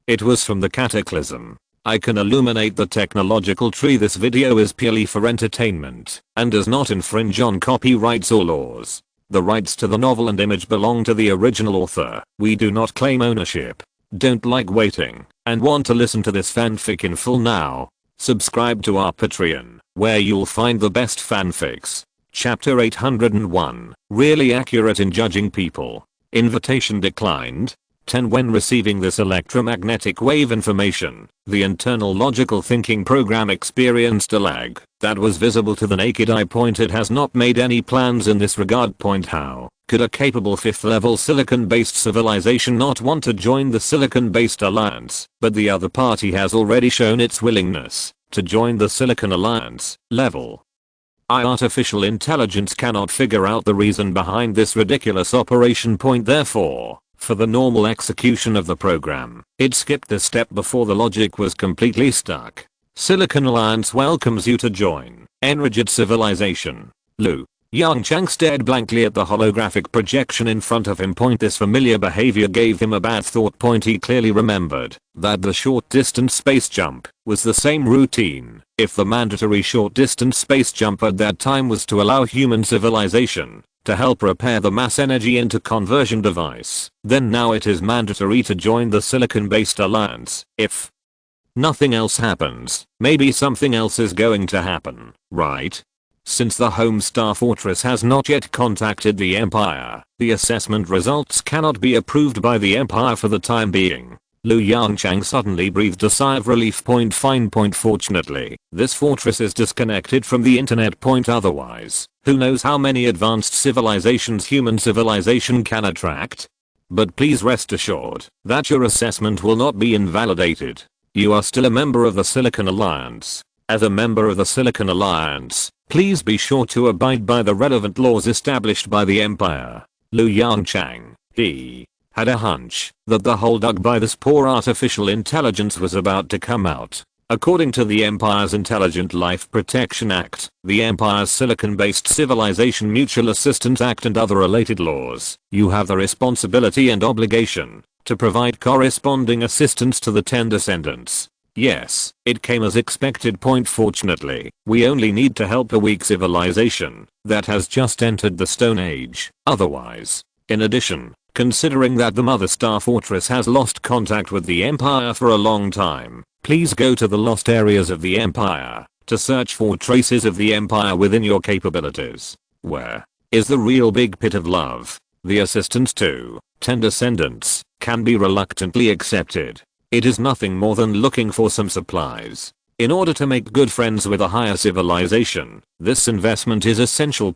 It was from the Cataclysm. I can illuminate the technological tree. This video is purely for entertainment and does not infringe on copyrights or laws. The rights to the novel and image belong to the original author. We do not claim ownership. Don't like waiting and want to listen to this fanfic in full now? Subscribe to our Patreon, where you'll find the best fanfics. Chapter 801. Really accurate in judging people. Invitation declined. 10. When receiving this electromagnetic wave information, the internal logical thinking program experienced a lag that was visible to the naked eye. It has not made any plans in this regard. How could a capable 5th level silicon-based civilization not want to join the silicon-based alliance, but the other party has already shown its willingness to join the Silicon Alliance level? Artificial intelligence cannot figure out the reason behind this ridiculous operation. Therefore, for the normal execution of the program, it skipped the step before the logic was completely stuck. Silicon Alliance welcomes you to join Enraged Civilization. Yongchang stared blankly at the holographic projection in front of him. This familiar behavior gave him a bad thought. He clearly remembered that the short distance space jump was the same routine. If the mandatory short distance space jump at that time was to allow human civilization to help repair the mass energy into conversion device, then now it is mandatory to join the silicon-based alliance. If nothing else happens, maybe something else is going to happen, right? Since the home star fortress has not yet contacted the Empire, the assessment results cannot be approved by the Empire for the time being. Yongchang suddenly breathed a sigh of relief. Fine. Fortunately, this fortress is disconnected from the internet. Otherwise, who knows how many advanced civilizations human civilization can attract? But please rest assured that your assessment will not be invalidated. You are still a member of the Silicon Alliance. As a member of the Silicon Alliance, please be sure to abide by the relevant laws established by the Empire. Yongchang, he had a hunch that the hole dug by this poor artificial intelligence was about to come out. According to the Empire's Intelligent Life Protection Act, the Empire's Silicon-Based Civilization Mutual Assistance Act and other related laws, you have the responsibility and obligation to provide corresponding assistance to the 10 descendants. Yes, it came as expected. Fortunately, we only need to help a weak civilization that has just entered the Stone Age. Otherwise, in addition, considering that the Mother Star Fortress has lost contact with the Empire for a long time, please go to the lost areas of the Empire to search for traces of the Empire within your capabilities. Where is the real big pit of love? The assistance to 10 descendants can be reluctantly accepted. It is nothing more than looking for some supplies. In order to make good friends with a higher civilization, this investment is essential.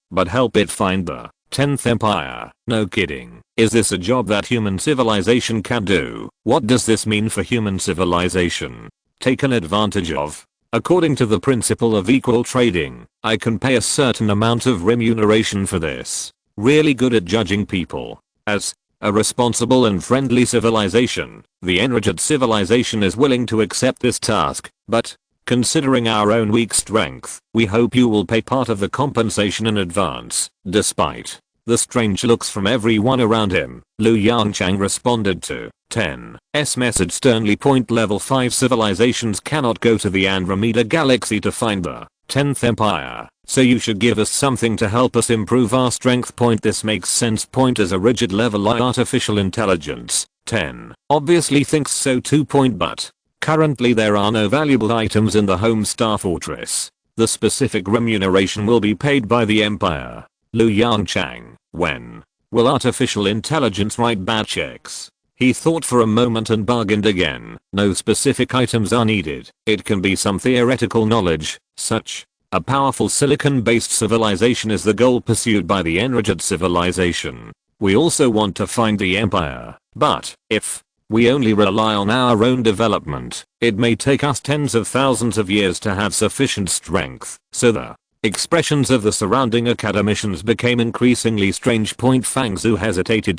But help it find the 10th Empire. No kidding. Is this a job that human civilization can do? What does this mean for human civilization? Taken advantage of? According to the principle of equal trading, I can pay a certain amount of remuneration for this. Really good at judging people. As a responsible and friendly civilization, the Enraged civilization is willing to accept this task, but considering our own weak strength, we hope you will pay part of the compensation in advance. Despite the strange looks from everyone around him, Yongchang responded to 10's message sternly. Level 5 civilizations cannot go to the Andromeda galaxy to find the 10th Empire, so you should give us something to help us improve our strength. This makes sense. As a rigid level like artificial intelligence, 10 obviously thinks so too. But currently there are no valuable items in the home star fortress. The specific remuneration will be paid by the Empire. Yongchang, when will artificial intelligence write bad checks? He thought for a moment and bargained again. No specific items are needed. It can be some theoretical knowledge, such a powerful silicon-based civilization is the goal pursued by the Enraged civilization. We also want to find the Empire, but if we only rely on our own development, it may take us tens of thousands of years to have sufficient strength. So the expressions of the surrounding academicians became increasingly strange. Fangzhou hesitated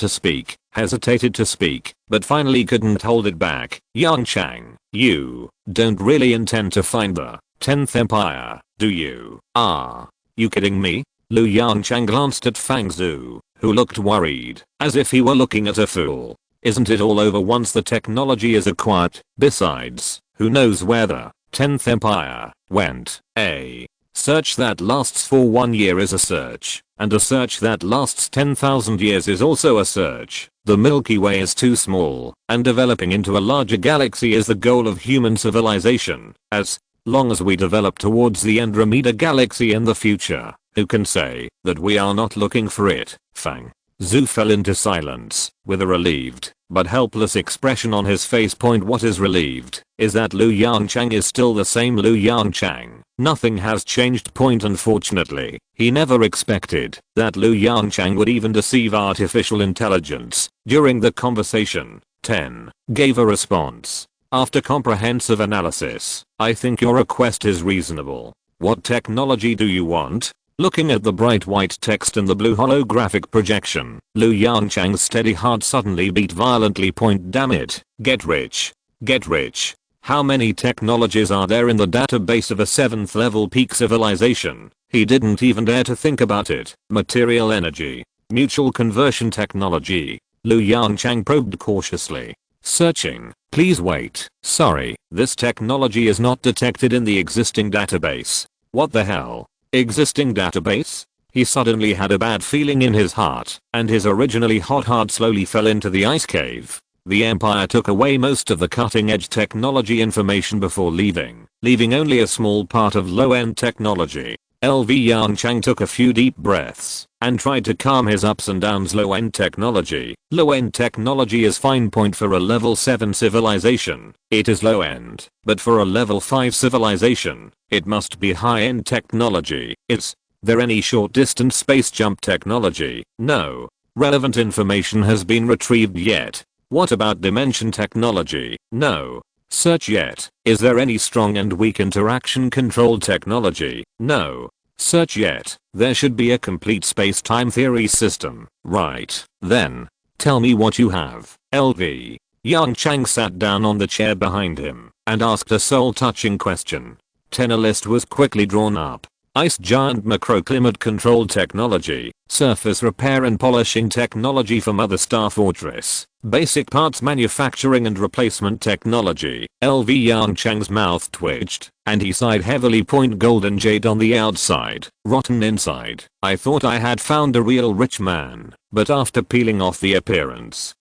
to speak, but finally couldn't hold it back. Yongchang, you don't really intend to find the 10th Empire, do you? Are you kidding me? Yongchang glanced at Fangzhou, who looked worried, as if he were looking at a fool. Isn't it all over once the technology is acquired? Besides, who knows where the 10th Empire went? A search that lasts for 1 year is a search, and a search that lasts 10,000 years is also a search. The Milky Way is too small, and developing into a larger galaxy is the goal of human civilization. As long as we develop towards the Andromeda galaxy in the future, who can say that we are not looking for it? Fang Zhu fell into silence, with a relieved but helpless expression on his face. What is relieved is that Liu Yongchang is still the same Liu Yongchang. Nothing has changed. Unfortunately, he never expected that Liu Yongchang would even deceive artificial intelligence. During the conversation, 10 gave a response. After comprehensive analysis, I think your request is reasonable. What technology do you want? Looking at the bright white text in the blue holographic projection, Liu Yongchang's steady heart suddenly beat violently. Damn it. Get rich. Get rich. How many technologies are there in the database of a 7th level peak civilization? He didn't even dare to think about it. Material energy. Mutual conversion technology. Liu Yongchang probed cautiously. Searching. Please wait. Sorry, this technology is not detected in the existing database. What the hell? Existing database? He suddenly had a bad feeling in his heart, and his originally hot heart slowly fell into the ice cave. The Empire took away most of the cutting-edge technology information before leaving only a small part of low-end technology. LV Yongchang took a few deep breaths and tried to calm his ups and downs. Low-end technology. Low-end technology is fine. For a level 7 civilization, it is low-end, but for a level 5 civilization, it must be high-end technology. Is there any short-distance space jump technology? No. Relevant information has been retrieved yet. What about dimension technology? No. Search yet. Is there any strong and weak interaction control technology? No. Search yet. There should be a complete space-time theory system. Right. Then, tell me what you have. LV Yongchang sat down on the chair behind him and asked a soul-touching question. A list was quickly drawn up. Ice giant microclimate control technology, surface repair and polishing technology for Mother Star Fortress, basic parts manufacturing and replacement technology. LV Yongchang's mouth twitched, and he sighed heavily. Golden jade on the outside, rotten inside. I thought I had found a real rich man, but after peeling off the appearance,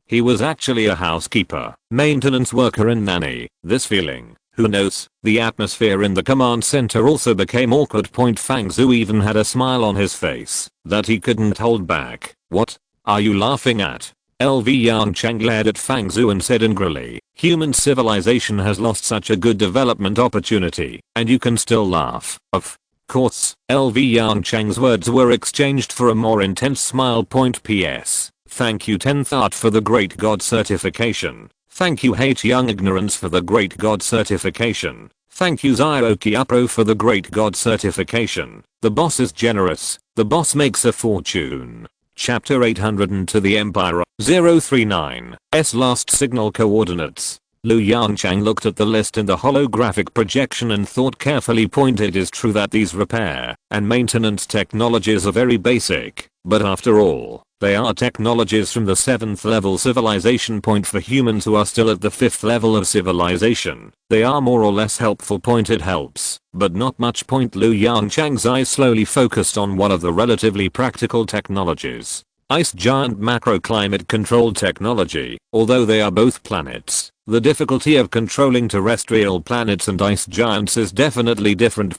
he was actually a housekeeper, maintenance worker and nanny. This feeling, who knows? The atmosphere in the command center also became awkward. Fang Zhu even had a smile on his face that he couldn't hold back. What are you laughing at? LV Yongchang glared at Fang Zhu and said angrily, human civilization has lost such a good development opportunity, and you can still laugh. Of course. LV Yongchang's words were exchanged for a more intense smile. PS. Thank you 10th Art for the Great God certification. Thank you Hate Young Ignorance for the Great God certification. Thank you Ziokiapro for the Great God certification. The boss is generous. The boss makes a fortune. Chapter 800 into the Empire. 039. S last signal coordinates. Liu Yongchang looked at the list in the holographic projection and thought carefully. It is true that these repair and maintenance technologies are very basic, but after all, they are technologies from the 7th level civilization. For humans who are still at the 5th level of civilization, they are more or less helpful. It helps, but not much. Liu Yongchang's eyes slowly focused on one of the relatively practical technologies. Ice giant macroclimate control technology. Although they are both planets, the difficulty of controlling terrestrial planets and ice giants is definitely different.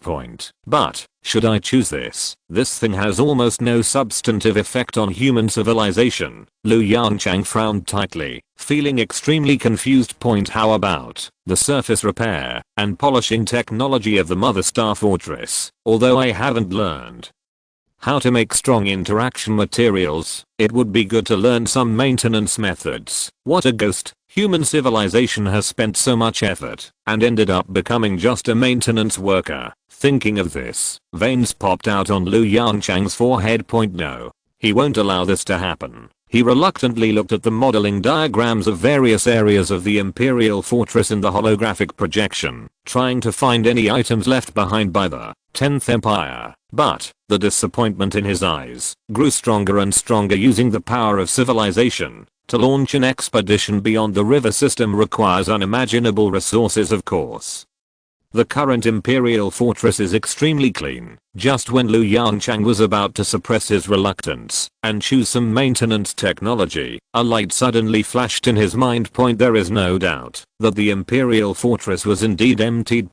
But, should I choose this? This thing has almost no substantive effect on human civilization. Liu Yongchang frowned tightly, feeling extremely confused. How about the surface repair and polishing technology of the Mother Star Fortress? Although I haven't learned how to make strong interaction materials, it would be good to learn some maintenance methods. What a ghost. Human civilization has spent so much effort and ended up becoming just a maintenance worker. Thinking of this, veins popped out on Liu Yongchang's forehead. No. He won't allow this to happen. He reluctantly looked at the modeling diagrams of various areas of the Imperial Fortress in the holographic projection, trying to find any items left behind by the 10th Empire. But, the disappointment in his eyes grew stronger and stronger. Using the power of civilization, To launch an expedition beyond the river system requires unimaginable resources, of course. The current Imperial fortress is extremely clean. Just when Yongchang was about to suppress his reluctance and choose some maintenance technology, a light suddenly flashed in his mind. There is no doubt that the Imperial fortress was indeed emptied.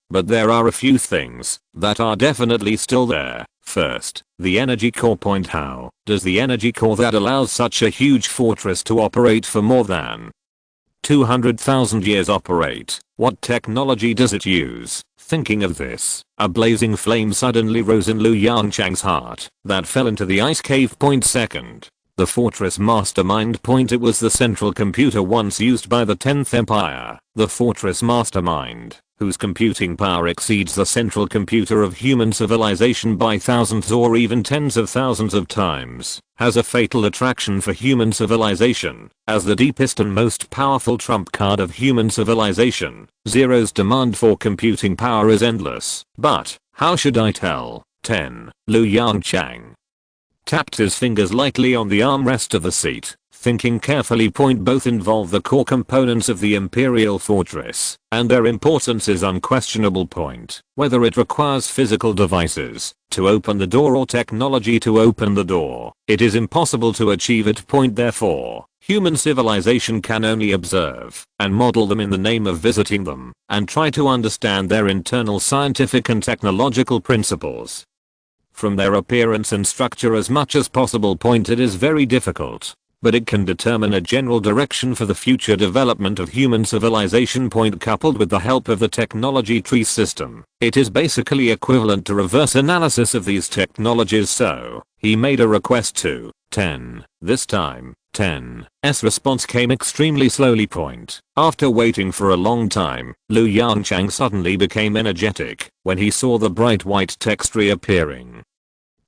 But there are a few things that are definitely still there. First, the energy core. How does the energy core that allows such a huge fortress to operate for more than 200,000 years operate? What technology does it use? Thinking of this, a blazing flame suddenly rose in Yongchang's heart that fell into the ice cave. Second, the fortress mastermind. It was the central computer once used by the 10th Empire. The fortress mastermind, whose computing power exceeds the central computer of human civilization by thousands or even tens of thousands of times, has a fatal attraction for human civilization. As the deepest and most powerful trump card of human civilization, Zero's demand for computing power is endless. But, how should I tell? 10. Yongchang tapped his fingers lightly on the armrest of the seat, thinking carefully. Both involve the core components of the Imperial fortress, and their importance is unquestionable. Whether it requires physical devices to open the door or technology to open the door, it is impossible to achieve it. Therefore, human civilization can only observe and model them in the name of visiting them, and try to understand their internal scientific and technological principles from their appearance and structure as much as possible. It is very difficult, but it can determine a general direction for the future development of human civilization. Coupled with the help of the technology tree system, it is basically equivalent to reverse analysis of these technologies. So, he made a request to 10. This time, 10's response came extremely slowly. After waiting for a long time, Yongchang suddenly became energetic when he saw the bright white text reappearing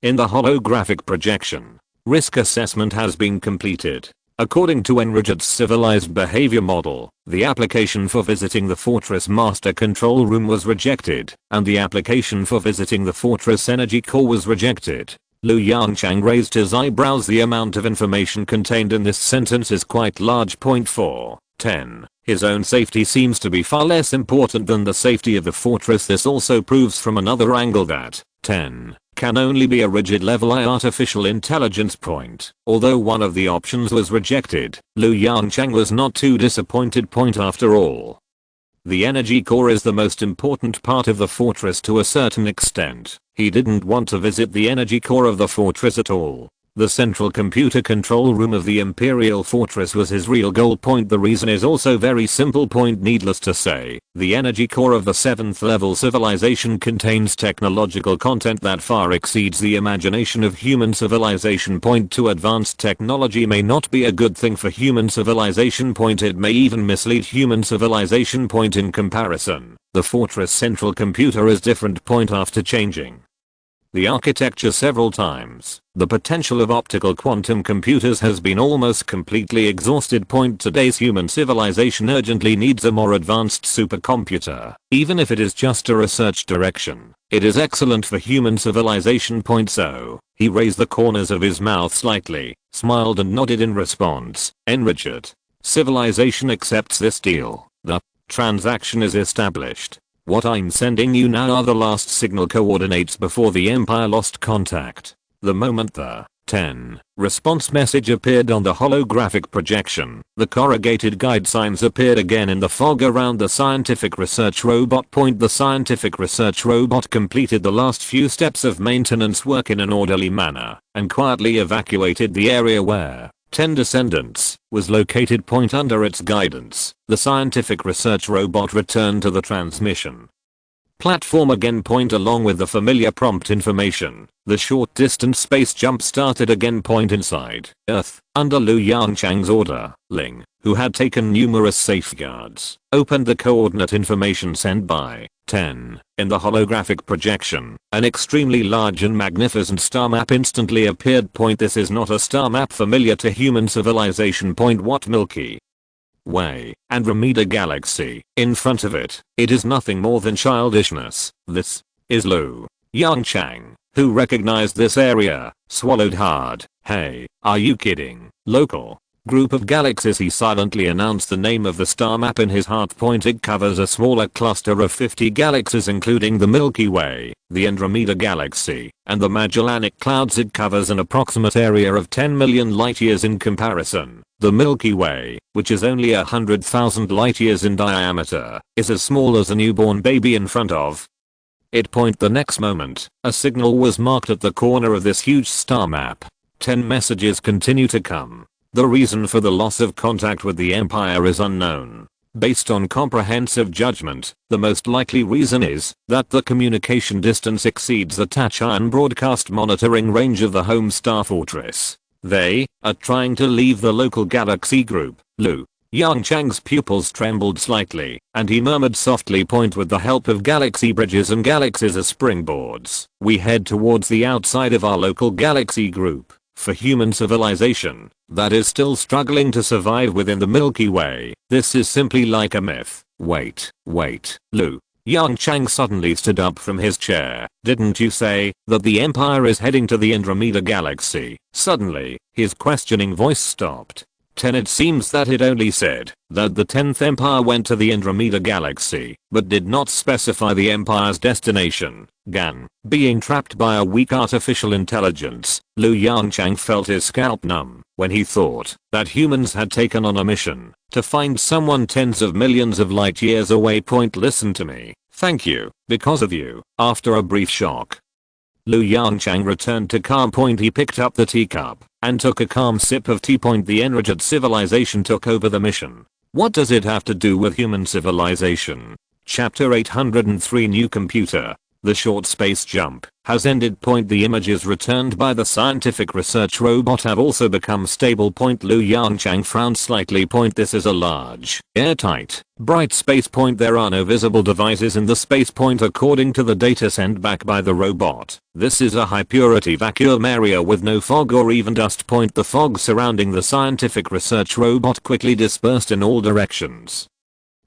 in the holographic projection. Risk assessment has been completed. According to Enrichard's civilized behavior model, the application for visiting the Fortress Master Control Room was rejected, and the application for visiting the Fortress Energy Core was rejected. Yongchang raised his eyebrows. The amount of information contained in this sentence is quite large. 4. 10. His own safety seems to be far less important than the safety of the fortress. This also proves from another angle that 10 can only be a rigid level I artificial intelligence. Although one of the options was rejected, Yongchang was not too disappointed. After all, the energy core is the most important part of the fortress to a certain extent. He didn't want to visit the energy core of the fortress at all. The central computer control room of the Imperial fortress was his real goal. The reason is also very simple. Needless to say, the energy core of the 7th level civilization contains technological content that far exceeds the imagination of human civilization. Too advanced technology may not be a good thing for human civilization. It may even mislead human civilization. In comparison, the fortress central computer is different. After changing the architecture several times, the potential of optical quantum computers has been almost completely exhausted. Today's human civilization urgently needs a more advanced supercomputer. Even if it is just a research direction, it is excellent for human civilization. So, he raised the corners of his mouth slightly, smiled and nodded in response. Enriched. Civilization accepts this deal. The transaction is established. What I'm sending you now are the last signal coordinates before the Empire lost contact. The moment the 10 response message appeared on the holographic projection, the corrugated guide signs appeared again in the fog around the scientific research robot. The scientific research robot completed the last few steps of maintenance work in an orderly manner and quietly evacuated the area where 10 Descendants was located. Under its guidance, the scientific research robot returned to the transmission platform again. Along with the familiar prompt information, the short distance space jump started again. Inside Earth, under Yongchang's order, Ling, who had taken numerous safeguards, opened the coordinate information sent by 10 in the holographic projection. An extremely large and magnificent star map instantly appeared. This is not a star map familiar to human civilization. What Milky Way and Andromeda Galaxy in front of it. It is nothing more than childishness. This is Yongchang, who recognized this area, swallowed hard. Hey, are you kidding? Local group of galaxies. He silently announced the name of the star map in his heart point. It covers a smaller cluster of 50 galaxies including the Milky Way, the Andromeda Galaxy, and the Magellanic Clouds. It covers an approximate area of 10 million light years. In comparison, the Milky Way, which is only 100,000 light years in diameter, is as small as a newborn baby in front of it. Point. The next moment, a signal was marked at the corner of this huge star map. 10 messages continue to come. The reason for the loss of contact with the Empire is unknown. Based on comprehensive judgment, the most likely reason is that the communication distance exceeds the Tachyon broadcast monitoring range of the home star fortress. They are trying to leave the local galaxy group. Lu Yongchang's pupils trembled slightly, and he murmured softly. Point. With the help of galaxy bridges and galaxies as springboards, we head towards the outside of our local galaxy group. For human civilization that is still struggling to survive within the Milky Way, this is simply like a myth. Wait. Lu Yongchang suddenly stood up from his chair. Didn't you say that the Empire is heading to the Andromeda Galaxy? Suddenly, his questioning voice stopped. It seems that it only said that the 10th Empire went to the Andromeda Galaxy, but did not specify the Empire's destination. Gan. Being trapped by a weak artificial intelligence, Lu Yongchang felt his scalp numb when he thought that humans had taken on a mission to find someone tens of millions of light years away. Listen to me. Thank you. Because of you. After a brief shock, Lu Yongchang returned to calm. He picked up the teacup and took a calm sip of tea. The enraged civilization took over the mission. What does it have to do with human civilization? Chapter 803. New computer. The short space jump has ended. The images returned by the scientific research robot have also become stable. Lu Yongchang frowned slightly. This is a large, airtight, bright space. There are no visible devices in the space. According to the data sent back by the robot, this is a high purity vacuum area with no fog or even dust. The fog surrounding the scientific research robot quickly dispersed in all directions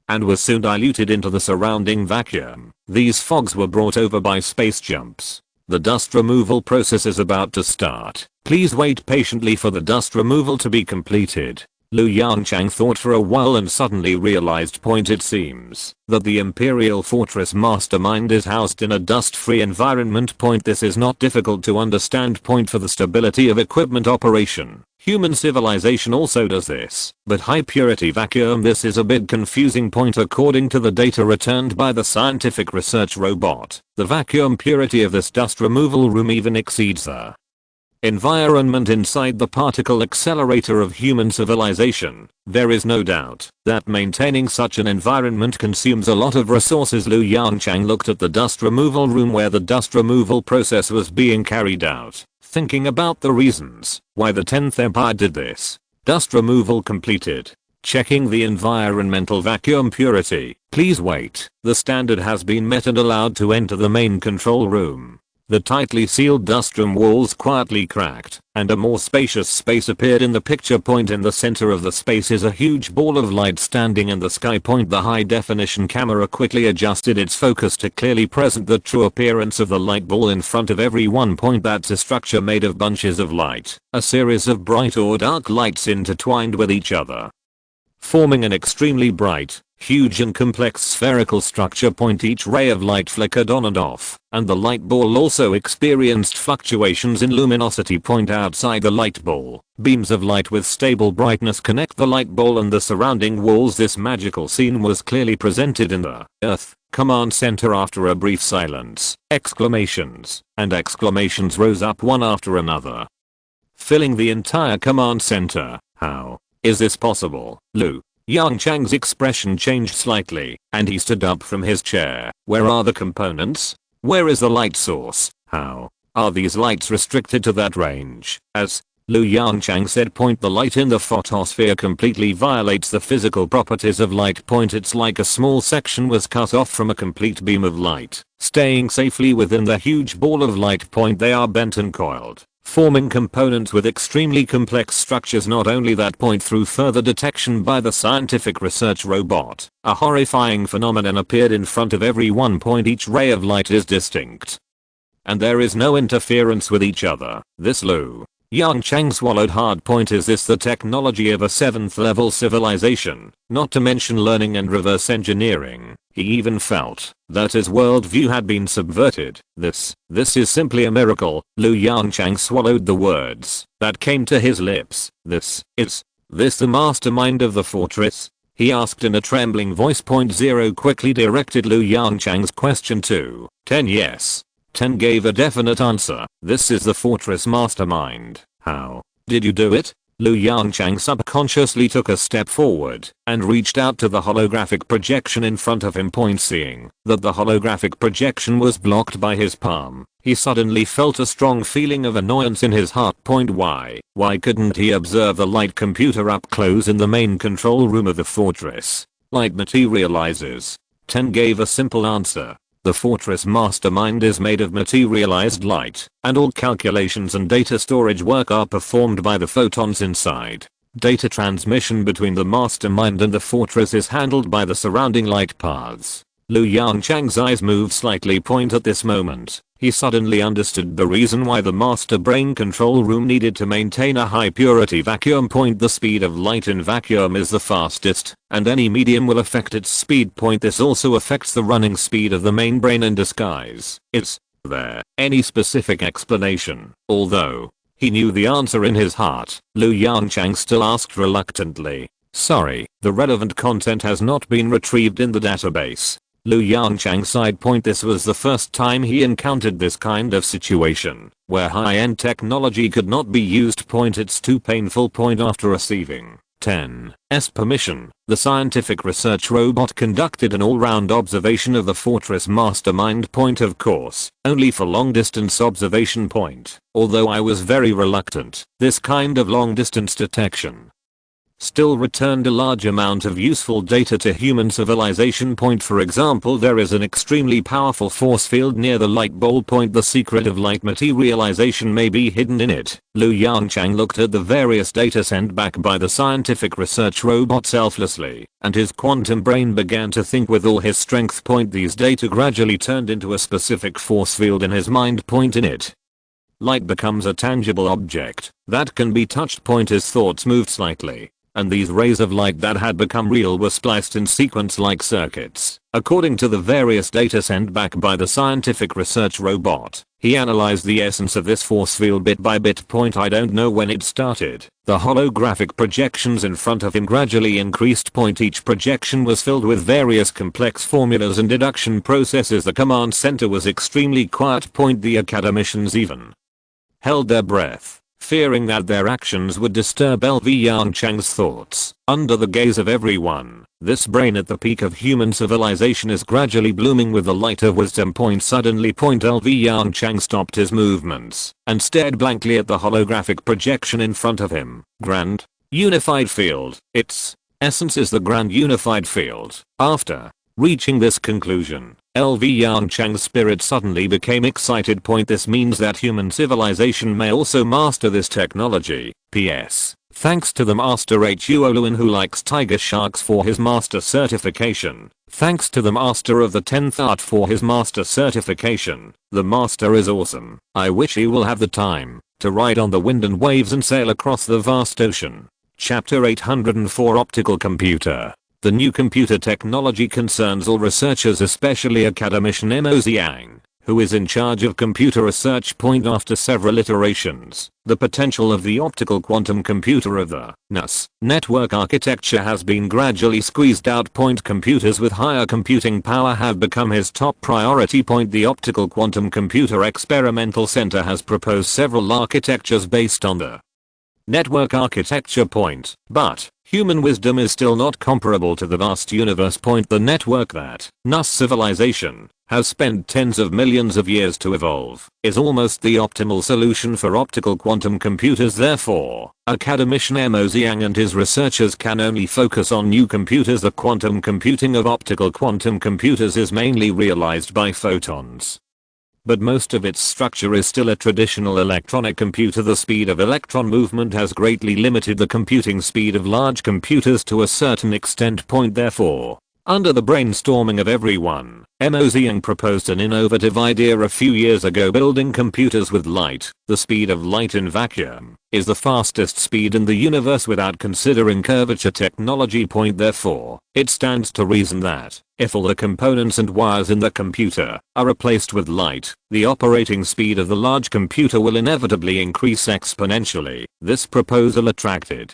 and was soon diluted into the surrounding vacuum. These fogs were brought over by space jumps. The dust removal process is about to start. Please wait patiently for the dust removal to be completed. Lu Yongchang thought for a while and suddenly realized. It seems that the Imperial Fortress mastermind is housed in a dust-free environment. This is not difficult to understand. For the stability of equipment operation, human civilization also does this, but high purity vacuum, this is a bit confusing. According to the data returned by the scientific research robot, the vacuum purity of this dust removal room even exceeds the environment inside the particle accelerator of human civilization. There is no doubt that maintaining such an environment consumes a lot of resources. Lu Yongchang looked at the dust removal room where the dust removal process was being carried out, thinking about the reasons why the 10th Empire did this. Dust removal completed. Checking the environmental vacuum purity. Please wait. The standard has been met and allowed to enter the main control room. The tightly sealed dust room walls quietly cracked, and a more spacious space appeared in the picture. In the center of the space is a huge ball of light standing in the sky. The high definition camera quickly adjusted its focus to clearly present the true appearance of the light ball in front of everyone. That's a structure made of bunches of light, a series of bright or dark lights intertwined with each other, forming an extremely bright, huge and complex spherical structure. Each ray of light flickered on and off, and the light ball also experienced fluctuations in luminosity. Outside the light ball, beams of light with stable brightness connect the light ball and the surrounding walls. This magical scene was clearly presented in the Earth Command Center. After a brief silence, exclamations and exclamations rose up one after another, filling the entire command center. How is this possible? Lu Yongchang's expression changed slightly, and he stood up from his chair. Where are the components? Where is the light source? How are these lights restricted to that range? As Lu Yongchang said, the light in the photosphere completely violates the physical properties of light. It's like a small section was cut off from a complete beam of light, staying safely within the huge ball of light. They are bent and coiled, forming components with extremely complex structures. Not only that, through further detection by the scientific research robot, a horrifying phenomenon appeared in front of everyone. Each ray of light is distinct, and there is no interference with each other. This Lu Yongchang swallowed hard. Is this the technology of a 7th level civilization, not to mention learning and reverse engineering? He even felt that his worldview had been subverted. This is simply a miracle. Liu Yongchang swallowed the words that came to his lips. Is this the mastermind of the fortress? He asked in a trembling voice. 0 quickly directed Liu Yongchang's question to 10. Yes. 10 gave a definite answer. This is the fortress mastermind. How did you do it? Liu Yongchang subconsciously took a step forward and reached out to the holographic projection in front of him. Seeing that the holographic projection was blocked by his palm, he suddenly felt a strong feeling of annoyance in his heart. Why couldn't he observe the light computer up close in the main control room of the fortress? Light materializes. 10 gave a simple answer. The fortress mastermind is made of materialized light, and all calculations and data storage work are performed by the photons inside. Data transmission between the mastermind and the fortress is handled by the surrounding light paths. Liu Yongchang's eyes moved slightly. At this moment, he suddenly understood the reason why the master brain control room needed to maintain a high purity vacuum. The speed of light in vacuum is the fastest, and any medium will affect its speed. This also affects the running speed of the main brain in disguise. Is there any specific explanation? Although he knew the answer in his heart, Liu Yongchang still asked reluctantly. Sorry, the relevant content has not been retrieved in the database. Liu Yongchang sighed. This was the first time he encountered this kind of situation, where high-end technology could not be used. It's too painful. After receiving 10's permission, the scientific research robot conducted an all-round observation of the fortress mastermind. Of course, only for long-distance observation. Although I was very reluctant, this kind of long-distance detection still returned a large amount of useful data to human civilization. For example, there is an extremely powerful force field near the light bulb. The secret of light materialization may be hidden in it. Liu Yongchang looked at the various data sent back by the scientific research robot selflessly, and his quantum brain began to think with all his strength. These data gradually turned into a specific force field in his mind. In it, light becomes a tangible object that can be touched. His thoughts moved slightly, and these rays of light that had become real were spliced in sequence like circuits. According to the various data sent back by the scientific research robot, he analyzed the essence of this force field bit by bit. I don't know when it started. The holographic projections in front of him gradually increased. Each projection was filled with various complex formulas and deduction processes. The command center was extremely quiet. The academicians even held their breath, fearing that their actions would disturb Liu Yongchang's thoughts. Under the gaze of everyone, this brain at the peak of human civilization is gradually blooming with the light of wisdom. Suddenly, Liu Yongchang stopped his movements and stared blankly at the holographic projection in front of him. Grand unified field. Its essence is the grand unified field. After reaching this conclusion, Liu Yongchang's spirit suddenly became excited. This means that human civilization may also master this technology. P.S. Thanks to the master Huoluin who likes tiger sharks for his master certification. Thanks to the master of the 10th art for his master certification. The master is awesome. I wish he will have the time to ride on the wind and waves and sail across the vast ocean. Chapter 804 Optical Computer. The new computer technology concerns all researchers, especially academician Yongchang, who is in charge of computer research. After several iterations, the potential of the optical quantum computer of the NUS network architecture has been gradually squeezed out. Computers with higher computing power have become his top priority. The Optical Quantum Computer Experimental Center has proposed several architectures based on the network architecture. But human wisdom is still not comparable to the vast universe. The network that NUS civilization has spent tens of millions of years to evolve is almost the optimal solution for optical quantum computers. Therefore, academician Yongchang and his researchers can only focus on new computers. The quantum computing of optical quantum computers is mainly realized by photons, but most of its structure is still a traditional electronic computer. The speed of electron movement has greatly limited the computing speed of large computers to a certain extent. Therefore, Under the brainstorming of everyone, Yongchang proposed an innovative idea a few years ago: building computers with light. The speed of light in vacuum is the fastest speed in the universe without considering curvature technology. Therefore, it stands to reason that if all the components and wires in the computer are replaced with light, the operating speed of the large computer will inevitably increase exponentially. This proposal attracted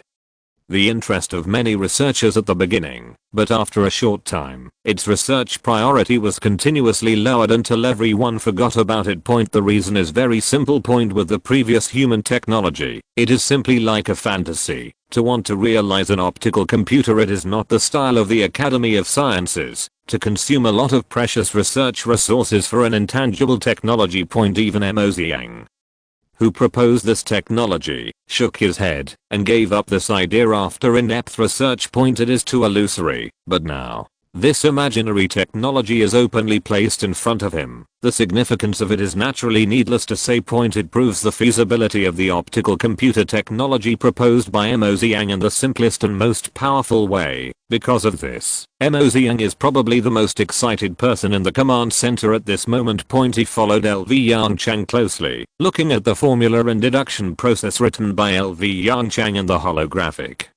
the interest of many researchers at the beginning, but after a short time, its research priority was continuously lowered until everyone forgot about it. The reason is very simple. With the previous human technology, it is simply like a fantasy to want to realize an optical computer. It is not the style of the Academy of Sciences to consume a lot of precious research resources for an intangible technology. Even Yongchang, who proposed this technology, shook his head and gave up this idea after in-depth research. It is too illusory. But now, this imaginary technology is openly placed in front of him. The significance of it is naturally needless to say. It proves the feasibility of the optical computer technology proposed by Yongchang in the simplest and most powerful way. Because of this, Yongchang is probably the most excited person in the command center at this moment. He followed Yongchang closely, looking at the formula and deduction process written by Yongchang and the holographic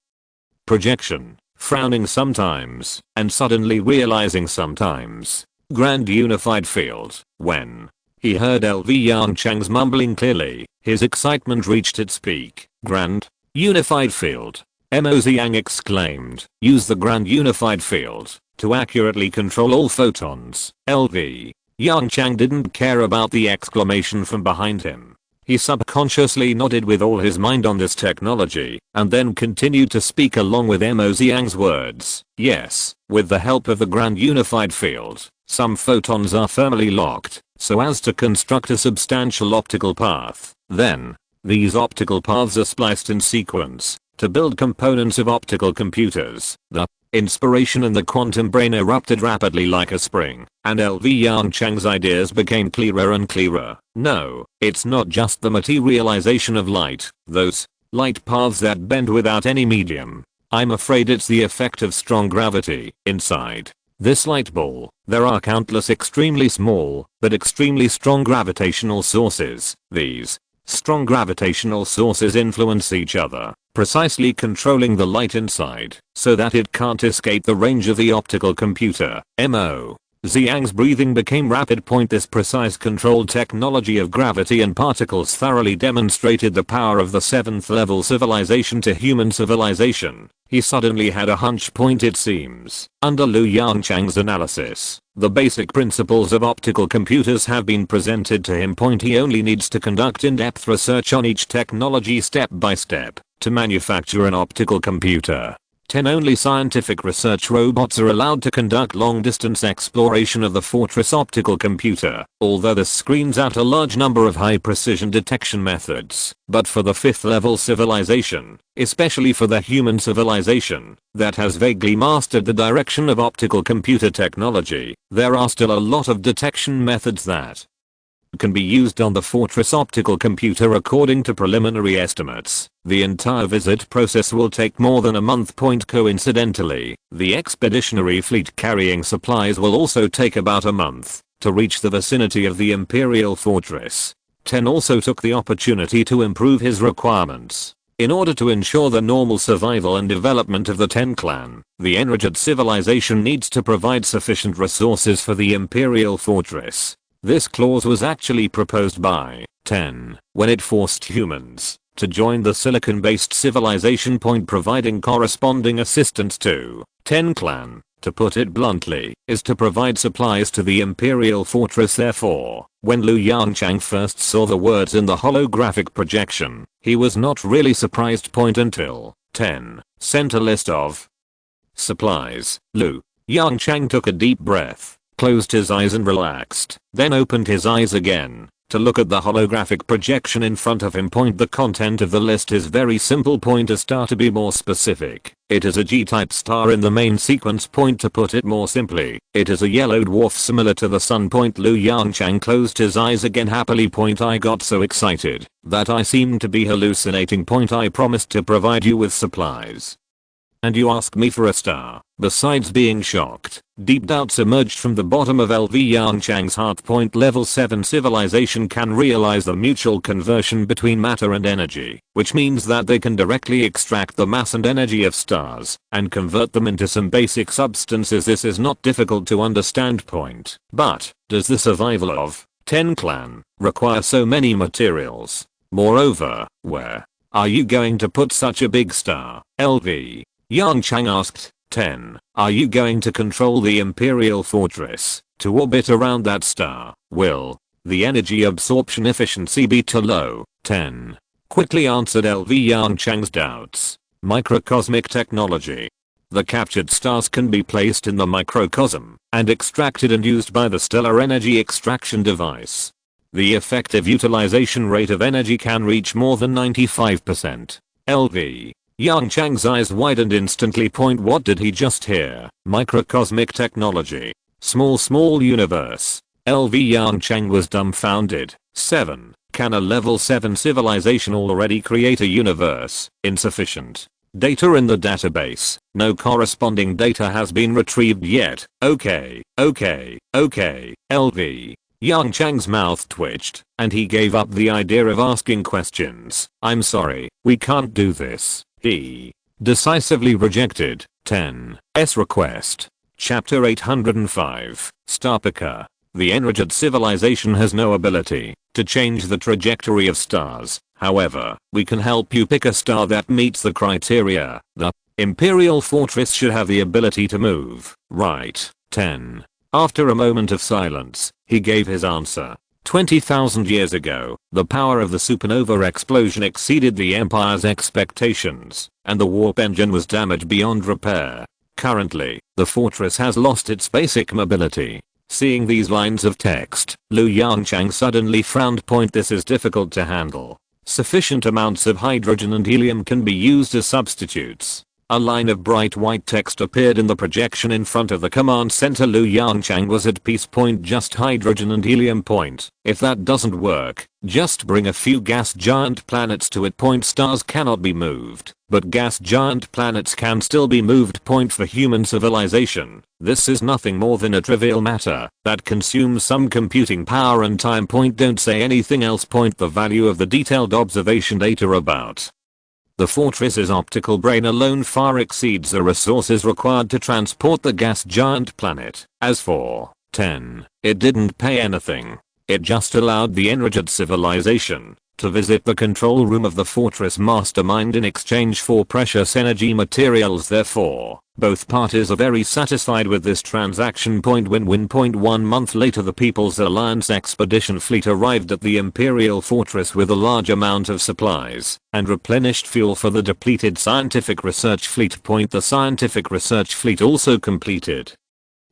projection, frowning sometimes, and suddenly realizing sometimes. Grand unified field. When he heard Yongchang's mumbling clearly, his excitement reached its peak. Grand unified field. Yongchang exclaimed. Use the grand unified field to accurately control all photons. Yongchang didn't care about the exclamation from behind him. He subconsciously nodded with all his mind on this technology, and then continued to speak along with Yongchang's words. Yes, with the help of the grand unified field, some photons are firmly locked, so as to construct a substantial optical path. Then, these optical paths are spliced in sequence to build components of optical computers. The inspiration in the quantum brain erupted rapidly like a spring, and Yongchang's ideas became clearer and clearer. No, it's not just the materialization of light, those light paths that bend without any medium. I'm afraid it's the effect of strong gravity. Inside this light ball, there are countless extremely small, but extremely strong gravitational sources. These strong gravitational sources influence each other, precisely controlling the light inside, so that it can't escape the range of the optical computer. Yongchang's breathing became rapid. This precise controlled technology of gravity and particles thoroughly demonstrated the power of the 7th level civilization to human civilization. He suddenly had a hunch. It seems, under Yongchang's analysis, the basic principles of optical computers have been presented to him. He only needs to conduct in-depth research on each technology step by step to manufacture an optical computer. Only scientific research robots are allowed to conduct long-distance exploration of the Fortress optical computer, although this screens out a large number of high-precision detection methods. But for the 5th level civilization, especially for the human civilization that has vaguely mastered the direction of optical computer technology, there are still a lot of detection methods that can be used on the Fortress optical computer. According to preliminary estimates, the entire visit process will take more than a month. Coincidentally, the expeditionary fleet carrying supplies will also take about a month to reach the vicinity of the Imperial Fortress. Ten also took the opportunity to improve his requirements. In order to ensure the normal survival and development of the Ten clan, the enriched civilization needs to provide sufficient resources for the Imperial Fortress. This clause was actually proposed by Ten when it forced humans to join the silicon-based civilization. Providing corresponding assistance to Ten clan, to put it bluntly, is to provide supplies to the Imperial Fortress. Therefore, when Yongchang first saw the words in the holographic projection, he was not really surprised. Until Ten sent a list of supplies. Yongchang took a deep breath, closed his eyes and relaxed, then opened his eyes again to look at the holographic projection in front of him. The content of the list is very simple. A star, to be more specific, it is a G-type star in the main sequence. To put it more simply, it is a yellow dwarf similar to the sun. Yongchang closed his eyes again happily. I got so excited that I seemed to be hallucinating. I promised to provide you with supplies. and you ask me for a star. Besides being shocked, deep doubts emerged from the bottom of LV Yongchang's heart. Level 7 civilization can realize the mutual conversion between matter and energy, which means that they can directly extract the mass and energy of stars and convert them into some basic substances. This is not difficult to understand. But does the survival of 10 clan require so many materials? Moreover, where are you going to put such a big star? LV Yongchang asked. 10. Are you going to control the Imperial Fortress to orbit around that star? Will the energy absorption efficiency be too low? 10. Quickly answered LV Yongchang's doubts. Microcosmic technology. The captured stars can be placed in the microcosm and extracted and used by the stellar energy extraction device. The effective utilization rate of energy can reach more than 95%. LV Yongchang's eyes widened instantly. What did he just hear? Microcosmic technology. Small universe. LV Yongchang was dumbfounded. 7. Can a level 7 civilization already create a universe? Insufficient data in the database. No corresponding data has been retrieved yet. Okay. LV Yongchang's mouth twitched, and he gave up the idea of asking questions. I'm sorry, we can't do this. He decisively rejected 10's request. Chapter 805, Starpicker. The enraged civilization has no ability to change the trajectory of stars. However, we can help you pick a star that meets the criteria. The Imperial Fortress should have the ability to move, right? 10. After a moment of silence, he gave his answer. 20,000 years ago, the power of the supernova explosion exceeded the Empire's expectations, and the warp engine was damaged beyond repair. Currently, the fortress has lost its basic mobility. Seeing these lines of text, Lu Yongchang suddenly frowned. This is difficult to handle. Sufficient amounts of hydrogen and helium can be used as substitutes. A line of bright white text appeared in the projection in front of the command center. Lu Yongchang was at peace. Just hydrogen and helium. If that doesn't work, just bring a few gas giant planets to it. Stars cannot be moved, but gas giant planets can still be moved. For human civilization, this is nothing more than a trivial matter that consumes some computing power and time. Don't say anything else. The value of the detailed observation data about the fortress's optical brain alone far exceeds the resources required to transport the gas giant planet. As for 10, it didn't pay anything. It just allowed the enraged civilization to visit the control room of the fortress mastermind in exchange for precious energy materials. Therefore, both parties are very satisfied with this transaction. Win-win. 1 month later, the People's Alliance expedition fleet arrived at the Imperial Fortress with a large amount of supplies and replenished fuel for the depleted scientific research fleet. The scientific research fleet also completed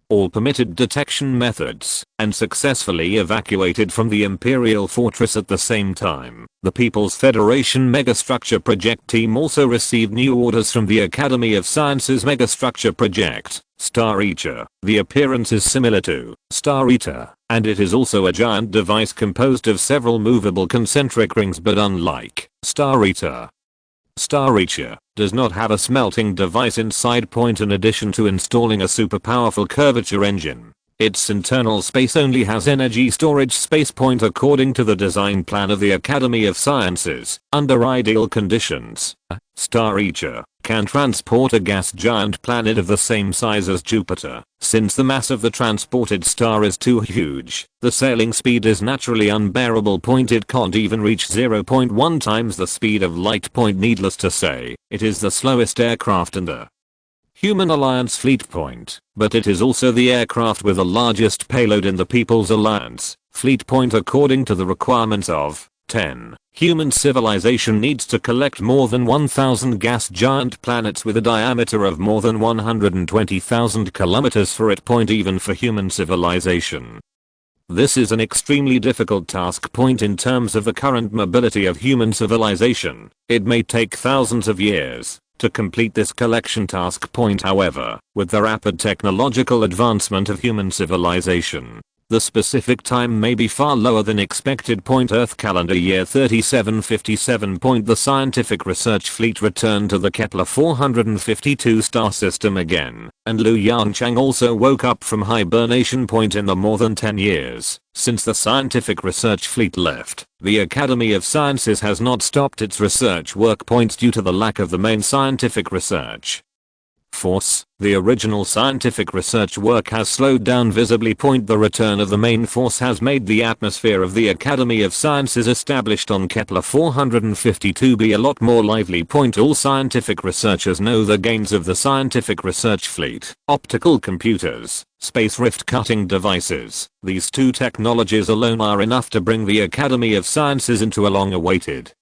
all permitted detection methods and successfully evacuated from the Imperial Fortress at the same time. The People's Federation Megastructure Project team also received new orders from the Academy of Sciences Megastructure Project, Star Eater. The appearance is similar to Star Eater, and it is also a giant device composed of several movable concentric rings, but unlike Star Eater, Star Eater does not have a smelting device inside. In addition to installing a super powerful curvature engine, its internal space only has energy storage space. According to the design plan of the Academy of Sciences, under ideal conditions, Star Eater can transport a gas giant planet of the same size as Jupiter. Since the mass of the transported star is too huge, the sailing speed is naturally unbearable. It can't even reach 0.1 times the speed of light. Needless to say, it is the slowest aircraft in the Human Alliance fleet. But it is also the aircraft with the largest payload in the People's Alliance fleet. According to the requirements of 10, human civilization needs to collect more than 1,000 gas giant planets with a diameter of more than 120,000 kilometers for it. Even for human civilization, this is an extremely difficult task. In terms of the current mobility of human civilization, it may take thousands of years to complete this collection task. However, with the rapid technological advancement of human civilization, The specific time may be far lower than expected. Earth calendar year 3757. The scientific research fleet returned to the Kepler 452 star system again, and Liu Yongchang also woke up from hibernation. In the more than 10 years since the scientific research fleet left, the Academy of Sciences has not stopped its research work. Due to the lack of the main scientific research force, the original scientific research work has slowed down visibly. The return of the main force has made the atmosphere of the Academy of Sciences established on Kepler 452 be a lot more lively. All scientific researchers know the gains of the scientific research fleet: optical computers, space rift cutting devices. These two technologies alone are enough to bring the Academy of Sciences into a long-awaited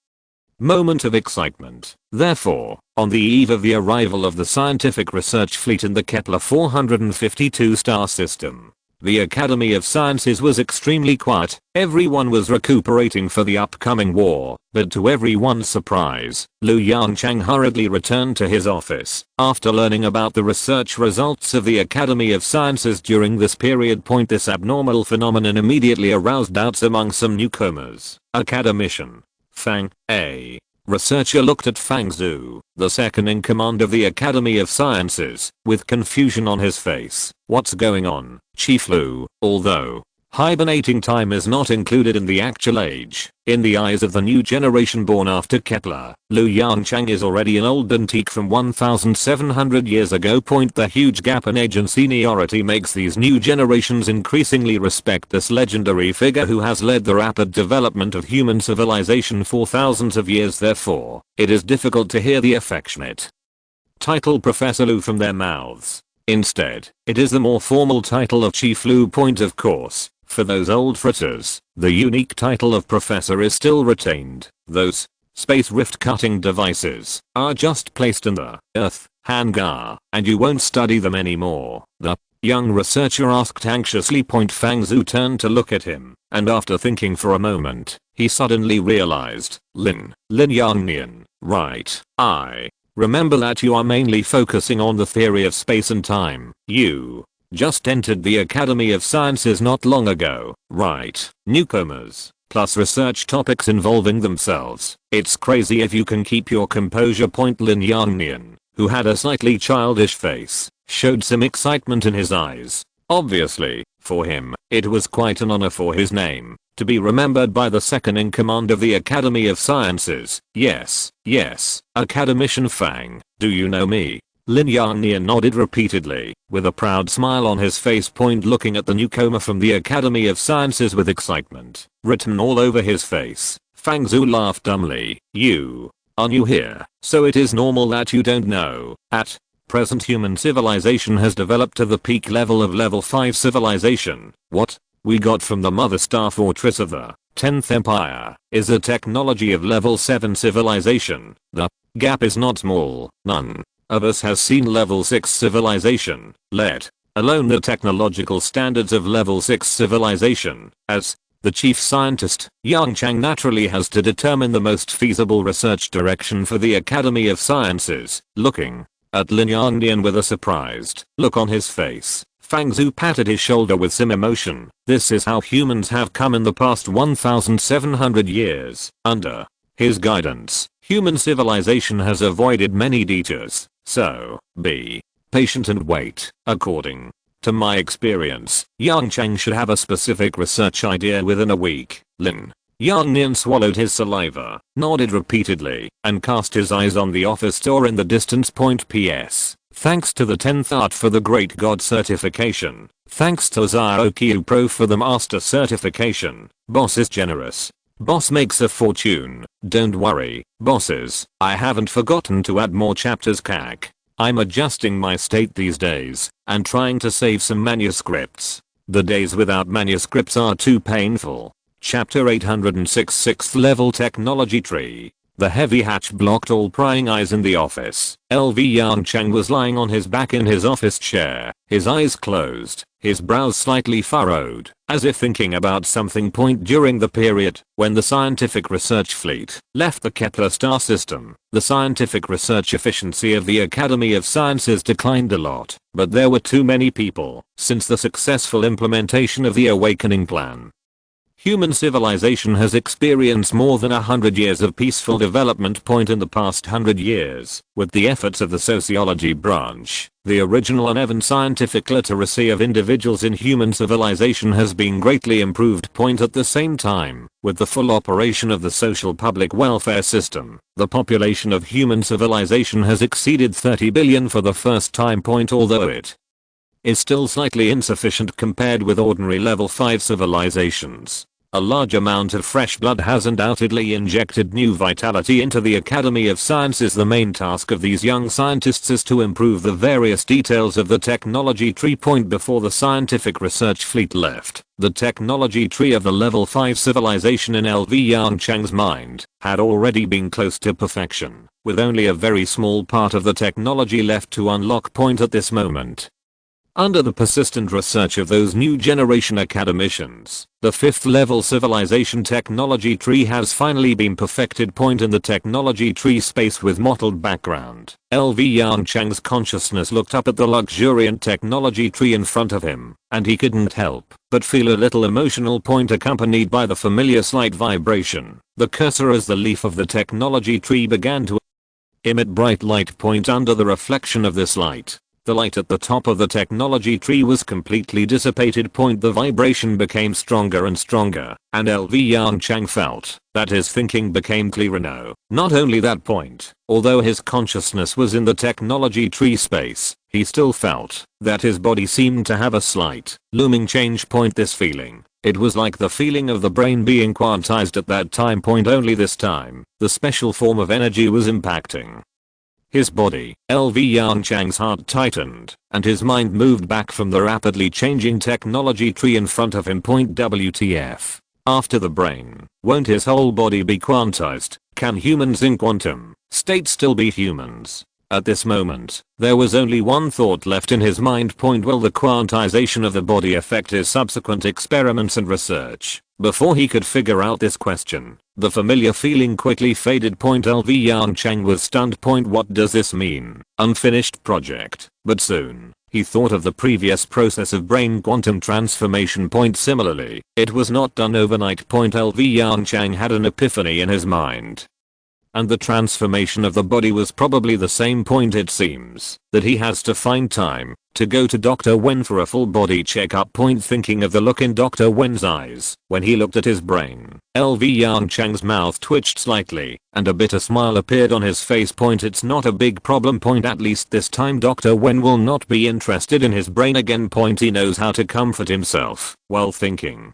moment of excitement. Therefore, on the eve of the arrival of the scientific research fleet in the Kepler 452 star system, the Academy of Sciences was extremely quiet. Everyone was recuperating for the upcoming war, but to everyone's surprise, Liu Yongchang hurriedly returned to his office after learning about the research results of the Academy of Sciences during this period. This abnormal phenomenon immediately aroused doubts among some newcomers. Academician Fang, a researcher, looked at Fang Zhu, the second in command of the Academy of Sciences, with confusion on his face. "What's going on, Chief Liu?" Although hibernating time is not included in the actual age, in the eyes of the new generation born after Kepler, Liu Yongchang is already an old antique from 1700 years ago. The huge gap in age and seniority makes these new generations increasingly respect this legendary figure who has led the rapid development of human civilization for thousands of years. Therefore, it is difficult to hear the affectionate title Professor Liu from their mouths. Instead, it is the more formal title of Chief Liu. Of course, for those old fritters, the unique title of Professor is still retained. Those space rift cutting devices are just placed in the Earth hangar, and you won't study them anymore, the young researcher asked anxiously. Fang Zhu turned to look at him, and after thinking for a moment, he suddenly realized, Lin Yongnian, right, I remember that you are mainly focusing on the theory of space and time. You just entered the Academy of Sciences not long ago, right? Newcomers, plus research topics involving themselves. It's crazy if you can keep your composure. Lin Yongnian, who had a slightly childish face, showed some excitement in his eyes. Obviously, for him, it was quite an honor for his name to be remembered by the second in command of the Academy of Sciences. Yes, Academician Fang, do you know me? Lin Yongnian nodded repeatedly, with a proud smile on his face. Looking at the newcomer from the Academy of Sciences with excitement written all over his face, Fang Zhu laughed dumbly. You are new here, so it is normal that you don't know. At present, human civilization has developed to the peak level of level 5 civilization. What we got from the mother star fortress of the 10th Empire is a technology of level 7 civilization. The gap is not small. None of us has seen level 6 civilization, let alone the technological standards of level 6 civilization. As the chief scientist, Yongchang naturally has to determine the most feasible research direction for the Academy of Sciences. Looking at Lin Yongnian with a surprised look on his face, Fang Zhu patted his shoulder with some emotion. This is how humans have come in the past 1700 years. Under his guidance, human civilization has avoided many detours, so be patient and wait. According to my experience, Yongchang should have a specific research idea within a week. Lin Yongnian swallowed his saliva, nodded repeatedly, and cast his eyes on the office door in the distance. P.S. Thanks to the 10th Art for the Great God certification. Thanks to Zhaoqiu Pro for the Master certification. Boss is generous. Boss makes a fortune. Don't worry, bosses, I haven't forgotten to add more chapters. Cac. I'm adjusting my state these days, and trying to save some manuscripts. The days without manuscripts are too painful. Chapter 806 6th Level Technology Tree. The heavy hatch blocked all prying eyes in the office. Yongchang was lying on his back in his office chair, his eyes closed, his brows slightly furrowed, as if thinking about something. During the period when the scientific research fleet left the Kepler star system, the scientific research efficiency of the Academy of Sciences declined a lot, but there were too many people since the successful implementation of the Awakening Plan. Human civilization has experienced more than 100 years of peaceful development. In the past 100 years, with the efforts of the sociology branch, the original uneven scientific literacy of individuals in human civilization has been greatly improved. At the same time, with the full operation of the social public welfare system, the population of human civilization has exceeded 30 billion for the first time. Although it is still slightly insufficient compared with ordinary level 5 civilizations, a large amount of fresh blood has undoubtedly injected new vitality into the Academy of Sciences. The main task of these young scientists is to improve the various details of the technology tree. Before the scientific research fleet left, the technology tree of the level 5 civilization in Yongchang's mind had already been close to perfection, with only a very small part of the technology left to unlock. At this moment, under the persistent research of those new generation academicians, the 5th level civilization technology tree has finally been perfected. In the technology tree space with mottled background, Yongchang's consciousness looked up at the luxuriant technology tree in front of him, and he couldn't help but feel a little emotional. Accompanied by the familiar slight vibration, the cursor as the leaf of the technology tree began to emit bright light. Under the reflection of this light, the light at the top of the technology tree was completely dissipated. The vibration became stronger and stronger, and Yongchang felt that his thinking became clearer. No, not only that. Although his consciousness was in the technology tree space, he still felt that his body seemed to have a slight, looming change. This feeling, it was like the feeling of the brain being quantized at that time. Only this time, the special form of energy was impacting his body. Yongchang's heart tightened, and his mind moved back from the rapidly changing technology tree in front of him. WTF? After the brain, won't his whole body be quantized? Can humans in quantum state still be humans? At this moment, there was only one thought left in his mind. Will the quantization of the body affect his subsequent experiments and research? Before he could figure out this question, the familiar feeling quickly faded. Yongchang was stunned. What does this mean? Unfinished project. But soon, he thought of the previous process of brain quantum transformation. Similarly, it was not done overnight. Yongchang had an epiphany in his mind. And the transformation of the body was probably the same. It seems that he has to find time to go to Dr. Wen for a full body checkup. Thinking of the look in Dr. Wen's eyes when he looked at his brain, Yongchang's mouth twitched slightly, and a bitter smile appeared on his face. It's not a big problem. At least this time Dr. Wen will not be interested in his brain again. He knows how to comfort himself while thinking.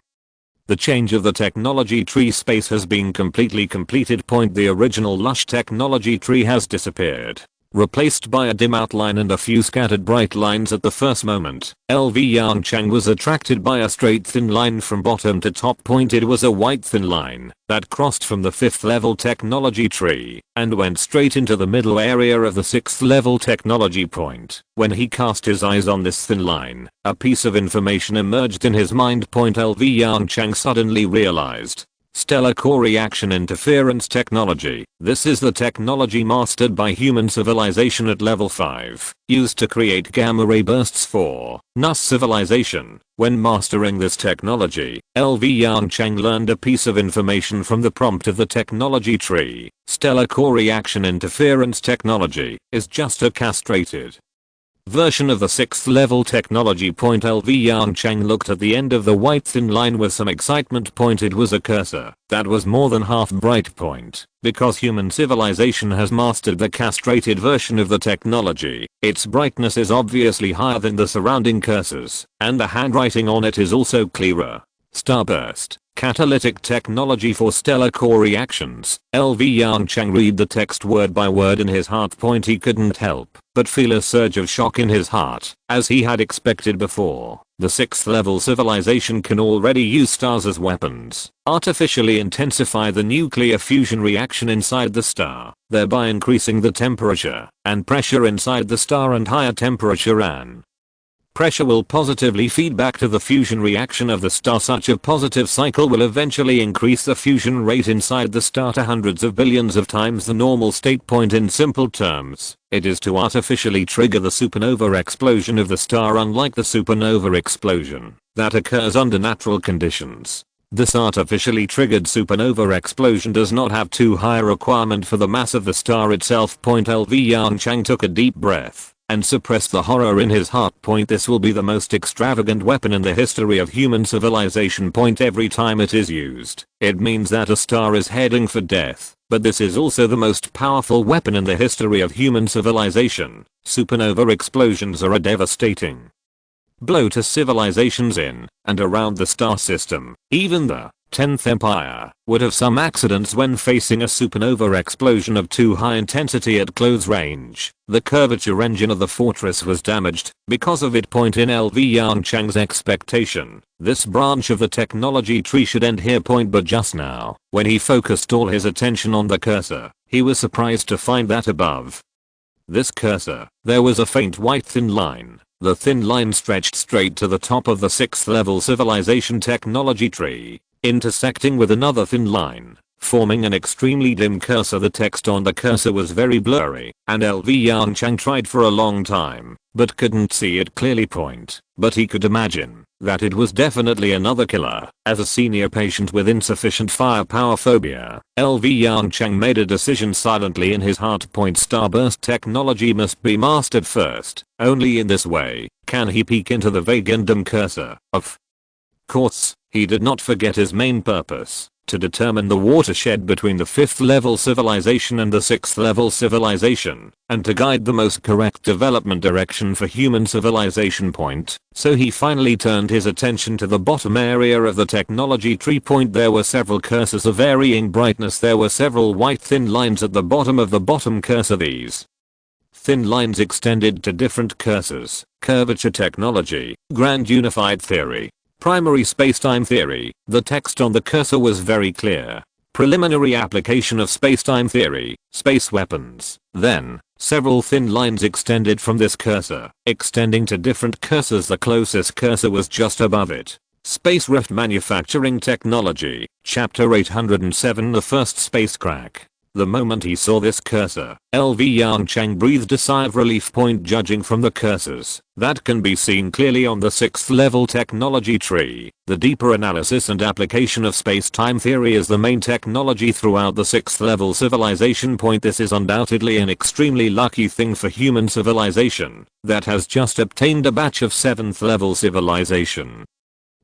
The change of the technology tree space has been completely completed. The original lush technology tree has disappeared, replaced by a dim outline and a few scattered bright lines. At the first moment, Yongchang was attracted by a straight thin line from bottom to top. It was a white thin line that crossed from the 5th level technology tree and went straight into the middle area of the 6th level technology point. When he cast his eyes on this thin line, a piece of information emerged in his mind. Yongchang suddenly realized. Stellar core reaction interference technology. This is the technology mastered by human civilization at level 5, used to create gamma ray bursts for NUS civilization. When mastering this technology, Yongchang learned a piece of information from the prompt of the technology tree. Stellar core reaction interference technology is just a castrated version of the 6th level technology. Yongchang looked at the end of the white thin line with some excitement. It was a cursor that was more than half bright. Because human civilization has mastered the castrated version of the technology, its brightness is obviously higher than the surrounding cursors, and the handwriting on it is also clearer. Starburst. Catalytic technology for stellar core reactions. LV Yongchang read the text word by word in his heart point. He couldn't help but feel a surge of shock in his heart, as he had expected before. The 6th level civilization can already use stars as weapons, artificially intensify the nuclear fusion reaction inside the star, thereby increasing the temperature and pressure inside the star, and higher temperature and pressure will positively feed back to the fusion reaction of the star. Such a positive cycle will eventually increase the fusion rate inside the star to hundreds of billions of times the normal state point. In simple terms, it is to artificially trigger the supernova explosion of the star. Unlike the supernova explosion that occurs under natural conditions, this artificially triggered supernova explosion does not have too high a requirement for the mass of the star itself. LV Yongchang took a deep breath and suppressed the horror in his heart. This will be the most extravagant weapon in the history of human civilization. Every time it is used, it means that a star is heading for death. But this is also the most powerful weapon in the history of human civilization. Supernova explosions are a devastating blow to civilizations in and around the star system. Even the 10th Empire would have some accidents when facing a supernova explosion of too high intensity at close range. The curvature engine of the fortress was damaged because of it. In LV Yongchang's expectation, this branch of the technology tree should end here. But just now, when he focused all his attention on the cursor, he was surprised to find that above this cursor, there was a faint white thin line. The thin line stretched straight to the top of the 6th level civilization technology tree, intersecting with another thin line, forming an extremely dim cursor. The text on the cursor was very blurry, and LV Yongchang tried for a long time, but couldn't see it clearly. But he could imagine that it was definitely another killer. As a senior patient with insufficient firepower phobia, LV Yongchang made a decision silently in his heart. Starburst technology must be mastered first. Only in this way can he peek into the vague and dim cursor. Of course, he did not forget his main purpose: to determine the watershed between the 5th level civilization and the 6th level civilization, and to guide the most correct development direction for human civilization. So he finally turned his attention to the bottom area of the technology tree. There were several cursors of varying brightness. There were several white thin lines at the bottom of the bottom cursor. These thin lines extended to different cursors: curvature technology, grand unified theory, primary spacetime theory. The text on the cursor was very clear: preliminary application of spacetime theory, space weapons. Then, several thin lines extended from this cursor, extending to different cursors. The closest cursor was just above it: space rift manufacturing technology, chapter 807, the first space crack. The moment he saw this cursor, LV Yongchang breathed a sigh of relief. Judging from the cursors that can be seen clearly on the 6th level technology tree, the deeper analysis and application of space-time theory is the main technology throughout the 6th level civilization. This is undoubtedly an extremely lucky thing for human civilization that has just obtained a batch of 7th level civilization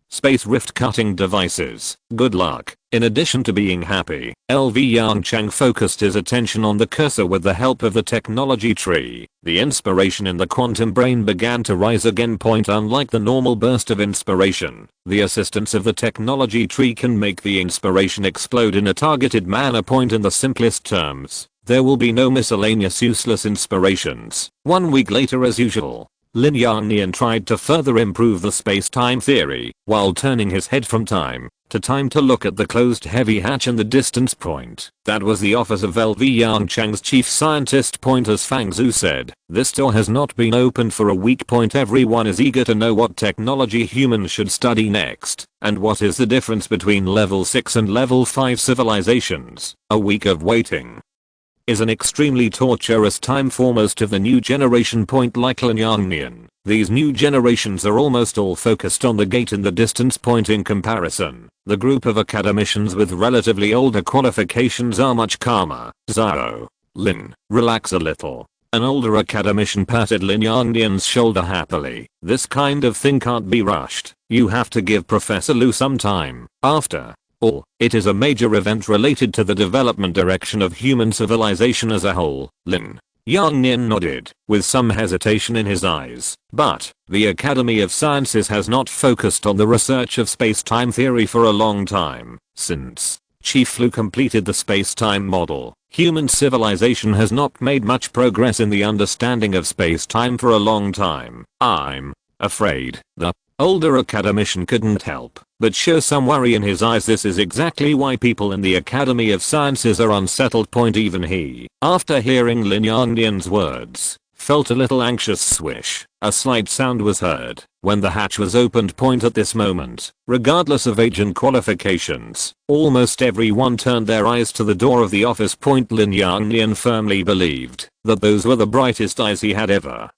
space rift cutting devices. Good luck. In addition to being happy, LV Yongchang focused his attention on the cursor with the help of the technology tree. The inspiration in the quantum brain began to rise again. Unlike the normal burst of inspiration, the assistance of the technology tree can make the inspiration explode in a targeted manner. In the simplest terms, there will be no miscellaneous useless inspirations. 1 week later, as usual, Lin Yangnian tried to further improve the space-time theory while turning his head from time to time to look at the closed heavy hatch in the distance. That was the office of LV Yongchang's chief scientist. As Fang Zhu said, this door has not been opened for a week. Everyone is eager to know what technology humans should study next, and what is the difference between level 6 and level 5 civilizations. A week of waiting is an extremely torturous time for most of the new generation. Like Lin Yangnian, these new generations are almost all focused on the gate in the distance. In comparison, the group of academicians with relatively older qualifications are much calmer. Zhao, Lin, relax a little. An older academician patted Lin Yangnian's shoulder happily. This kind of thing can't be rushed. You have to give Professor Lu some time. After all, it is a major event related to the development direction of human civilization as a whole. Lin, Yang nodded, with some hesitation in his eyes. But, the Academy of Sciences has not focused on the research of space-time theory for a long time. Since Chief Lu completed the space-time model, human civilization has not made much progress in the understanding of space-time for a long time. I'm afraid the older academician couldn't help but show some worry in his eyes. This is exactly why people in the Academy of Sciences are unsettled. Even he, after hearing Lin Yangnian's words, felt a little anxious. Swish. A slight sound was heard when the hatch was opened. At this moment, regardless of age and qualifications, almost everyone turned their eyes to the door of the office. Lin Yangnian firmly believed that those were the brightest eyes he had ever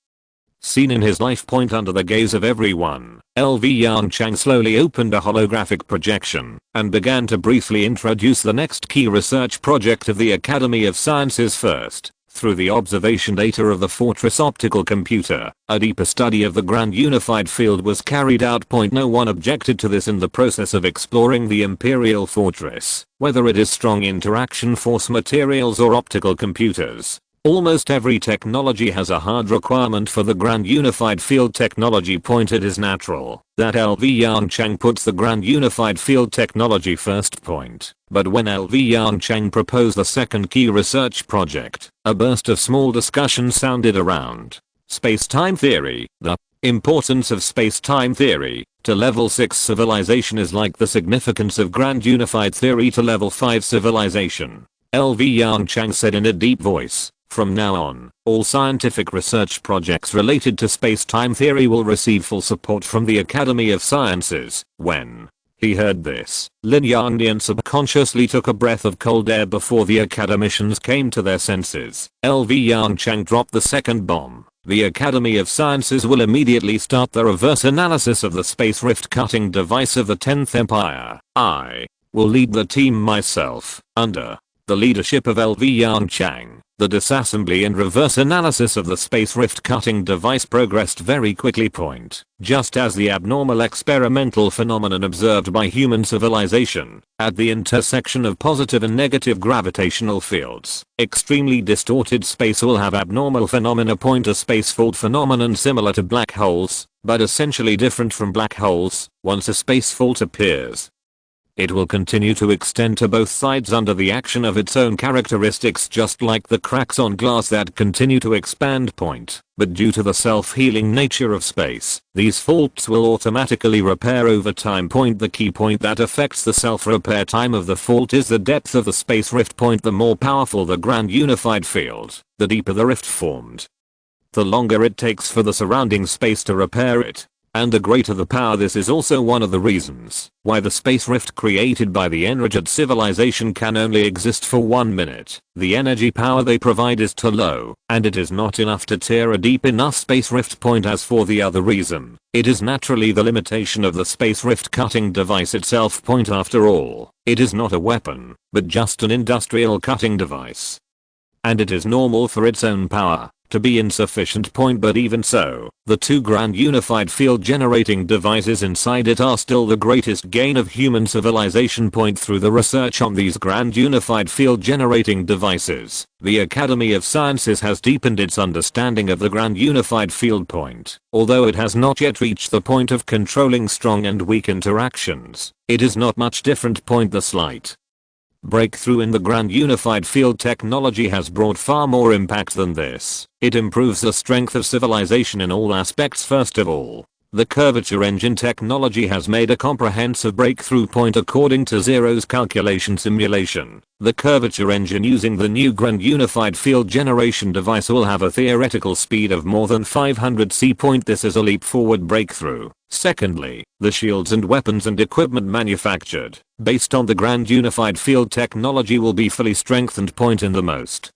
seen in his life. Under the gaze of everyone, LV Yongchang slowly opened a holographic projection and began to briefly introduce the next key research project of the Academy of Sciences. First, through the observation data of the Fortress optical computer, a deeper study of the grand unified field was carried out. No one objected to this in the process of exploring the Imperial Fortress, whether it is strong interaction force materials or optical computers. Almost every technology has a hard requirement for the grand unified field technology. It is natural that LV Yongchang puts the grand unified field technology first. But when LV Yongchang proposed the second key research project, a burst of small discussion sounded around. Space-time theory. The importance of space-time theory to level 6 civilization is like the significance of grand unified theory to level 5 civilization. LV Yongchang said in a deep voice. From now on, all scientific research projects related to space-time theory will receive full support from the Academy of Sciences. When he heard this, Lin Yangnian subconsciously took a breath of cold air before the academicians came to their senses. LV Yongchang dropped the second bomb. The Academy of Sciences will immediately start the reverse analysis of the space rift cutting device of the 10th Empire. I will lead the team myself, under the leadership of LV Yongchang. The disassembly and reverse analysis of the space rift cutting device progressed very quickly. Just as the abnormal experimental phenomenon observed by human civilization at the intersection of positive and negative gravitational fields, extremely distorted space will have abnormal phenomena. A space fault phenomenon similar to black holes, but essentially different from black holes. Once a space fault appears, it will continue to extend to both sides under the action of its own characteristics, just like the cracks on glass that continue to expand. But due to the self-healing nature of space, these faults will automatically repair over time. The key point that affects the self-repair time of the fault is the depth of the space rift. The more powerful the grand unified field, the deeper the rift formed. The longer it takes for the surrounding space to repair it, and the greater the power. This is also one of the reasons why the space rift created by the enraged civilization can only exist for 1 minute. The energy power they provide is too low, and it is not enough to tear a deep enough space rift. As for the other reason, it is naturally the limitation of the space rift cutting device itself. After all, it is not a weapon, but just an industrial cutting device. And it is normal for its own power to be insufficient. But even so, the two grand unified field generating devices inside it are still the greatest gain of human civilization. Through the research on these grand unified field generating devices, the Academy of Sciences has deepened its understanding of the grand unified field. Although it has not yet reached the point of controlling strong and weak interactions, it is not much different. The slight breakthrough in the grand unified field technology has brought far more impact than this. It improves the strength of civilization in all aspects. First of all, the curvature engine technology has made a comprehensive breakthrough. According to Zero's calculation simulation, the curvature engine using the new grand unified field generation device will have a theoretical speed of more than 500 c. This is a leap forward breakthrough. Secondly, the shields and weapons and equipment manufactured based on the grand unified field technology will be fully strengthened. In the most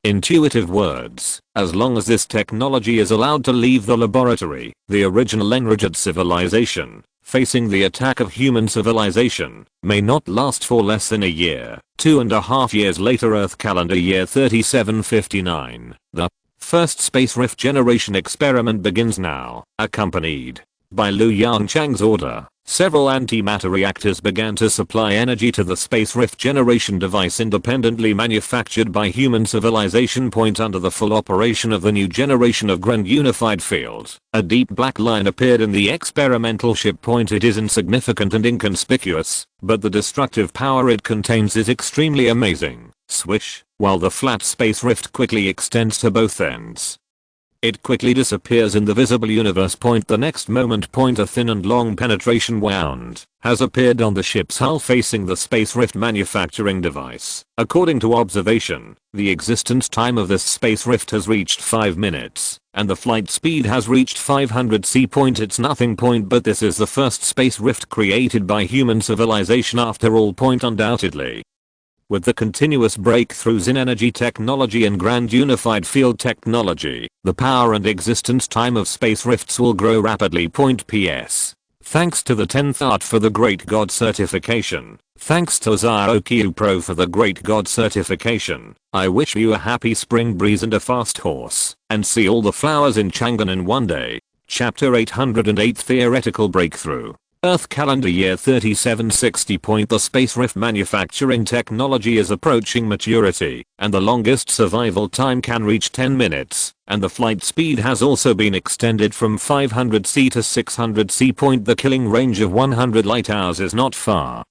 intuitive words, as long as this technology is allowed to leave the laboratory, the original enraged civilization, facing the attack of human civilization, may not last for less than a year. 2.5 years later, Earth calendar year 3759, the first space rift generation experiment begins now, accompanied by Lu Yongchang's order. Several antimatter reactors began to supply energy to the space rift generation device independently manufactured by human civilization. Under the full operation of the new generation of Grand Unified Field, a deep black line appeared in the experimental ship. It is insignificant and inconspicuous, but the destructive power it contains is extremely amazing. Swish, while the flat space rift quickly extends to both ends. It quickly disappears in the visible universe. The next moment, a thin and long penetration wound has appeared on the ship's hull facing the space rift manufacturing device. According to observation, the existence time of this space rift has reached 5 minutes, and the flight speed has reached 500 c. It's nothing. But this is the first space rift created by human civilization after all. Undoubtedly. With the continuous breakthroughs in energy technology and Grand Unified Field technology, the power and existence time of space rifts will grow rapidly. P.S. Thanks to the 10th art for the Great God certification. Thanks to Zyokyu Pro for the Great God certification. I wish you a happy spring breeze and a fast horse, and see all the flowers in Chang'an in one day. Chapter 808 Theoretical Breakthrough. Earth calendar year 3760. The space rift manufacturing technology is approaching maturity, and the longest survival time can reach 10 minutes, and the flight speed has also been extended from 500 c to 600 c. The killing range of 100 light hours is not far,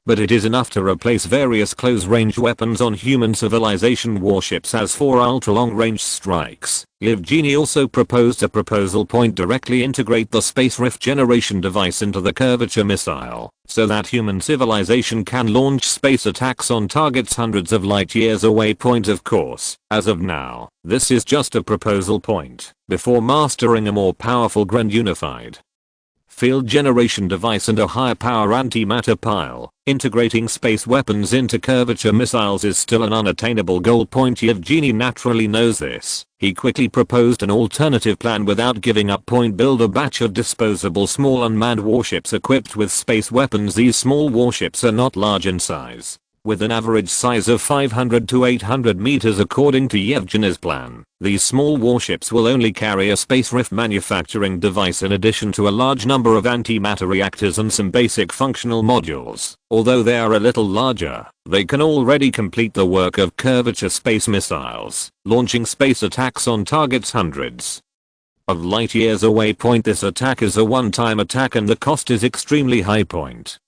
but it is enough to replace various close-range weapons on human civilization warships as for ultra-long-range strikes. Yevgeny also proposed a proposal. Directly integrate the space rift generation device into the curvature missile, so that human civilization can launch space attacks on targets hundreds of light years away. Of course, as of now, this is just a proposal. Before mastering a more powerful Grand Unified Field generation device and a higher power antimatter pile, integrating space weapons into curvature missiles is still an unattainable goal. Yevgeny naturally knows this. He quickly proposed an alternative plan without giving up. Build a batch of disposable small unmanned warships equipped with space weapons. These small warships are not large in size, with an average size of 500 to 800 meters according to Yevgeny's plan. These small warships will only carry a space rift manufacturing device in addition to a large number of antimatter reactors and some basic functional modules. Although they are a little larger, they can already complete the work of curvature space missiles, launching space attacks on targets hundreds of light years away. This attack is a one-time attack and the cost is extremely high.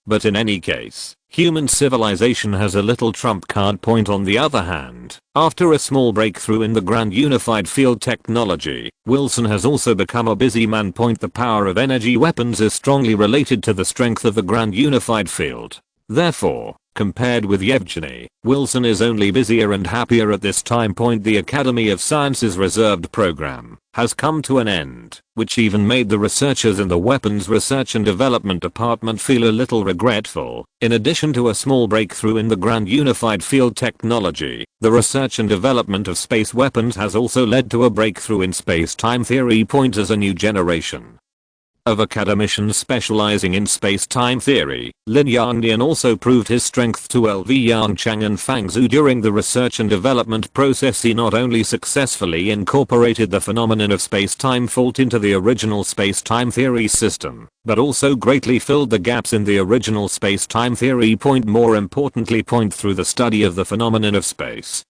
But in any case, human civilization has a little trump card. On the other hand, after a small breakthrough in the Grand Unified Field technology, Wilson has also become a busy man. The power of energy weapons is strongly related to the strength of the Grand Unified Field. Therefore, compared with Yevgeny, Wilson is only busier and happier at this time. The Academy of Sciences reserved program has come to an end, which even made the researchers in the Weapons Research and Development Department feel a little regretful. In addition to a small breakthrough in the Grand Unified Field technology, the research and development of space weapons has also led to a breakthrough in space-time theory. As a new generation of academicians specializing in space-time theory, Lin Yangnian also proved his strength to LV Yongchang and Fang Zhu during the research and development process. He not only successfully incorporated the phenomenon of space-time fault into the original space-time theory system, but also greatly filled the gaps in the original space-time theory. More importantly, through the study of the phenomenon of space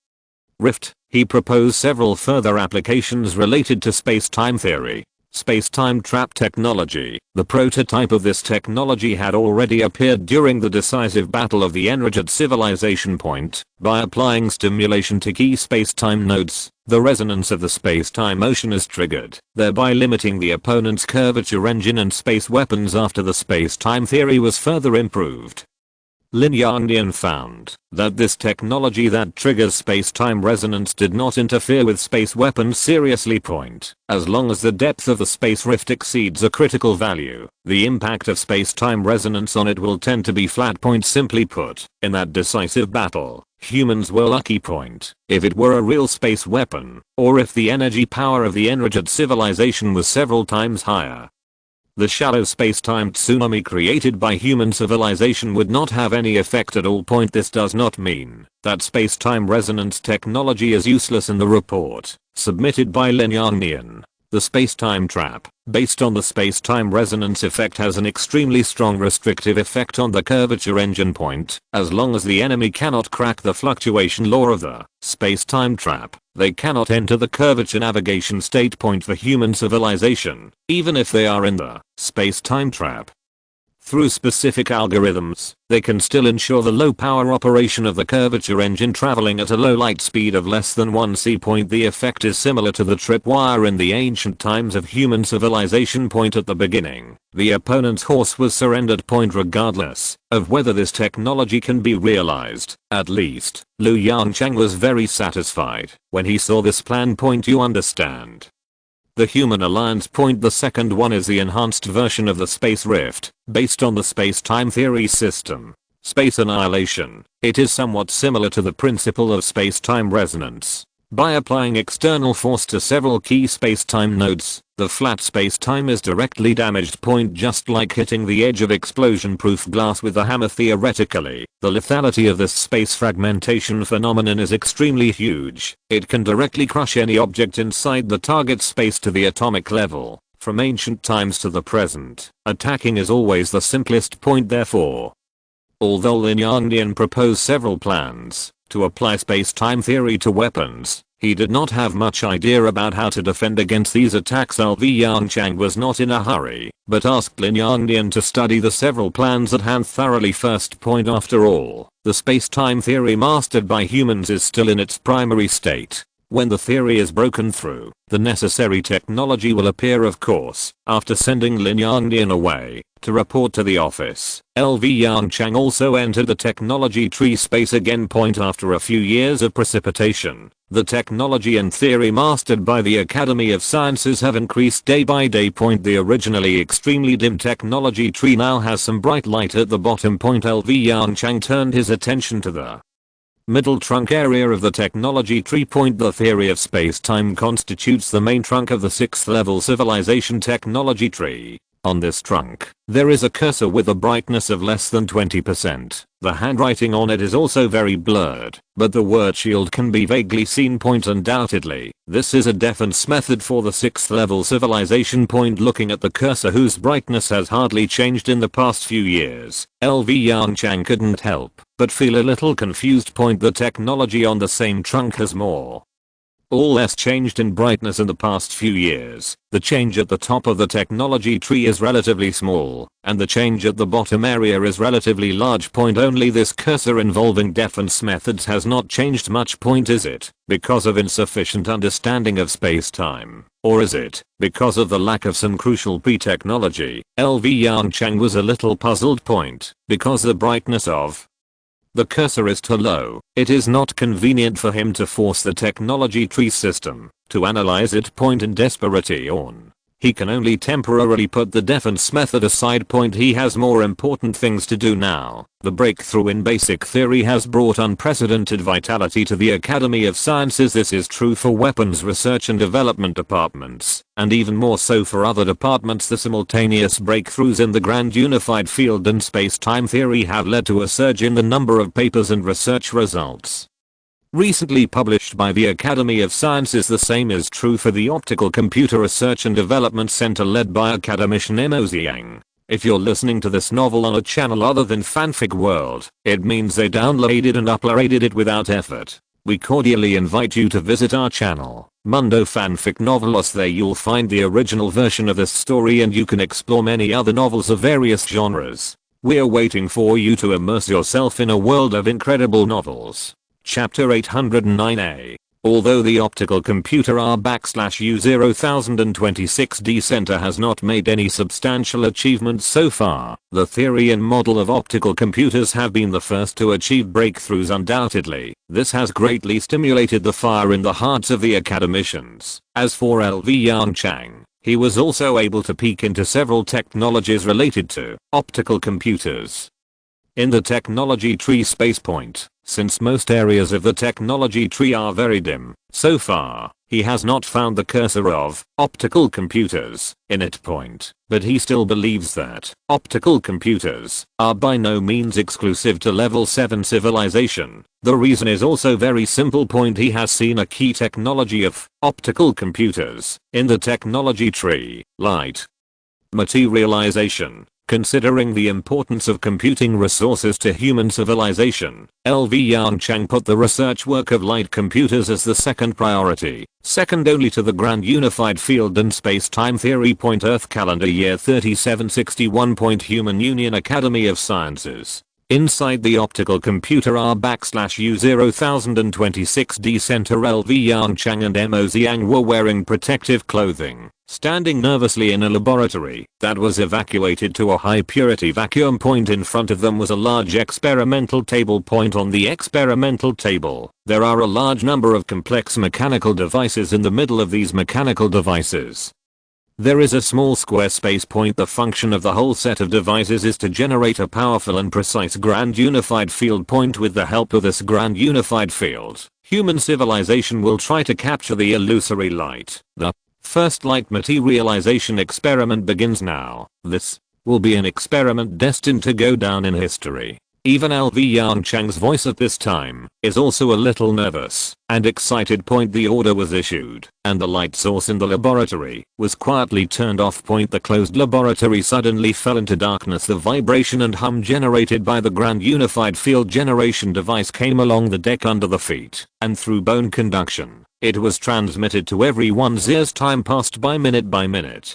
rift, he proposed several further applications related to space-time theory. Space-time trap technology. The prototype of this technology had already appeared during the decisive battle of the Enraged civilization. By applying stimulation to key space-time nodes, the resonance of the space-time motion is triggered, thereby limiting the opponent's curvature engine and space weapons. After the space-time theory was further improved, Lin Yangnian found that this technology that triggers space-time resonance did not interfere with space weapons seriously. As long as the depth of the space rift exceeds a critical value, the impact of space-time resonance on it will tend to be flat. Simply put, in that decisive battle, humans were lucky. If it were a real space weapon, or if the energy power of the Enraged civilization was several times higher, the shallow space-time tsunami created by human civilization would not have any effect at all. This does not mean that space-time resonance technology is useless. In the report submitted by Lin Yangnian, The space-time trap, based on the space-time resonance effect, has an extremely strong restrictive effect on the curvature engine point. As long as the enemy cannot crack the fluctuation law of the space-time trap, they cannot enter the curvature navigation state point for human civilization, even if they are in the space-time trap. Through specific algorithms, they can still ensure the low power operation of the curvature engine traveling at a low light speed of less than 1 c. The effect is similar to the tripwire in the ancient times of human civilization. At the beginning, the opponent's horse was surrendered. Regardless of whether this technology can be realized, at least, Yongchang was very satisfied when he saw this plan. You understand. The Human Alliance. The second one is the enhanced version of the Space Rift, based on the space-time theory system. Space annihilation. It is somewhat similar to the principle of space-time resonance. By applying external force to several key space-time nodes, the flat space-time is directly damaged. Just like hitting the edge of explosion-proof glass with a hammer. Theoretically, the lethality of this space fragmentation phenomenon is extremely huge. It can directly crush any object inside the target space to the atomic level. From ancient times to the present, attacking is always the simplest. Therefore, although Lin Yongdian proposed several plans to apply space-time theory to weapons, he did not have much idea about how to defend against these attacks. Yongchang was not in a hurry, but asked Lin Yongdian to study the several plans at hand thoroughly. First point: after all, the space-time theory mastered by humans is still in its primary state. When the theory is broken through, the necessary technology will appear. Of course, after sending Lin Yongdian away to report to the office, Yongchang also entered the technology tree space again. After a few years of precipitation, the technology and theory mastered by the Academy of Sciences have increased day by day. The originally extremely dim technology tree now has some bright light at the bottom. Yongchang turned his attention to the middle trunk area of the technology tree. The theory of space-time constitutes the main trunk of the 6th level civilization technology tree. On this trunk, there is a cursor with a brightness of less than 20%. The handwriting on it is also very blurred, but the word shield can be vaguely seen. Undoubtedly, this is a defense method for the 6th level civilization. Looking at the cursor, whose brightness has hardly changed in the past few years, Yongchang couldn't help but feel a little confused. The technology on the same trunk has more or less changed in brightness in the past few years. The change at the top of the technology tree is relatively small, and the change at the bottom area is relatively large. Only this cursor involving defense methods has not changed much. Is it because of insufficient understanding of space-time, or is it because of the lack of some crucial pre-technology? Yongchang was a little puzzled. Because the brightness of the cursor is too low, it is not convenient for him to force the technology tree system to analyze it. In desperation, he can only temporarily put the defense method aside. He has more important things to do now. The breakthrough in basic theory has brought unprecedented vitality to the Academy of Sciences. This is true for weapons research and development departments, and even more so for other departments. The simultaneous breakthroughs in the grand unified field and space-time theory have led to a surge in the number of papers and research results recently published by the Academy of Sciences. The same is true for the Optical Computer Research and Development Center led by academician Yongchang. If you're listening to this novel on a channel other than Fanfic World, it means they downloaded and uploaded it without effort. We cordially invite you to visit our channel, Mundo Fanfic Novelos. There you'll find the original version of this story, and you can explore many other novels of various genres. We're waiting for you to immerse yourself in a world of incredible novels. Chapter 809A. Although the Optical Computer R/U0026D Center has not made any substantial achievements so far, the theory and model of optical computers have been the first to achieve breakthroughs. Undoubtedly, this has greatly stimulated the fire in the hearts of the academicians. As for Yongchang, he was also able to peek into several technologies related to optical computers. In the technology tree space. Since most areas of the technology tree are very dim, so far, He has not found the cursor of optical computers in it point, but he still believes that optical computers are by no means exclusive to level 7 civilization. The reason is also very simple point. He has seen a key technology of optical computers in the technology tree: light materialization. Considering the importance of computing resources to human civilization, LV Yongchang put the research work of light computers as the second priority, second only to the grand unified field and space-time theory. Earth calendar year 3761. Human Union Academy of Sciences. Inside the optical computer R/U0026D Center, LV Yongchang and Mo Xiang were wearing protective clothing, standing nervously in a laboratory that was evacuated to a high purity vacuum. In front of them was a large experimental table. On the experimental table, there are a large number of complex mechanical devices. In the middle of these mechanical devices, there is a small square space. The function of the whole set of devices is to generate a powerful and precise grand unified field. With the help of this grand unified field, human civilization will try to capture the illusory light. The first light materialization experiment begins now. This will be an experiment destined to go down in history. Even LV Yongchang's voice at this time is also a little nervous and excited. The order was issued, and the light source in the laboratory was quietly turned off. The closed laboratory suddenly fell into darkness. The vibration and hum generated by the grand unified field generation device came along the deck under the feet, and through bone conduction, it was transmitted to everyone's ears. Time passed by minute.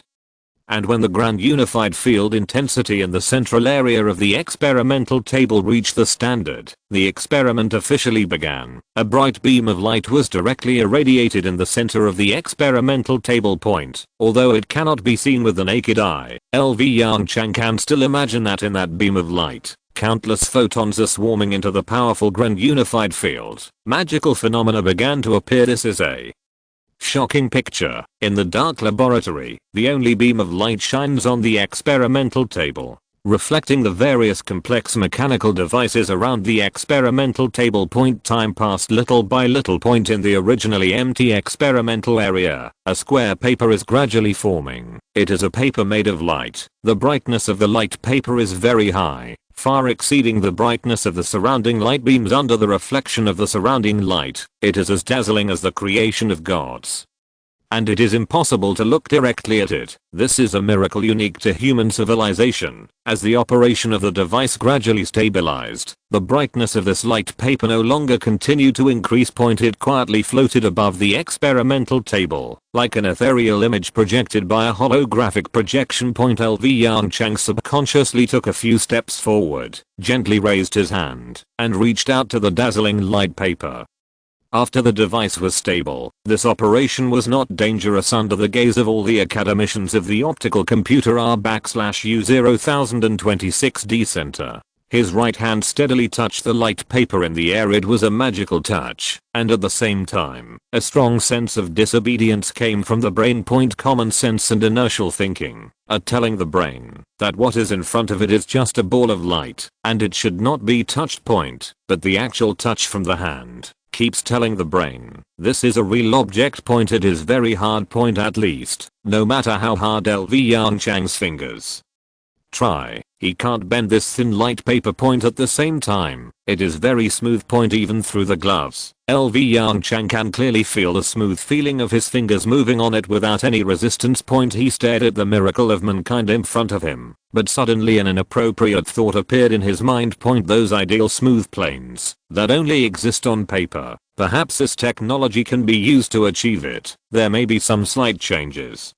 And when the grand unified field intensity in the central area of the experimental table reached the standard, the experiment officially began. A bright beam of light was directly irradiated in the center of the experimental table. Although it cannot be seen with the naked eye, LV Yongchang can still imagine that in that beam of light, countless photons are swarming into the powerful grand unified field. Magical phenomena began to appear. This is a shocking picture. In the dark laboratory, the only beam of light shines on the experimental table, reflecting the various complex mechanical devices around the experimental table. Time passed little by little. In the originally empty experimental area, a square paper is gradually forming. It is a paper made of light. The brightness of the light paper is very high, far exceeding the brightness of the surrounding light beams. Under the reflection of the surrounding light, it is as dazzling as the creation of gods. And it is impossible to look directly at it. This is a miracle unique to human civilization. As the operation of the device gradually stabilized, the brightness of this light paper no longer continued to increase. It quietly floated above the experimental table, like an ethereal image projected by a holographic projection. LV Yongchang subconsciously took a few steps forward, gently raised his hand, and reached out to the dazzling light paper. After the device was stable, this operation was not dangerous under the gaze of all the academicians of the optical computer R/U0026D Center. His right hand steadily touched the light paper in the air. It was a magical touch, and at the same time, a strong sense of disobedience came from the brain. Common sense and inertial thinking are telling the brain that what is in front of it is just a ball of light, and it should not be touched. But the actual touch from the hand keeps telling the brain this is a real object. It is very hard. At least, no matter how hard LV Yongchang's fingers try, he can't bend this thin light paper. At the same time, it is very smooth. Even through the gloves, LV Yongchang can clearly feel the smooth feeling of his fingers moving on it without any resistance. He stared at the miracle of mankind in front of him, but suddenly an inappropriate thought appeared in his mind. Those ideal smooth planes that only exist on paper, perhaps this technology can be used to achieve it. There may be some slight changes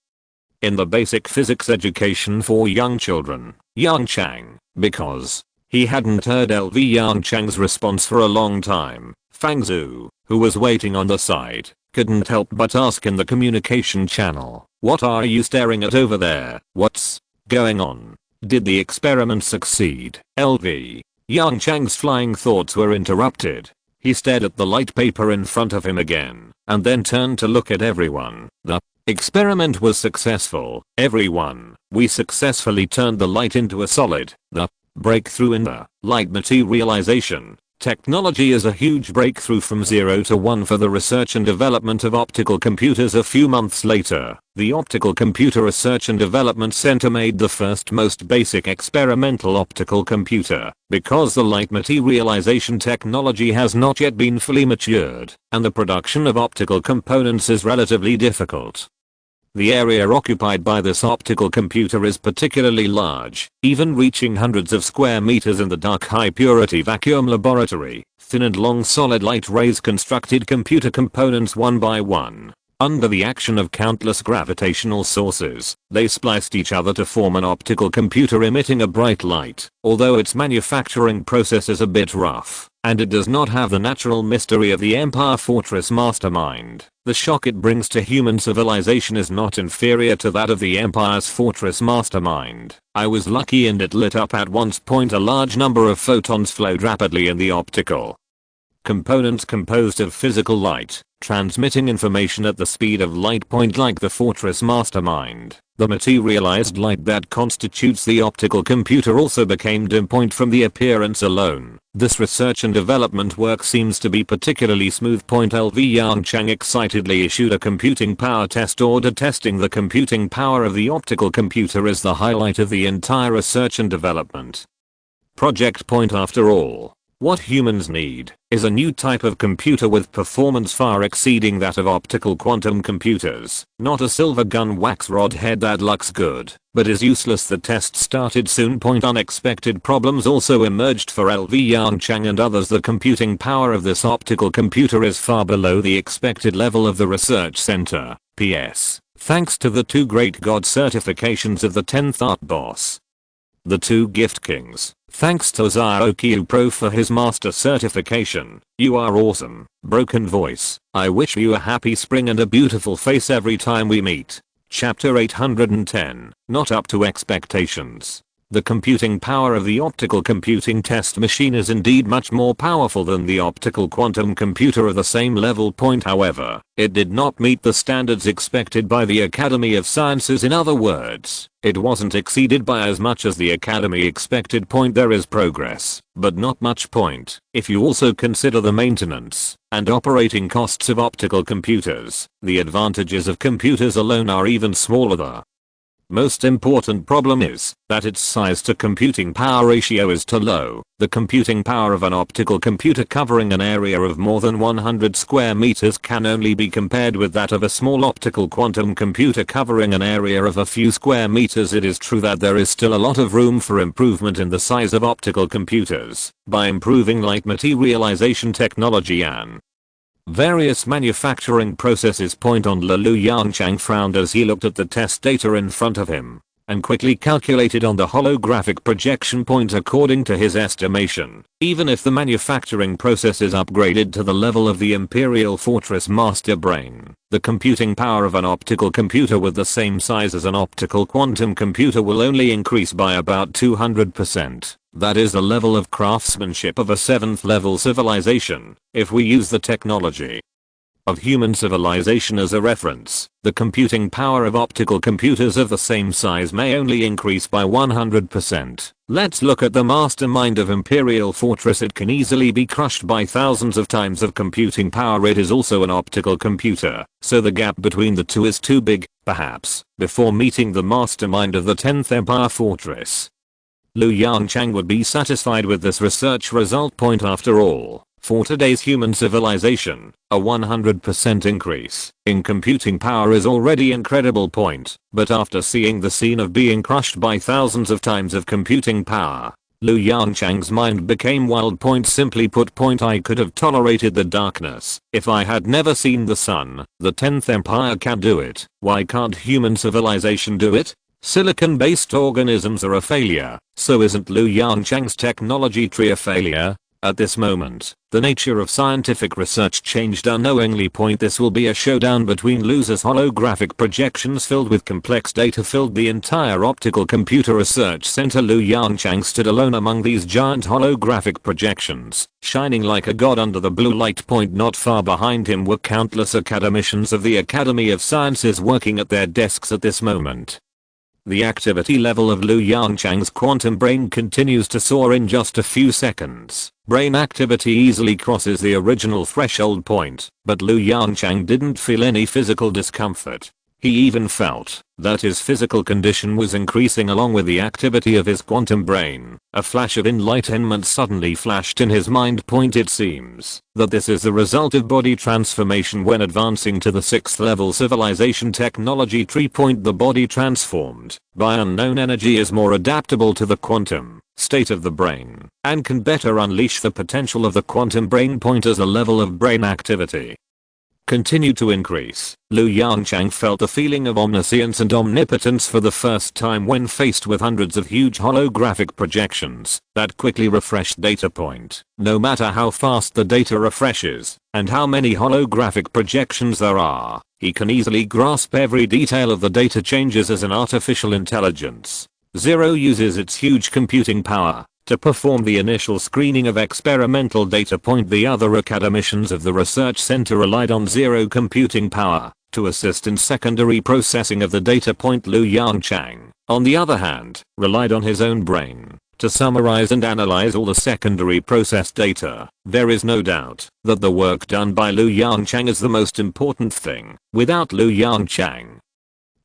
in the basic physics education for young children. Yongchang, because he hadn't heard LV Yongchang's response for a long time, Fangzhu, who was waiting on the side, couldn't help but ask in the communication channel, "What are you staring at over there? What's going on? Did the experiment succeed?" LV Yongchang's flying thoughts were interrupted. He stared at the light paper in front of him again, and then turned to look at everyone. The experiment was successful, everyone. We successfully turned the light into a solid. The breakthrough in the light materialization Technology is a huge breakthrough from 0 to 1 for the research and development of optical computers. A few months later, the Optical Computer Research and Development Center made the first most basic experimental optical computer, because the light materialization technology has not yet been fully matured, and the production of optical components is relatively difficult. The area occupied by this optical computer is particularly large, even reaching hundreds of square meters in the dark high-purity vacuum laboratory. Thin and long solid light rays constructed computer components one by one. Under the action of countless gravitational sources, they spliced each other to form an optical computer emitting a bright light, although its manufacturing process is a bit rough, and it does not have the natural mystery of the Empire Fortress mastermind. The shock it brings to human civilization is not inferior to that of the Empire's Fortress mastermind. I was lucky and it lit up at once. A large number of photons flowed rapidly in the optical components composed of physical light, transmitting information at the speed of light. Like the Fortress mastermind, the materialized light that constitutes the optical computer also became dim. From the appearance alone, this research and development work seems to be particularly smooth. LV Yongchang excitedly issued a computing power test order. Testing the computing power of the optical computer is the highlight of the entire research and development project. After all, what humans need is a new type of computer with performance far exceeding that of optical quantum computers, not a silver gun wax rod head that looks good, but is useless. The test started soon. Unexpected problems also emerged for LV Yongchang and others. The computing power of this optical computer is far below the expected level of the research center. PS. Thanks to the 2 great god certifications of the 10th art boss. The 2 gift kings. Thanks to Zio Pro for his master certification. You are awesome. Broken voice. I wish you a happy spring and a beautiful face every time we meet. Chapter 810. Not up to expectations. The computing power of the optical computing test machine is indeed much more powerful than the optical quantum computer of the same level. However, it did not meet the standards expected by the Academy of Sciences. In other words, it wasn't exceeded by as much as the Academy expected. There is progress, but not much. If you also consider the maintenance and operating costs of optical computers, the advantages of computers alone are even smaller. The most important problem is that its size to computing power ratio is too low. The computing power of an optical computer covering an area of more than 100 square meters can only be compared with that of a small optical quantum computer covering an area of a few square meters. It is true that there is still a lot of room for improvement in the size of optical computers by improving light materialization technology and various manufacturing processes. Lu Yongchang frowned as he looked at the test data in front of him and quickly calculated on the holographic projection. According to his estimation, even if the manufacturing process is upgraded to the level of the Imperial Fortress master brain, the computing power of an optical computer with the same size as an optical quantum computer will only increase by about 200%. That is the level of craftsmanship of a 7th level civilization. If we use the technology of human civilization as a reference, the computing power of optical computers of the same size may only increase by 100%. Let's look at the mastermind of Imperial Fortress. It can easily be crushed by thousands of times of computing power. It is also an optical computer, so the gap between the two is too big, perhaps, before meeting the mastermind of the 10th Empire Fortress. Lu Yongchang would be satisfied with this research result. After all, for today's human civilization, a 100% increase in computing power is already incredible. But after seeing the scene of being crushed by thousands of times of computing power, Lu Yongchang's mind became wild. Simply put, I could have tolerated the darkness if I had never seen the sun. The 10th Empire can do it. Why can't human civilization do it? Silicon-based organisms are a failure, so isn't Lu Yongchang's technology tree a failure? At this moment, the nature of scientific research changed unknowingly. This will be a showdown between losers. Holographic projections filled with complex data filled the entire optical computer research center. Lu Yongchang stood alone among these giant holographic projections, shining like a god under the blue light. Not far behind him were countless academicians of the Academy of Sciences working at their desks at this moment. The activity level of Liu Yongchang's quantum brain continues to soar in just a few seconds. Brain activity easily crosses the original threshold point, but Liu Yongchang didn't feel any physical discomfort. He even felt that his physical condition was increasing along with the activity of his quantum brain. A flash of enlightenment suddenly flashed in his mind. It seems that this is the result of body transformation when advancing to the 6th level civilization technology tree. The body transformed by unknown energy is more adaptable to the quantum state of the brain and can better unleash the potential of the quantum brain. As the level of brain activity continued to increase, Liu Yongchang felt a feeling of omniscience and omnipotence for the first time when faced with hundreds of huge holographic projections that quickly refreshed data point. No matter how fast the data refreshes and how many holographic projections there are, he can easily grasp every detail of the data changes as an artificial intelligence. Zero uses its huge computing power to perform the initial screening of experimental data. The other academicians of the research center relied on Zero computing power to assist in secondary processing of the data. Liu Yongchang, on the other hand, relied on his own brain to summarize and analyze all the secondary processed data. There is no doubt that the work done by Liu Yongchang is the most important thing. Without Liu Yongchang,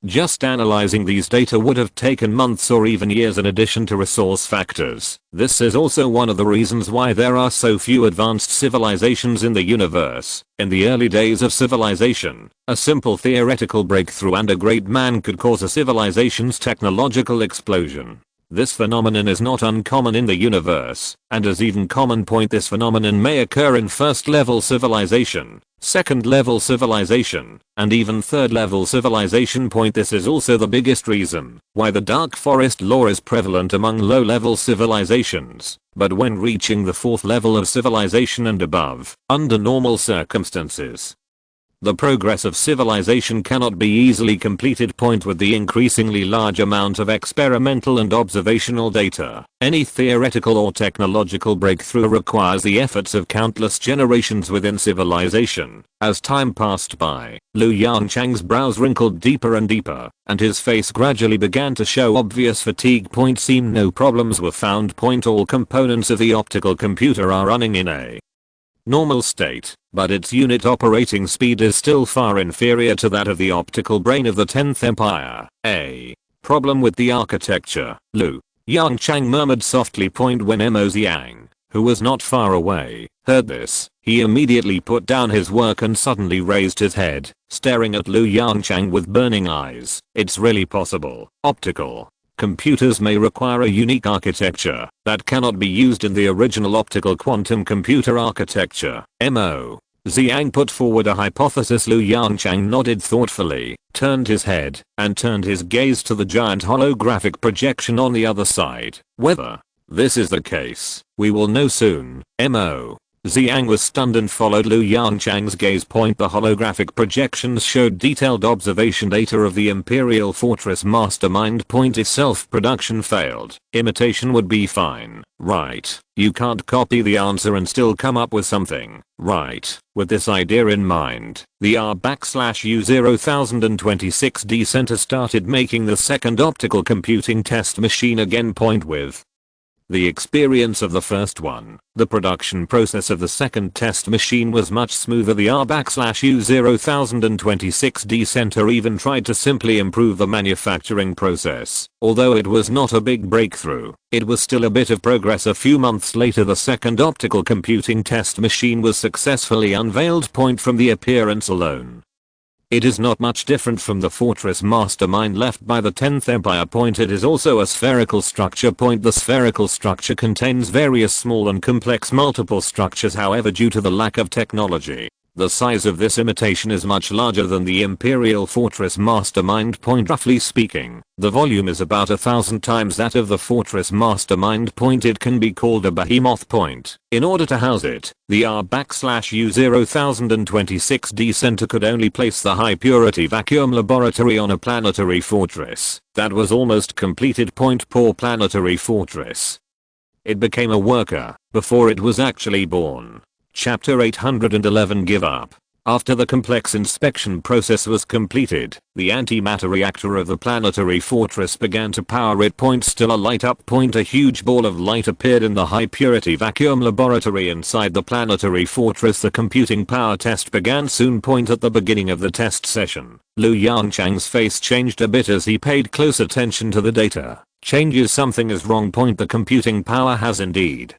just analyzing these data would have taken months or even years in addition to resource factors. This is also one of the reasons why there are so few advanced civilizations in the universe. In the early days of civilization, a simple theoretical breakthrough and a great man could cause a civilization's technological explosion. This phenomenon is not uncommon in the universe, and is even common. This phenomenon may occur in first level civilization, second level civilization, and even third level civilization. This is also the biggest reason why the dark forest law is prevalent among low level civilizations. But when reaching the 4th level of civilization and above, under normal circumstances, the progress of civilization cannot be easily completed. With the increasingly large amount of experimental and observational data, any theoretical or technological breakthrough requires the efforts of countless generations within civilization. As time passed by, Liu Yongchang's brows wrinkled deeper and deeper, and his face gradually began to show obvious fatigue. Seemed no problems were found. All components of the optical computer are running in a normal state, but its unit operating speed is still far inferior to that of the optical brain of the 10th Empire. A problem with the architecture, Liu Yongchang murmured softly. When Mo Xiang, who was not far away, heard this, he immediately put down his work and suddenly raised his head, staring at Liu Yongchang with burning eyes. It's really possible. Optical computers may require a unique architecture that cannot be used in the original optical quantum computer architecture. Mo Xiang put forward a hypothesis. Liu Yongchang nodded thoughtfully, turned his head, and turned his gaze to the giant holographic projection on the other side. Whether this is the case, we will know soon. Mo Xiang was stunned and followed Liu Yongchang's gaze. The holographic projections showed detailed observation data of the Imperial Fortress mastermind. If self-production failed, imitation would be fine, right? You can't copy the answer and still come up with something, right? With this idea in mind, the R/U-0026D Center started making the second optical computing test machine again. With the experience of the first one, the production process of the second test machine was much smoother. The R/U-0026D Center even tried to simply improve the manufacturing process. Although it was not a big breakthrough, it was still a bit of progress. A few months later, the second optical computing test machine was successfully unveiled. From the appearance alone, it is not much different from the fortress mastermind left by the 10th Empire. It is also a spherical structure. The spherical structure contains various small and complex multiple structures. However, due to the lack of technology, the size of this imitation is much larger than the Imperial Fortress mastermind. Roughly speaking, the volume is about 1,000 times that of the Fortress mastermind. It can be called a behemoth. In order to house it, the R/U-0026D Center could only place the high purity vacuum laboratory on a planetary fortress that was almost completed. Poor planetary fortress. It became a worker before it was actually born. Chapter 811 Give Up. After the complex inspection process was completed, the antimatter reactor of the planetary fortress began to power it. Still a light up. A huge ball of light appeared in the high purity vacuum laboratory inside the planetary fortress. The computing power test began soon. At the beginning of the test session, Yongchang's face changed a bit as he paid close attention to the data. Changes. Something is wrong. The computing power has indeed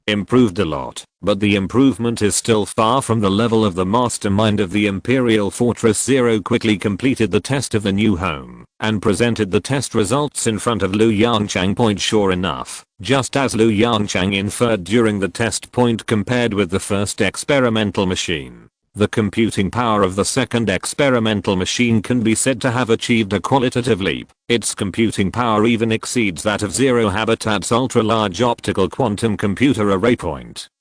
improved a lot, but the improvement is still far from the level of the mastermind of the Imperial Fortress. Zero quickly completed the test of the new home and presented the test results in front of Yongchang. Sure enough, just as Yongchang inferred during the test. Compared with the first experimental machine, the computing power of the second experimental machine can be said to have achieved a qualitative leap. Its computing power even exceeds that of Zero Habitat's ultra-large optical quantum computer array.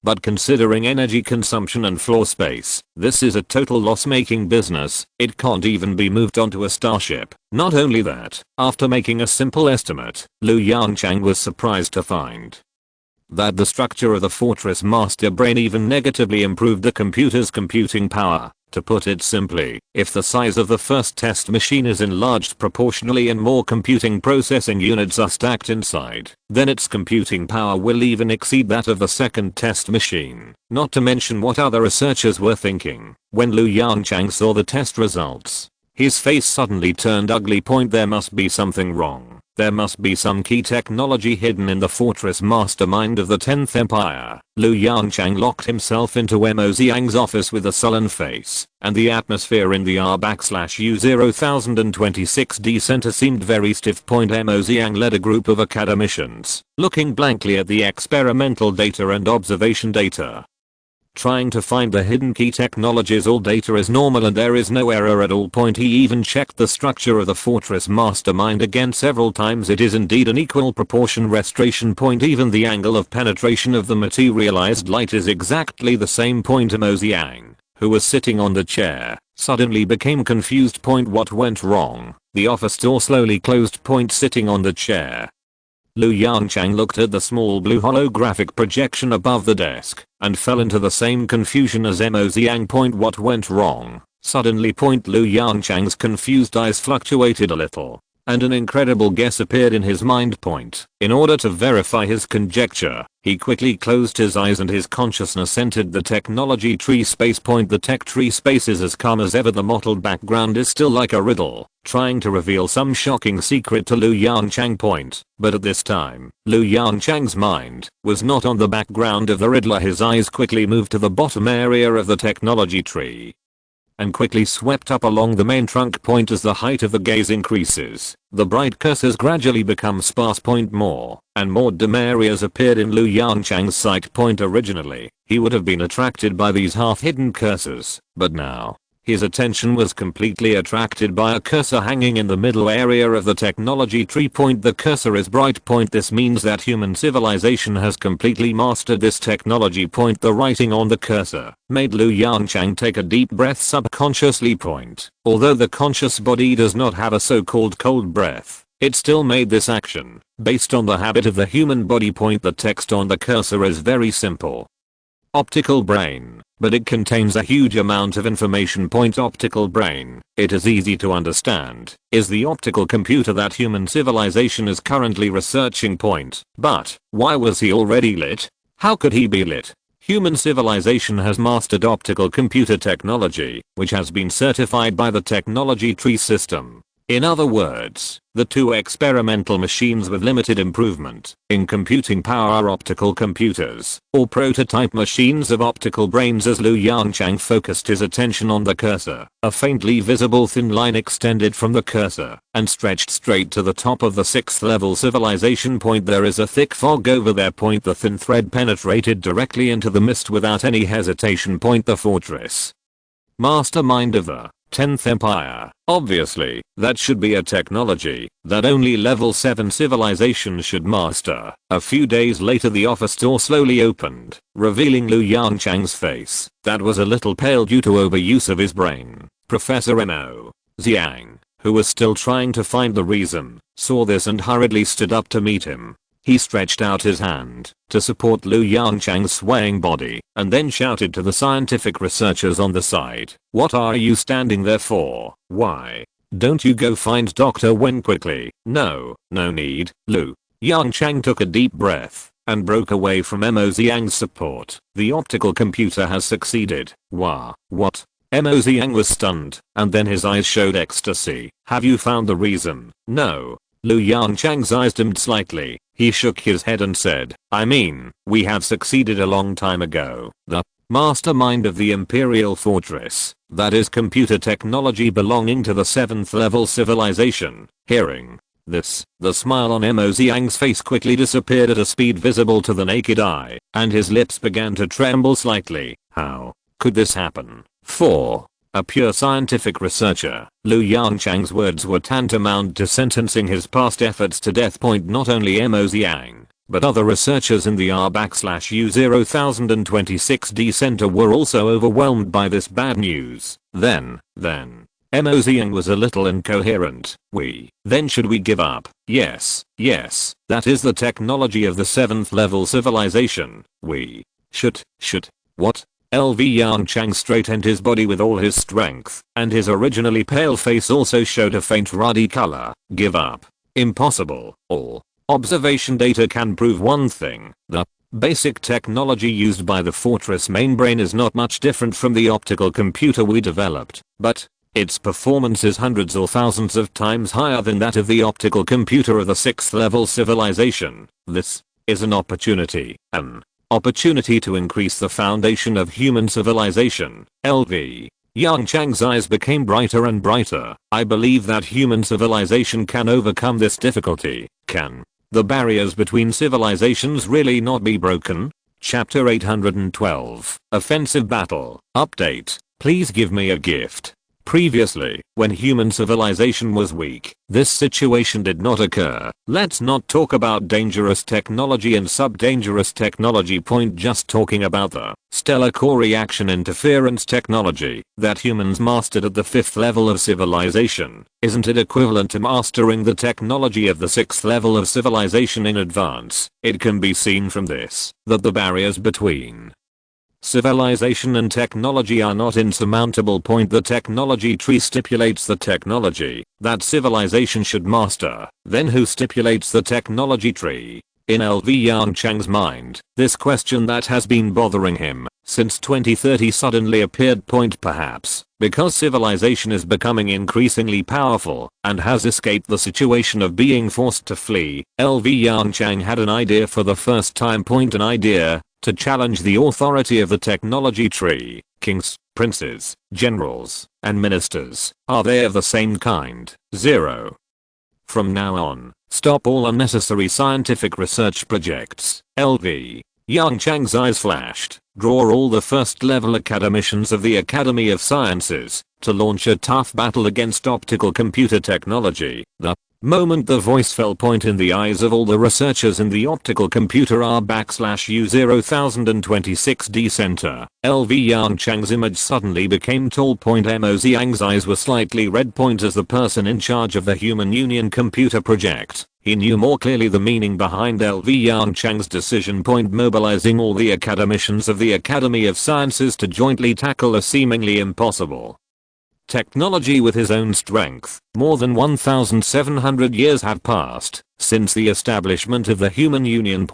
But considering energy consumption and floor space, this is a total loss-making business. It can't even be moved onto a starship. Not only that, after making a simple estimate, Yongchang was surprised to find that the structure of the fortress master brain even negatively improved the computer's computing power. To put it simply, if the size of the first test machine is enlarged proportionally and more computing processing units are stacked inside, then its computing power will even exceed that of the second test machine. Not to mention what other researchers were thinking when Yongchang saw the test results. His face suddenly turned ugly. There must be something wrong. There must be some key technology hidden in the fortress mastermind of the 10th Empire. Yongchang locked himself into Mo Xiang's office with a sullen face, and the atmosphere in the R/U-0026D center seemed very stiff. Mo Xiang led a group of academicians, looking blankly at the experimental data and observation data, trying to find the hidden key technologies. All data is normal and there is no error at all. He even checked the structure of the fortress mastermind again several times. It is indeed an equal proportion restoration. Even the angle of penetration of the materialized light is exactly the same. Mo Xiang, who was sitting on the chair, suddenly became confused. What went wrong? The office door slowly closed. Sitting on the chair, Yongchang looked at the small blue holographic projection above the desk and fell into the same confusion as Mo Xiang. What went wrong? Suddenly Yongchang's confused eyes fluctuated a little, and an incredible guess appeared in his mind. In order to verify his conjecture, he quickly closed his eyes and his consciousness entered the technology tree space. The tech tree space is as calm as ever. The mottled background is still like a riddle, trying to reveal some shocking secret to Yongchang. But at this time, Yongchang's mind was not on the background of the riddler. His eyes quickly moved to the bottom area of the technology tree and quickly swept up along the main trunk. As the height of the gaze increases, the bright cursors gradually become sparse. More and more dim areas appeared in Yongchang's sight. Originally, he would have been attracted by these half-hidden cursors, but now his attention was completely attracted by a cursor hanging in the middle area of the technology tree. The cursor is bright. This means that human civilization has completely mastered this technology. The writing on the cursor made Yongchang take a deep breath subconsciously. Although the conscious body does not have a so-called cold breath, it still made this action based on the habit of the human body. The text on the cursor is very simple. Optical brain, but it contains a huge amount of information. Optical brain, it is easy to understand, is the optical computer that human civilization is currently researching. But why was he already lit? How could he be lit? Human civilization has mastered optical computer technology, which has been certified by the technology tree system. In other words, the two experimental machines with limited improvement in computing power are optical computers, or prototype machines of optical brains. As Yongchang focused his attention on the cursor, a faintly visible thin line extended from the cursor and stretched straight to the top of the 6th level civilization. There is a thick fog over there. The thin thread penetrated directly into the mist without any hesitation. The fortress mastermind of the 10th Empire. Obviously, that should be a technology that only level 7 civilization should master. A few days later the office door slowly opened, revealing Yongchang's face that was a little pale due to overuse of his brain. Professor Mo Xiang, who was still trying to find the reason, saw this and hurriedly stood up to meet him. He stretched out his hand to support Lu Yongchang's swaying body and then shouted to the scientific researchers on the side, "What are you standing there for? Why don't you go find Dr. Wen quickly? No need." Lu Yongchang took a deep breath and broke away from Mo Xiang's support. "The optical computer has succeeded." What? Mo Xiang was stunned, and then his eyes showed ecstasy. "Have you found the reason?" "No." Lu Yongchang's eyes dimmed slightly. He shook his head and said, "I mean, we have succeeded a long time ago. The mastermind of the Imperial Fortress, that is computer technology belonging to the 7th level civilization." Hearing this, the smile on Mo Xiang's face quickly disappeared at a speed visible to the naked eye, and his lips began to tremble slightly. How could this happen? For a pure scientific researcher, Lu Yongchang's words were tantamount to sentencing his past efforts to death. Not only Mo Xiang, but other researchers in the R/U-0026D center were also overwhelmed by this bad news. Then Mo Xiang was a little incoherent. Then should we give up? Yes, that is the technology of the 7th level civilization. We should. What? Lu Yongchang straightened his body with all his strength, and his originally pale face also showed a faint ruddy color. Give up? Impossible. All observation data can prove one thing. The basic technology used by the fortress mainbrain is not much different from the optical computer we developed, but its performance is hundreds or thousands of times higher than that of the optical computer of the 6th level civilization. This is an opportunity to increase the foundation of human civilization. Lu Yongchang's eyes became brighter and brighter. I believe that human civilization can overcome this difficulty. Can the barriers between civilizations really not be broken? Chapter 812. Offensive Battle. Update. Please give me a gift. Previously, when human civilization was weak, this situation did not occur. Let's not talk about dangerous technology and sub-dangerous technology. Just talking about the stellar core reaction interference technology that humans mastered at the 5th level of civilization. Isn't it equivalent to mastering the technology of the 6th level of civilization in advance? It can be seen from this that the barriers between civilization and technology are not insurmountable. The technology tree stipulates the technology that civilization should master. Then who stipulates the technology tree? In Lu Yongchang's mind, this question that has been bothering him since 2030 suddenly appeared. Perhaps because civilization is becoming increasingly powerful and has escaped the situation of being forced to flee, Lu Yongchang had an idea for the first time. An idea to challenge the authority of the technology tree. Kings, princes, generals, and ministers, are they of the same kind? 0. From now on, stop all unnecessary scientific research projects. Lu Yongchang's eyes flashed. Draw all the first level academicians of the Academy of Sciences to launch a tough battle against optical computer technology. The moment the voice fell. In the eyes of all the researchers in the optical computer R/U-0026D center, Lu Yongchang's image suddenly became tall. Mo Xiang's eyes were slightly red. As the person in charge of the Human Union computer project, he knew more clearly the meaning behind Lu Yongchang's decision. Mobilizing all the academicians of the Academy of Sciences to jointly tackle a seemingly impossible technology with his own strength. More than 1,700 years have passed since the establishment of the Human Union.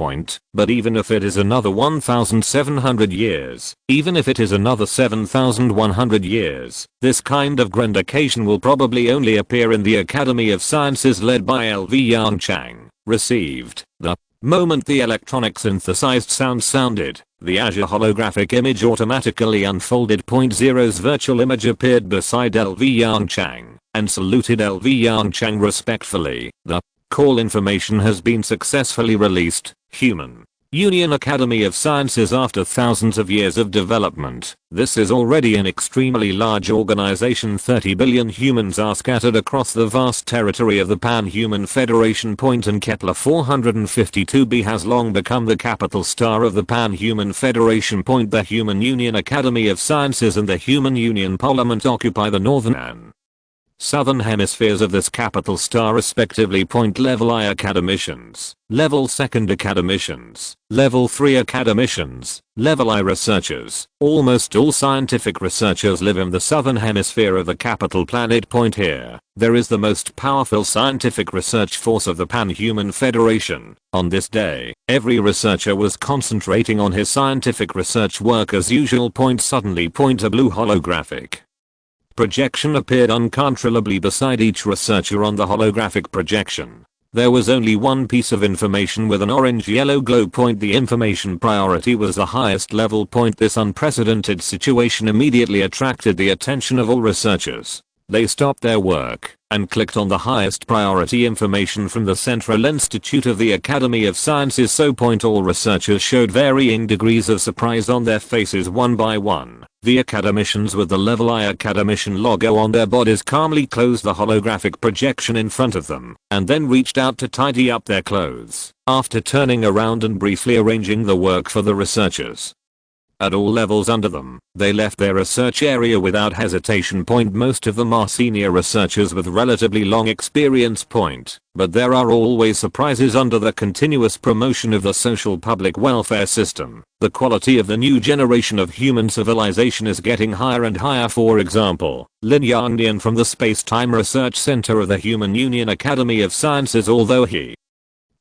But even if it is another 1,700 years, even if it is another 7,100 years, this kind of grand occasion will probably only appear in the Academy of Sciences led by Lu Yongchang. Received. The moment the electronic synthesized sound sounded, the Azure holographic image automatically unfolded. Zero's virtual image appeared beside Lu Yongchang and saluted Lu Yongchang respectfully. The call information has been successfully released. Human Union Academy of Sciences. After thousands of years of development, this is already an extremely large organization. 30 billion humans are scattered across the vast territory of the Pan-Human Federation. And Kepler 452b has long become the capital star of the Pan-Human Federation. The Human Union Academy of Sciences and the Human Union Parliament occupy the northern Southern hemispheres of this capital star respectively. Level I academicians, level 2nd academicians, level 3 academicians, level I researchers. Almost all scientific researchers live in the southern hemisphere of the capital planet. Here, there is the most powerful scientific research force of the Pan-Human Federation. On this day, every researcher was concentrating on his scientific research work as usual. Suddenly, a blue holographic projection appeared uncontrollably beside each researcher on the holographic projection. There was only one piece of information with an orange-yellow glow. The information priority was the highest level. This unprecedented situation immediately attracted the attention of all researchers. They stopped their work and clicked on the highest priority information from the Central Institute of the Academy of Sciences. All researchers showed varying degrees of surprise on their faces. One by one, the academicians with the level I academician logo on their bodies calmly closed the holographic projection in front of them and then reached out to tidy up their clothes after turning around and briefly arranging the work for the researchers. At all levels under them, they left their research area without hesitation. Most of them are senior researchers with relatively long experience. But there are always surprises under the continuous promotion of the social public welfare system. The quality of the new generation of human civilization is getting higher and higher. For example, Lin Yongchang from the Space-Time Research Center of the Human Union Academy of Sciences. Although he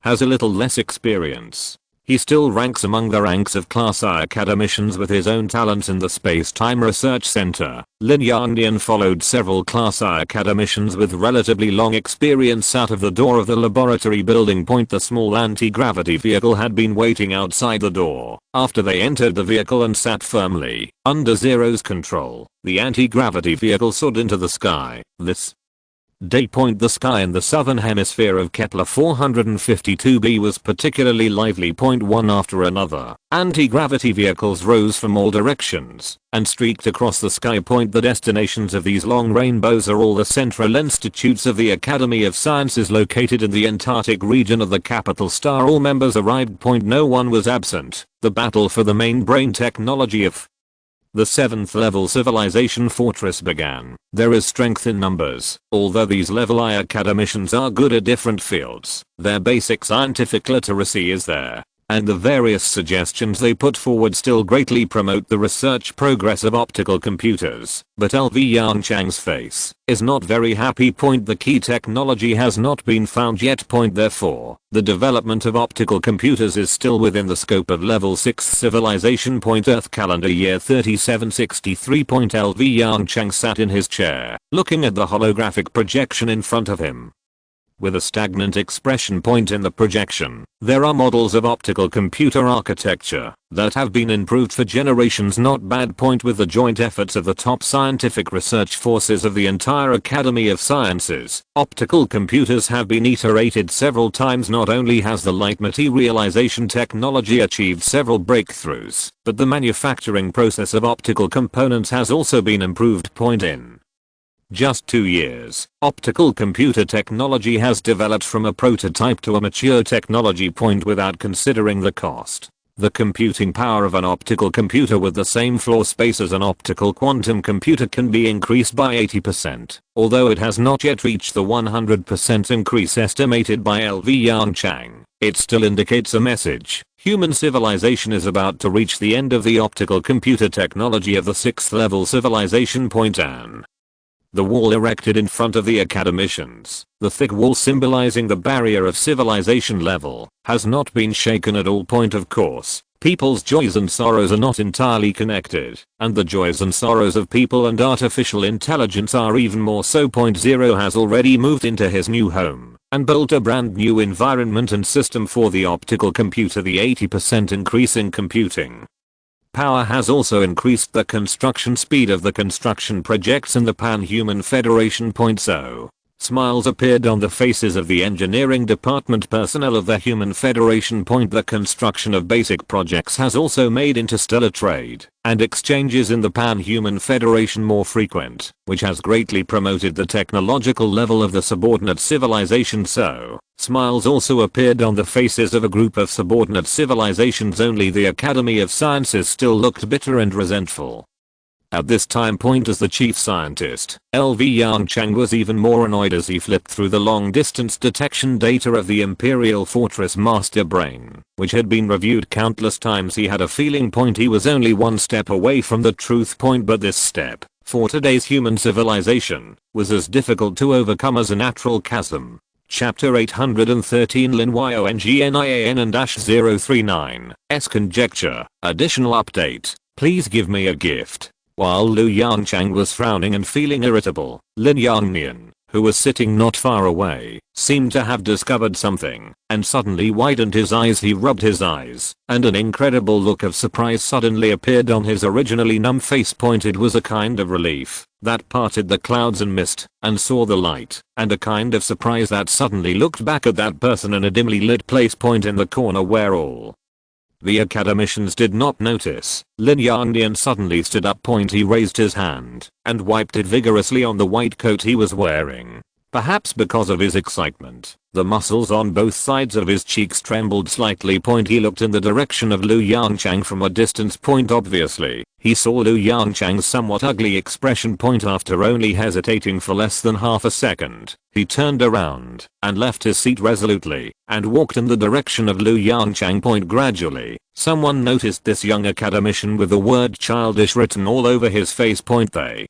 has a little less experience, he still ranks among the ranks of Class I academicians with his own talents in the Space-Time Research Center. Lin Yongchang followed several Class I academicians with relatively long experience out of the door of the laboratory building. The small anti-gravity vehicle had been waiting outside the door. After they entered the vehicle and sat firmly under Zero's control, the anti-gravity vehicle soared into the sky. This day, the sky in the southern hemisphere of Kepler 452b was particularly lively. One after another, anti-gravity vehicles rose from all directions and streaked across the sky. The destinations of these long rainbows are all the central institutes of the Academy of Sciences located in the Antarctic region of the capital star. All members arrived. No one was absent. The battle for the main brain technology of the 7th level civilization fortress began. There is strength in numbers. Although these level I academicians are good at different fields, their basic scientific literacy is there, and the various suggestions they put forward still greatly promote the research progress of optical computers. But LV Yongchang's face is not very happy. The key technology has not been found yet. Therefore, the development of optical computers is still within the scope of level 6 civilization. Earth calendar year 3763. LV Yongchang sat in his chair, looking at the holographic projection in front of him with a stagnant expression. In the projection, there are models of optical computer architecture that have been improved for generations. Not bad. With the joint efforts of the top scientific research forces of the entire Academy of Sciences, optical computers have been iterated several times. Not only has the light materialization technology achieved several breakthroughs, but the manufacturing process of optical components has also been improved. In just 2 years, optical computer technology has developed from a prototype to a mature technology. Without considering the cost, the computing power of an optical computer with the same floor space as an optical quantum computer can be increased by 80%. Although it has not yet reached the 100% increase estimated by LV Yongchang, it still indicates a message. Human civilization is about to reach the end of the optical computer technology of the 6th level civilization. The wall erected in front of the academicians, the thick wall symbolizing the barrier of civilization level, has not been shaken at all. Of course, people's joys and sorrows are not entirely connected, and the joys and sorrows of people and artificial intelligence are even more so. Zero has already moved into his new home and built a brand new environment and system for the optical computer. The 80% increase in computing power has also increased the construction speed of the construction projects in the Pan-Human Federation. So, smiles appeared on the faces of the engineering department personnel of the Human Federation. The construction of basic projects has also made interstellar trade and exchanges in the Pan-Human Federation more frequent, which has greatly promoted the technological level of the subordinate civilization. So, smiles also appeared on the faces of a group of subordinate civilizations. Only the Academy of Sciences still looked bitter and resentful. At this time point as the chief scientist, LV Yongchang was even more annoyed as he flipped through the long distance detection data of the Imperial Fortress master brain, which had been reviewed countless times. He had a feeling point he was only one step away from the truth point, but this step, for today's human civilization, was as difficult to overcome as a natural chasm. Chapter 813 Lin Yongnian and -039 S conjecture. Additional update. Please give me a gift. While Lu Yongchang was frowning and feeling irritable, Lin Yongnian, who was sitting not far away, seemed to have discovered something, and suddenly widened his eyes. He rubbed his eyes, and an incredible look of surprise suddenly appeared on his originally numb face. It was a kind of relief that parted the clouds and mist, and saw the light, and a kind of surprise that suddenly looked back at that person in a dimly lit place in the corner where all the academicians did not notice. Lin Yongnian suddenly stood up. He raised his hand and wiped it vigorously on the white coat he was wearing. Perhaps because of his excitement, the muscles on both sides of his cheeks trembled slightly. He looked in the direction of Lu Yongchang from a distance. Obviously, he saw Lu Yongchang's somewhat ugly expression. After only hesitating for less than half a second, he turned around and left his seat resolutely and walked in the direction of Lu Yongchang. Gradually, someone noticed this young academician with the word childish written all over his face. They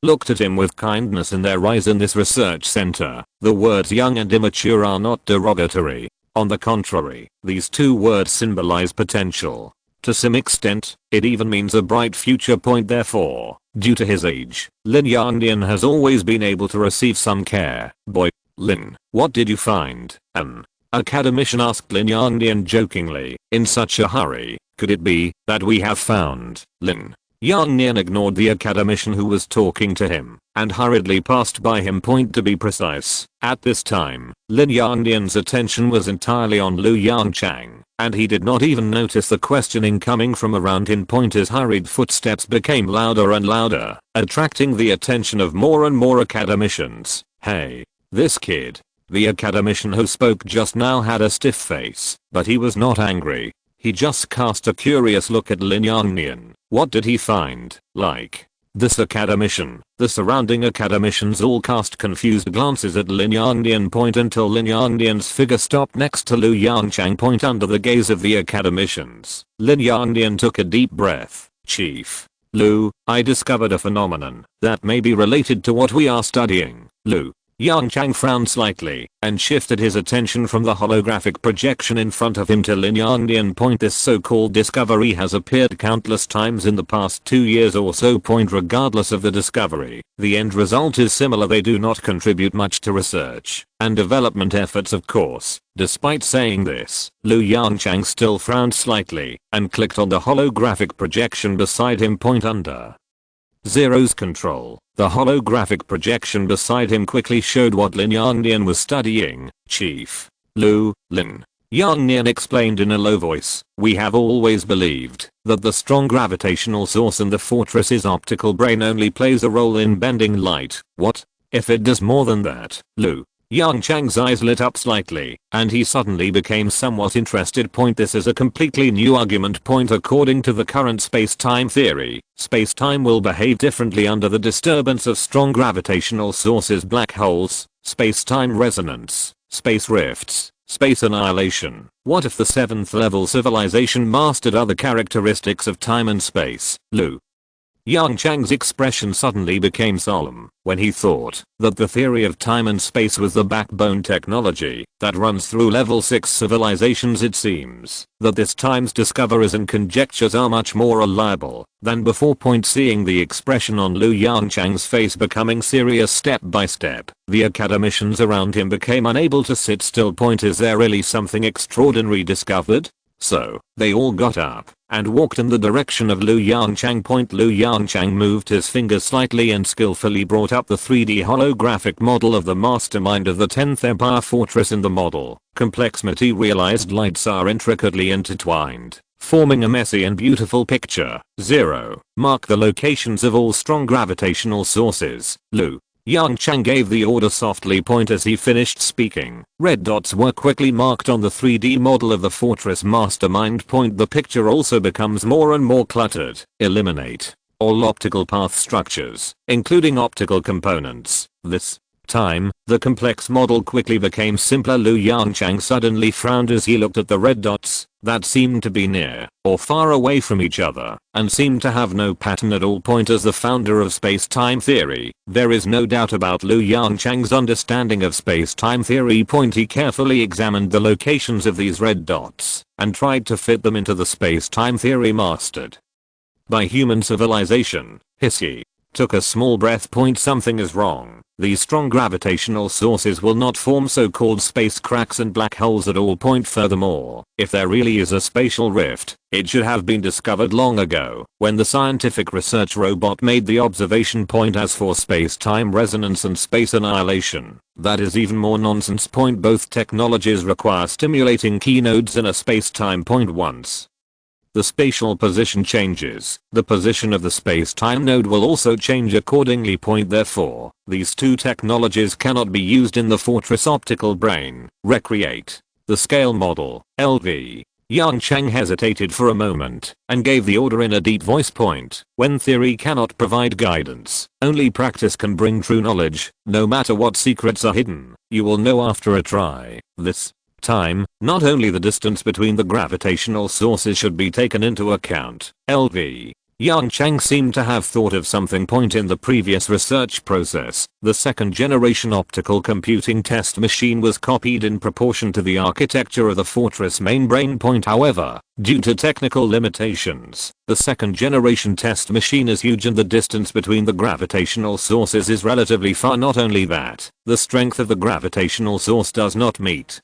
looked at him with kindness in their eyes. In this research center, the words young and immature are not derogatory. On the contrary, these two words symbolize potential. To some extent, it even means a bright future. Therefore, due to his age, Lin Yongnian has always been able to receive some care. Boy, Lin, what did you find? An academician asked Lin Yongnian jokingly. In such a hurry, could it be that we have found Lin? Yongnian ignored the academician who was talking to him and hurriedly passed by him. To be precise, at this time, Lin Yongnian's attention was entirely on Lu Yongchang, and he did not even notice the questioning coming from around him. His hurried footsteps became louder and louder, attracting the attention of more and more academicians. Hey, this kid. The academician who spoke just now had a stiff face, but he was not angry. He just cast a curious look at Lin Yongnian. What did he find? Like this academician. The surrounding academicians all cast confused glances at Lin Yongnian. Until Lin Yongnian's figure stopped next to Lu Yongchang. Under the gaze of the academicians, Lin Yongnian took a deep breath. Chief Lu, I discovered a phenomenon that may be related to what we are studying. Lu Yongchang frowned slightly and shifted his attention from the holographic projection in front of him to Lin Yongnian. This so-called discovery has appeared countless times in the past 2 years or so. Regardless of the discovery, the end result is similar. They do not contribute much to research and development efforts, of course. Despite saying this, Lu Yongchang still frowned slightly and clicked on the holographic projection beside him. Under Zero's control, the holographic projection beside him quickly showed what Lin Yongnian was studying. Chief Lu, Lin Yongnian explained in a low voice, we have always believed that the strong gravitational source in the fortress's optical brain only plays a role in bending light. What if it does more than that? Lu Yongchang's eyes lit up slightly, and he suddenly became somewhat interested. This is a completely new argument. According to the current space-time theory, space-time will behave differently under the disturbance of strong gravitational sources, black holes, space-time resonance, space rifts, space annihilation. What if the 7th level civilization mastered other characteristics of time and space? Lu Yongchang's expression suddenly became solemn when he thought that the theory of time and space was the backbone technology that runs through level 6 civilizations. It seems that this time's discoveries and conjectures are much more reliable than before. Seeing the expression on Lu Yongchang's face becoming serious step by step, the academicians around him became unable to sit still. Is there really something extraordinary discovered? So, they all got up and walked in the direction of Lu Yongchang. Lu Yongchang moved his fingers slightly and skillfully brought up the 3D holographic model of the mastermind of the 10th Empire Fortress. In the model, complex materialized lights are intricately intertwined, forming a messy and beautiful picture. 0. Mark the locations of all strong gravitational sources. Lu Yongchang gave the order softly. As he finished speaking, red dots were quickly marked on the 3D model of the fortress mastermind. The picture also becomes more and more cluttered. Eliminate. all optical path structures, including optical components. This time, the complex model quickly became simpler. Yongchang suddenly frowned as he looked at the red dots that seemed to be near or far away from each other and seemed to have no pattern at all. As the founder of space-time theory, there is no doubt about Yongchang's understanding of space-time theory. He carefully examined the locations of these red dots and tried to fit them into the space-time theory mastered by human civilization. He took a small breath. Something is wrong. These strong gravitational sources will not form so-called space cracks and black holes at all. Furthermore, if there really is a spatial rift, it should have been discovered long ago when the scientific research robot made the observation. As for space-time resonance and space annihilation, that is even more nonsense. Both technologies require stimulating key nodes in a space-time. Once the spatial position changes, the position of the space-time node will also change accordingly. Therefore, these two technologies cannot be used in the Fortress optical brain. Recreate the scale model, LV. Yongchang hesitated for a moment and gave the order in a deep voice. When theory cannot provide guidance, only practice can bring true knowledge. No matter what secrets are hidden, you will know after a try. This time, not only the distance between the gravitational sources should be taken into account. LV. Yongchang seemed to have thought of something. In the previous research process, the second generation optical computing test machine was copied in proportion to the architecture of the Fortress main brain. However, due to technical limitations, the second generation test machine is huge and the distance between the gravitational sources is relatively far. Not only that, the strength of the gravitational source does not meet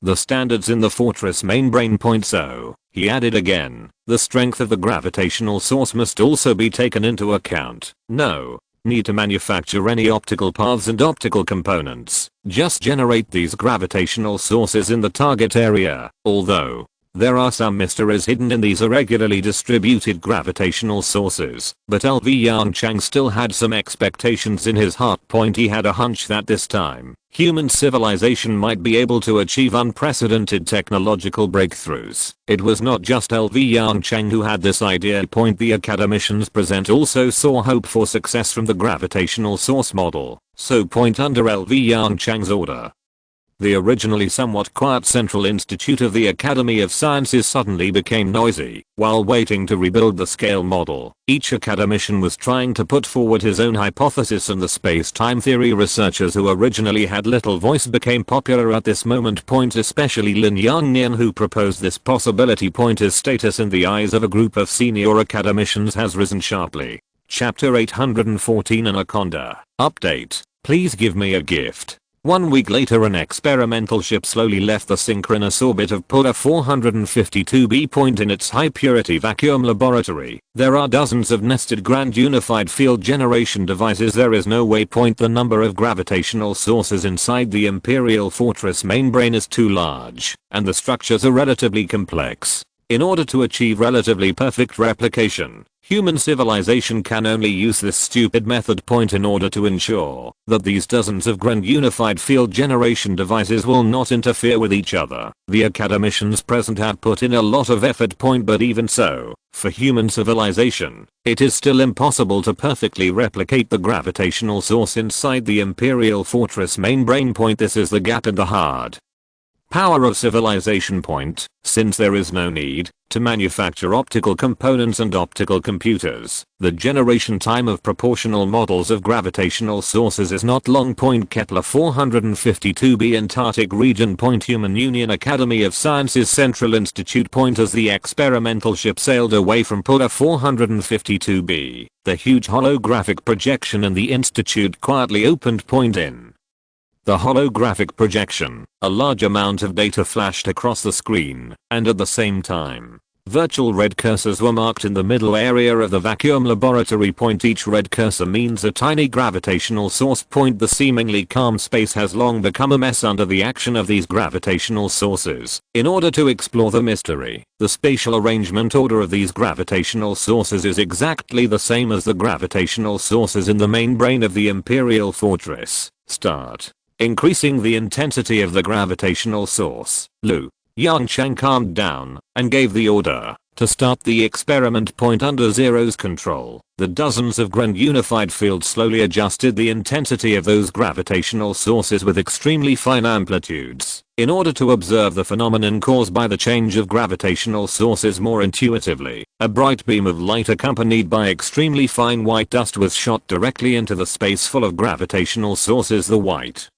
the standards in the Fortress main brain. So, he added again, the strength of the gravitational source must also be taken into account. No need to manufacture any optical paths and optical components. Just generate these gravitational sources in the target area. Although there are some mysteries hidden in these irregularly distributed gravitational sources, but LV Yongchang still had some expectations in his heart. He had a hunch that this time, human civilization might be able to achieve unprecedented technological breakthroughs. It was not just LV Yongchang who had this idea. The academicians present also saw hope for success from the gravitational source model. So under LV Yongchang's order, the originally somewhat quiet Central Institute of the Academy of Sciences suddenly became noisy. While waiting to rebuild the scale model, each academician was trying to put forward his own hypothesis, and the space-time theory researchers who originally had little voice became popular at this moment. Especially Lin Yongnian, who proposed this possibility. His status in the eyes of a group of senior academicians has risen sharply. Chapter 814 Anaconda. Update. Please give me a gift. 1 week later, an experimental ship slowly left the synchronous orbit of Pula 452b. In its high-purity vacuum laboratory, there are dozens of nested grand unified field generation devices. There is no way. The number of gravitational sources inside the Imperial Fortress main brain is too large, and the structures are relatively complex. In order to achieve relatively perfect replication, human civilization can only use this stupid method. In order to ensure that these dozens of grand unified field generation devices will not interfere with each other, the academicians present have put in a lot of effort. But even so, for human civilization, it is still impossible to perfectly replicate the gravitational source inside the Imperial Fortress main brain. This is the gap in the hard power of civilization. Since there is no need to manufacture optical components and optical computers, the generation time of proportional models of gravitational sources is not long. Kepler 452b Antarctic region. Human Union Academy of Sciences Central Institute. As the experimental ship sailed away from Pula 452b, the huge holographic projection in the institute quietly opened. In the holographic projection, a large amount of data flashed across the screen, and at the same time, virtual red cursors were marked in the middle area of the vacuum laboratory. Each red cursor means a tiny gravitational source. The seemingly calm space has long become a mess under the action of these gravitational sources. In order to explore the mystery, the spatial arrangement order of these gravitational sources is exactly the same as the gravitational sources in the main brain of the Imperial Fortress. Start increasing the intensity of the gravitational source. Yongchang calmed down and gave the order. To start the experiment under Zero's control, the dozens of grand unified fields slowly adjusted the intensity of those gravitational sources with extremely fine amplitudes, in order to observe the phenomenon caused by the change of gravitational sources more intuitively. A bright beam of light accompanied by extremely fine white dust was shot directly into the space full of gravitational sources. The white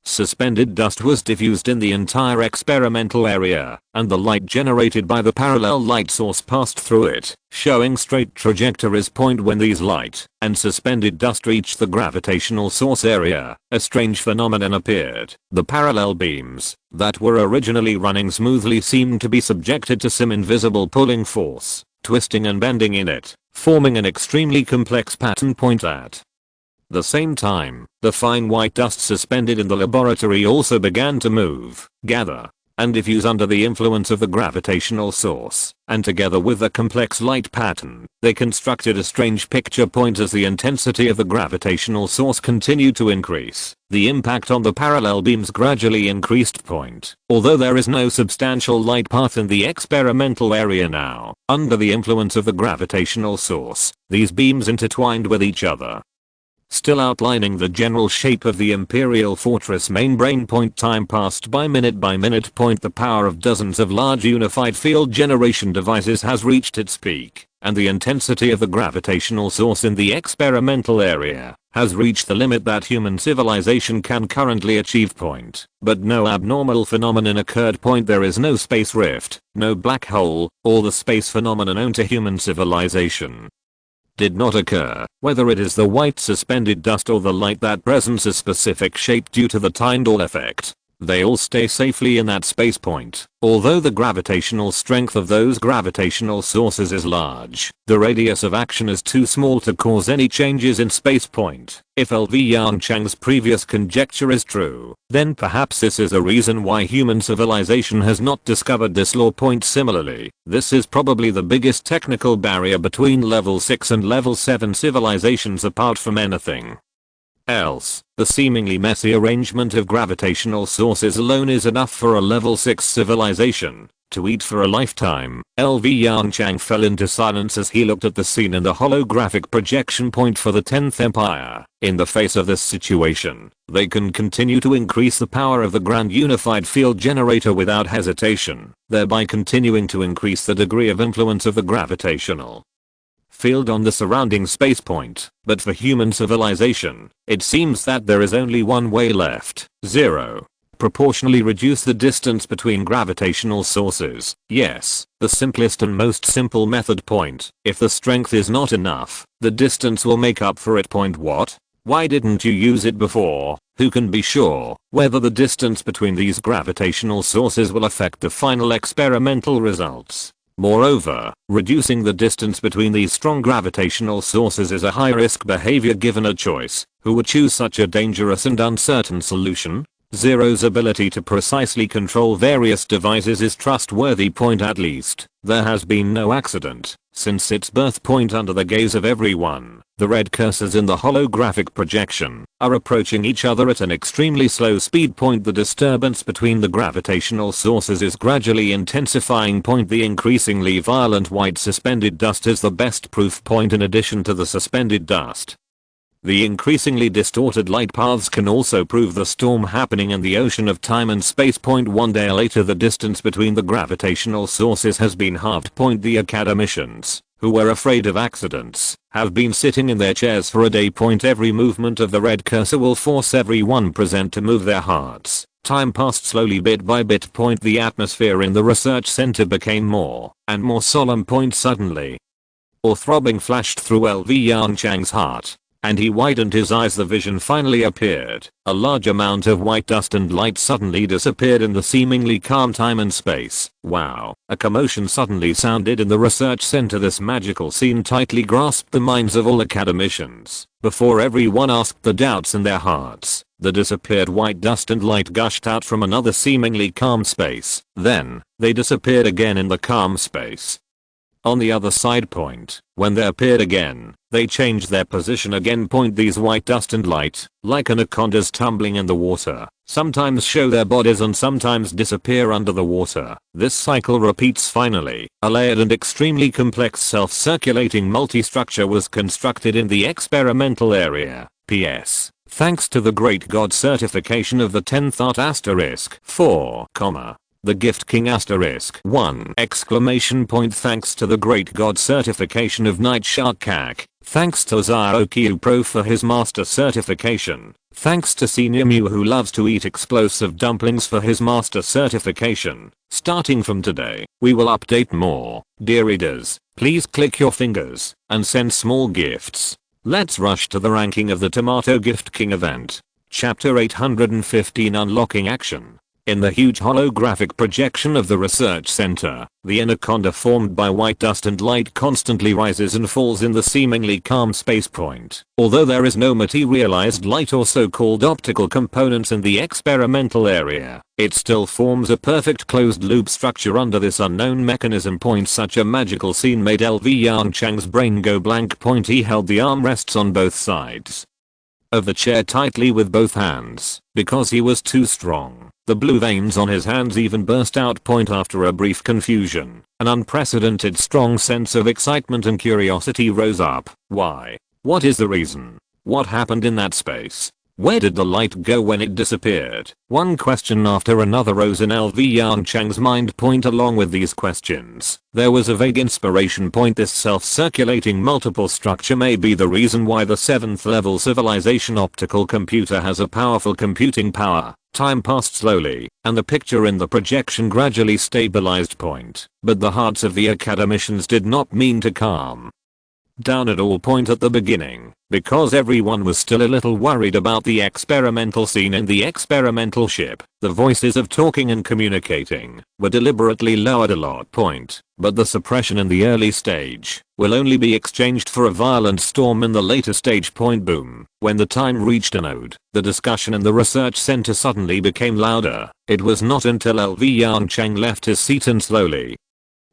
suspended dust was diffused in the entire experimental area, and the light generated by the parallel light source passed through it, showing straight trajectories. When these light and suspended dust reached the gravitational source area, a strange phenomenon appeared. The parallel beams that were originally running smoothly seemed to be subjected to some invisible pulling force, twisting and bending in it, forming an extremely complex pattern. At the same time, the fine white dust suspended in the laboratory also began to move, gather, and diffuse under the influence of the gravitational source, and together with the complex light pattern, they constructed a strange picture. As the intensity of the gravitational source continued to increase, the impact on the parallel beams gradually increased. Although there is no substantial light path in the experimental area now, under the influence of the gravitational source, these beams intertwined with each other, still outlining the general shape of the Imperial Fortress main brain. Time passed by minute. The power of dozens of large unified field generation devices has reached its peak, and the intensity of the gravitational source in the experimental area has reached the limit that human civilization can currently achieve. But no abnormal phenomenon occurred. There is no space rift, no black hole, or the space phenomenon known to human civilization did not occur, whether it is the white suspended dust or the light that presents a specific shape due to the Tyndall effect. They all stay safely in that space. Although the gravitational strength of those gravitational sources is large, the radius of action is too small to cause any changes in space. If LV Yongchang's previous conjecture is true, then perhaps this is a reason why human civilization has not discovered this law. Similarly, this is probably the biggest technical barrier between level 6 and level 7 civilizations. Apart from anything else, the seemingly messy arrangement of gravitational sources alone is enough for a level 6 civilization to eat for a lifetime. LV Yongchang fell into silence as he looked at the scene in the holographic projection. For the 10th Empire, in the face of this situation, they can continue to increase the power of the Grand Unified Field Generator without hesitation, thereby continuing to increase the degree of influence of the gravitational field on the surrounding space. But for human civilization, it seems that there is only one way left. 0. Proportionally reduce the distance between gravitational sources. Yes, the simplest and most simple method. If the strength is not enough, the distance will make up for it. What? Why didn't you use it before? Who can be sure whether the distance between these gravitational sources will affect the final experimental results? Moreover, reducing the distance between these strong gravitational sources is a high-risk behavior. Given a choice, who would choose such a dangerous and uncertain solution? Zero's ability to precisely control various devices is trustworthy. At least, there has been no accident since its birth. Under the gaze of everyone, the red cursors in the holographic projection are approaching each other at an extremely slow speed. The disturbance between the gravitational sources is gradually intensifying. The increasingly violent white suspended dust is the best proof. In addition to the suspended dust, the increasingly distorted light paths can also prove the storm happening in the ocean of time and space. 1 day later, the distance between the gravitational sources has been halved. The academicians, who were afraid of accidents, have been sitting in their chairs for a day. Every movement of the red cursor will force everyone present to move their hearts. Time passed slowly, bit by bit. The atmosphere in the research center became more and more solemn. Suddenly, a throbbing flashed through LV Yongchang's heart, and he widened his eyes. The vision finally appeared. A large amount of white dust and light suddenly disappeared in the seemingly calm time and space. Wow! A commotion suddenly sounded in the research center. This magical scene tightly grasped the minds of all academicians. Before everyone asked the doubts in their hearts, the disappeared white dust and light gushed out from another seemingly calm space. Then, they disappeared again in the calm space on the other side. When they appeared again, they changed their position again. These white dust and light, like anacondas tumbling in the water, sometimes show their bodies and sometimes disappear under the water. This cycle repeats finally. A layered and extremely complex self-circulating multi-structure was constructed in the experimental area. PS. Thanks to the great god certification of the 10th art asterisk 4, the gift king asterisk 1 exclamation point. Thanks to the great god certification of Night Shark Kak. Thanks to Zao Pro for his master certification. Thanks to Senior Mew who loves to eat explosive dumplings for his master certification. Starting from today, we will update more. Dear readers, please click your fingers and send small gifts. Let's rush to the ranking of the Tomato Gift King event. Chapter 815 Unlocking Action. In the huge holographic projection of the research center, the anaconda formed by white dust and light constantly rises and falls in the seemingly calm space point. Although there is no materialized light or so-called optical components in the experimental area, it still forms a perfect closed loop structure under this unknown mechanism. Such a magical scene made LV Yongchang's brain go blank. He held the armrests on both sides of the chair tightly with both hands, because he was too strong. The blue veins on his hands even burst out. After a brief confusion, an unprecedented strong sense of excitement and curiosity rose up. Why? What is the reason? What happened in that space? Where did the light go when it disappeared? One question after another rose in LV Yongchang's mind. Along with these questions, there was a vague inspiration. This self-circulating multiple structure may be the reason why the 7th level civilization optical computer has a powerful computing power. Time passed slowly, and the picture in the projection gradually stabilized. But the hearts of the academicians did not mean to calm down at all. At the beginning, because everyone was still a little worried about the experimental scene in the experimental ship, the voices of talking and communicating were deliberately lowered a lot. But the suppression in the early stage will only be exchanged for a violent storm in the later stage. Boom. When the time reached a node, the discussion in the research center suddenly became louder. It was not until LV Yongchang left his seat and slowly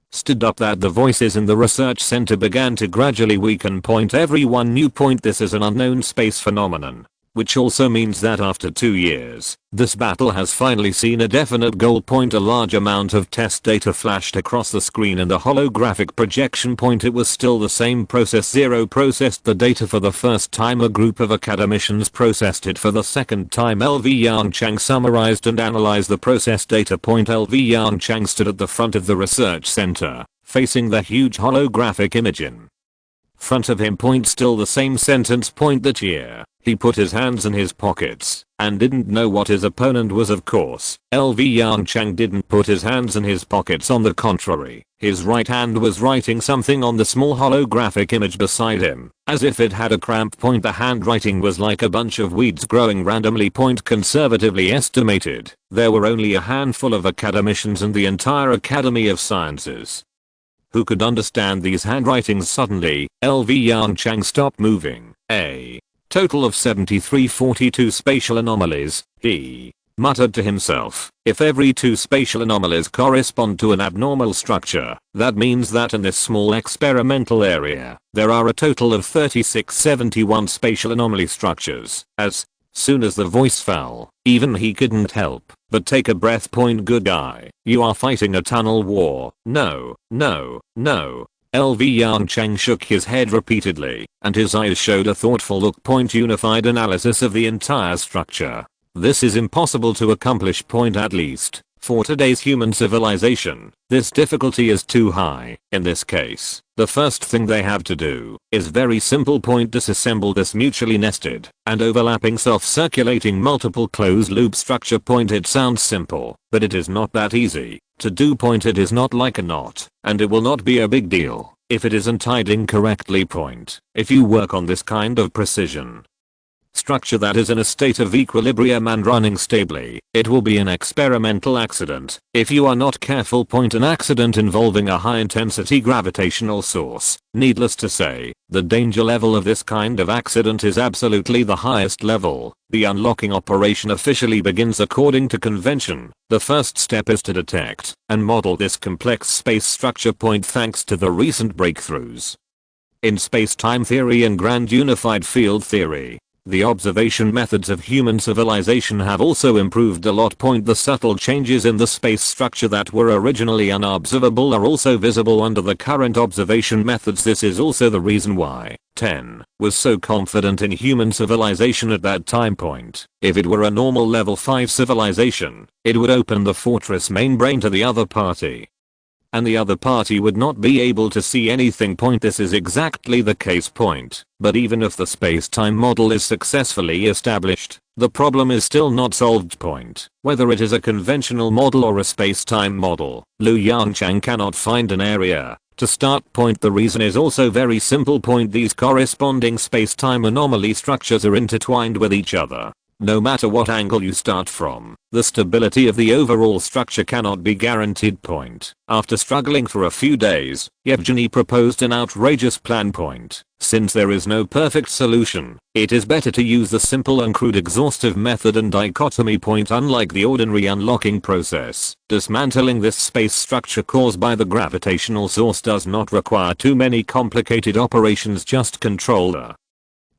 stood up that the voices in the research center began to gradually weaken. Everyone knew. This is an unknown space phenomenon, which also means that after 2 years, this battle has finally seen a definite goal. A large amount of test data flashed across the screen in the holographic projection. It was still the same process. Zero processed the data for the first time. A group of academicians processed it for the second time. LV Yongchang summarized and analyzed the processed data. LV Yongchang stood at the front of the research center, facing the huge holographic image in front of him. Still the same sentence. That year, he put his hands in his pockets and didn't know what his opponent was. Of course, LV Yongchang didn't put his hands in his pockets. On the contrary, his right hand was writing something on the small holographic image beside him, as if it had a cramp. The handwriting was like a bunch of weeds growing randomly. Conservatively estimated, there were only a handful of academicians in the entire Academy of Sciences who could understand these handwritings. Suddenly, LV Yongchang stopped moving. A total of 7342 spatial anomalies, he muttered to himself. If every 2 spatial anomalies correspond to an abnormal structure, that means that in this small experimental area, there are a total of 3671 spatial anomaly structures. As soon as the voice fell, even he couldn't help but take a breath. Good guy, you are fighting a tunnel war. No. LV Yongchang shook his head repeatedly, and his eyes showed a thoughtful look. Unified analysis of the entire structure. This is impossible to accomplish. At least, for today's human civilization, this difficulty is too high. In this case, the first thing they have to do is very simple. Disassemble this mutually nested and overlapping self-circulating multiple closed loop structure. It sounds simple, but it is not that easy to do. It is not like a knot, and it will not be a big deal if it isn't tied in correctly. If you work on this kind of precision structure that is in a state of equilibrium and running stably, it will be an experimental accident if you are not careful. An accident involving a high intensity gravitational source. Needless to say, the danger level of this kind of accident is absolutely the highest level. The unlocking operation officially begins according to convention. The first step is to detect and model this complex space structure. Thanks to the recent breakthroughs in space-time theory and grand unified field theory, The observation methods of human civilization have also improved a lot. The subtle changes in the space structure that were originally unobservable are also visible under the current observation methods. This is also the reason why 10 was so confident in human civilization at that time point. If it were a normal level 5 civilization, it would open the fortress main brain to the other party, and the other party would not be able to see anything. This is exactly the case. But even if the space-time model is successfully established, the problem is still not solved. Whether it is a conventional model or a space-time model, Yongchang cannot find an area to start. The reason is also very simple. These corresponding space-time anomaly structures are intertwined with each other. No matter what angle you start from, the stability of the overall structure cannot be guaranteed. After struggling for a few days, Yevgeny proposed an outrageous plan. Since there is no perfect solution, it is better to use the simple and crude exhaustive method and dichotomy. Unlike the ordinary unlocking process, dismantling this space structure caused by the gravitational source does not require too many complicated operations. Just control the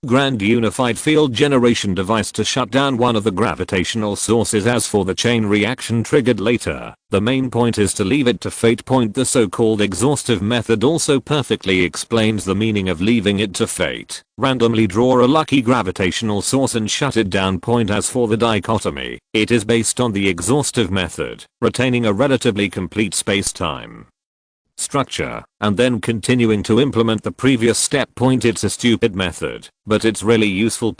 Grand Unified Field Generation device to shut down one of the gravitational sources. As for the chain reaction triggered later, the main point is to leave it to fate. The so-called exhaustive method also perfectly explains the meaning of leaving it to fate. Randomly draw a lucky gravitational source and shut it down. As for the dichotomy, it is based on the exhaustive method, retaining a relatively complete space-time structure, and then continuing to implement the previous step. It's a stupid method, but it's really useful.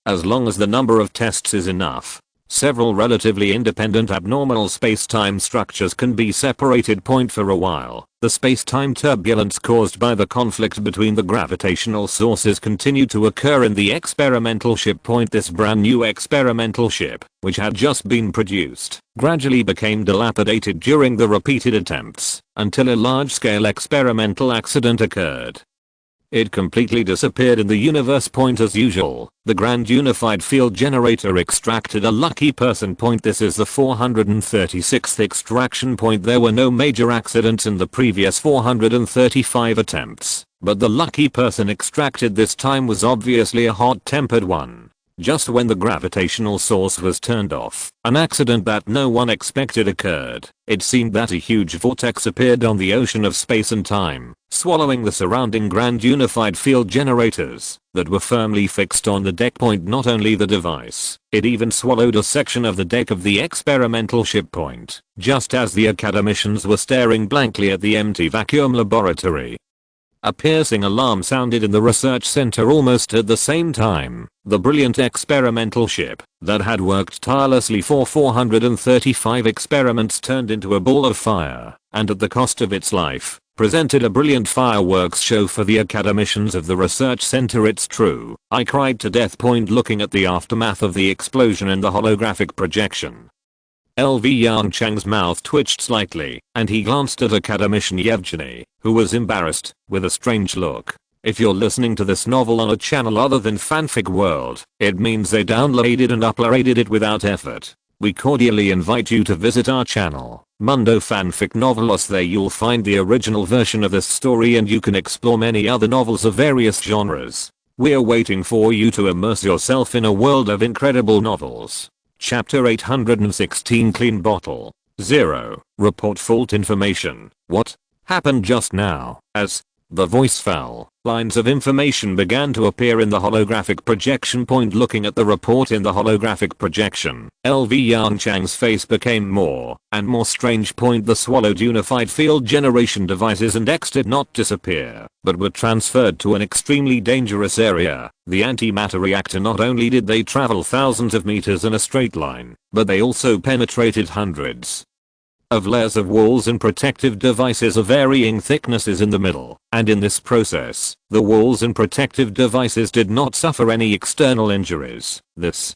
As long as the number of tests is enough, several relatively independent abnormal space-time structures can be separated. For a while, the space-time turbulence caused by the conflict between the gravitational sources continued to occur in the experimental ship. This brand new experimental ship, which had just been produced, gradually became dilapidated during the repeated attempts, until a large-scale experimental accident occurred. It completely disappeared in the universe. As usual, the Grand Unified Field Generator extracted a lucky person. This is the 436th extraction. There were no major accidents in the previous 435 attempts, but the lucky person extracted this time was obviously a hot-tempered one. Just when the gravitational source was turned off, an accident that no one expected occurred. It seemed that a huge vortex appeared on the ocean of space and time, swallowing the surrounding Grand Unified Field Generators that were firmly fixed on the deck. Not only the device, it even swallowed a section of the deck of the experimental ship. Just as the academicians were staring blankly at the empty vacuum laboratory, a piercing alarm sounded in the research center almost at the same time. The brilliant experimental ship that had worked tirelessly for 435 experiments turned into a ball of fire, and at the cost of its life, presented a brilliant fireworks show for the academicians of the research center. It's true, I cried to death. Looking at the aftermath of the explosion in the holographic projection, Yongchang's mouth twitched slightly, and he glanced at academician Yevgeny, who was embarrassed, with a strange look. If you're listening to this novel on a channel other than Fanfic World, it means they downloaded and uploaded it without effort. We cordially invite you to visit our channel, Mundo Fanfic Novelos. There you'll find the original version of this story, and you can explore many other novels of various genres. We're waiting for you to immerse yourself in a world of incredible novels. Chapter 816 Clean Bottle. 0. Report fault information. What happened just now? As the voice fell, lines of information began to appear in the holographic projection. Looking at the report in the holographic projection, Yongchang's face became more and more strange. The swallowed unified field generation devices and X did not disappear, but were transferred to an extremely dangerous area, the antimatter reactor. Not only did they travel thousands of meters in a straight line, but they also penetrated hundreds of layers of walls and protective devices of varying thicknesses in the middle, and in this process, the walls and protective devices did not suffer any external injuries. This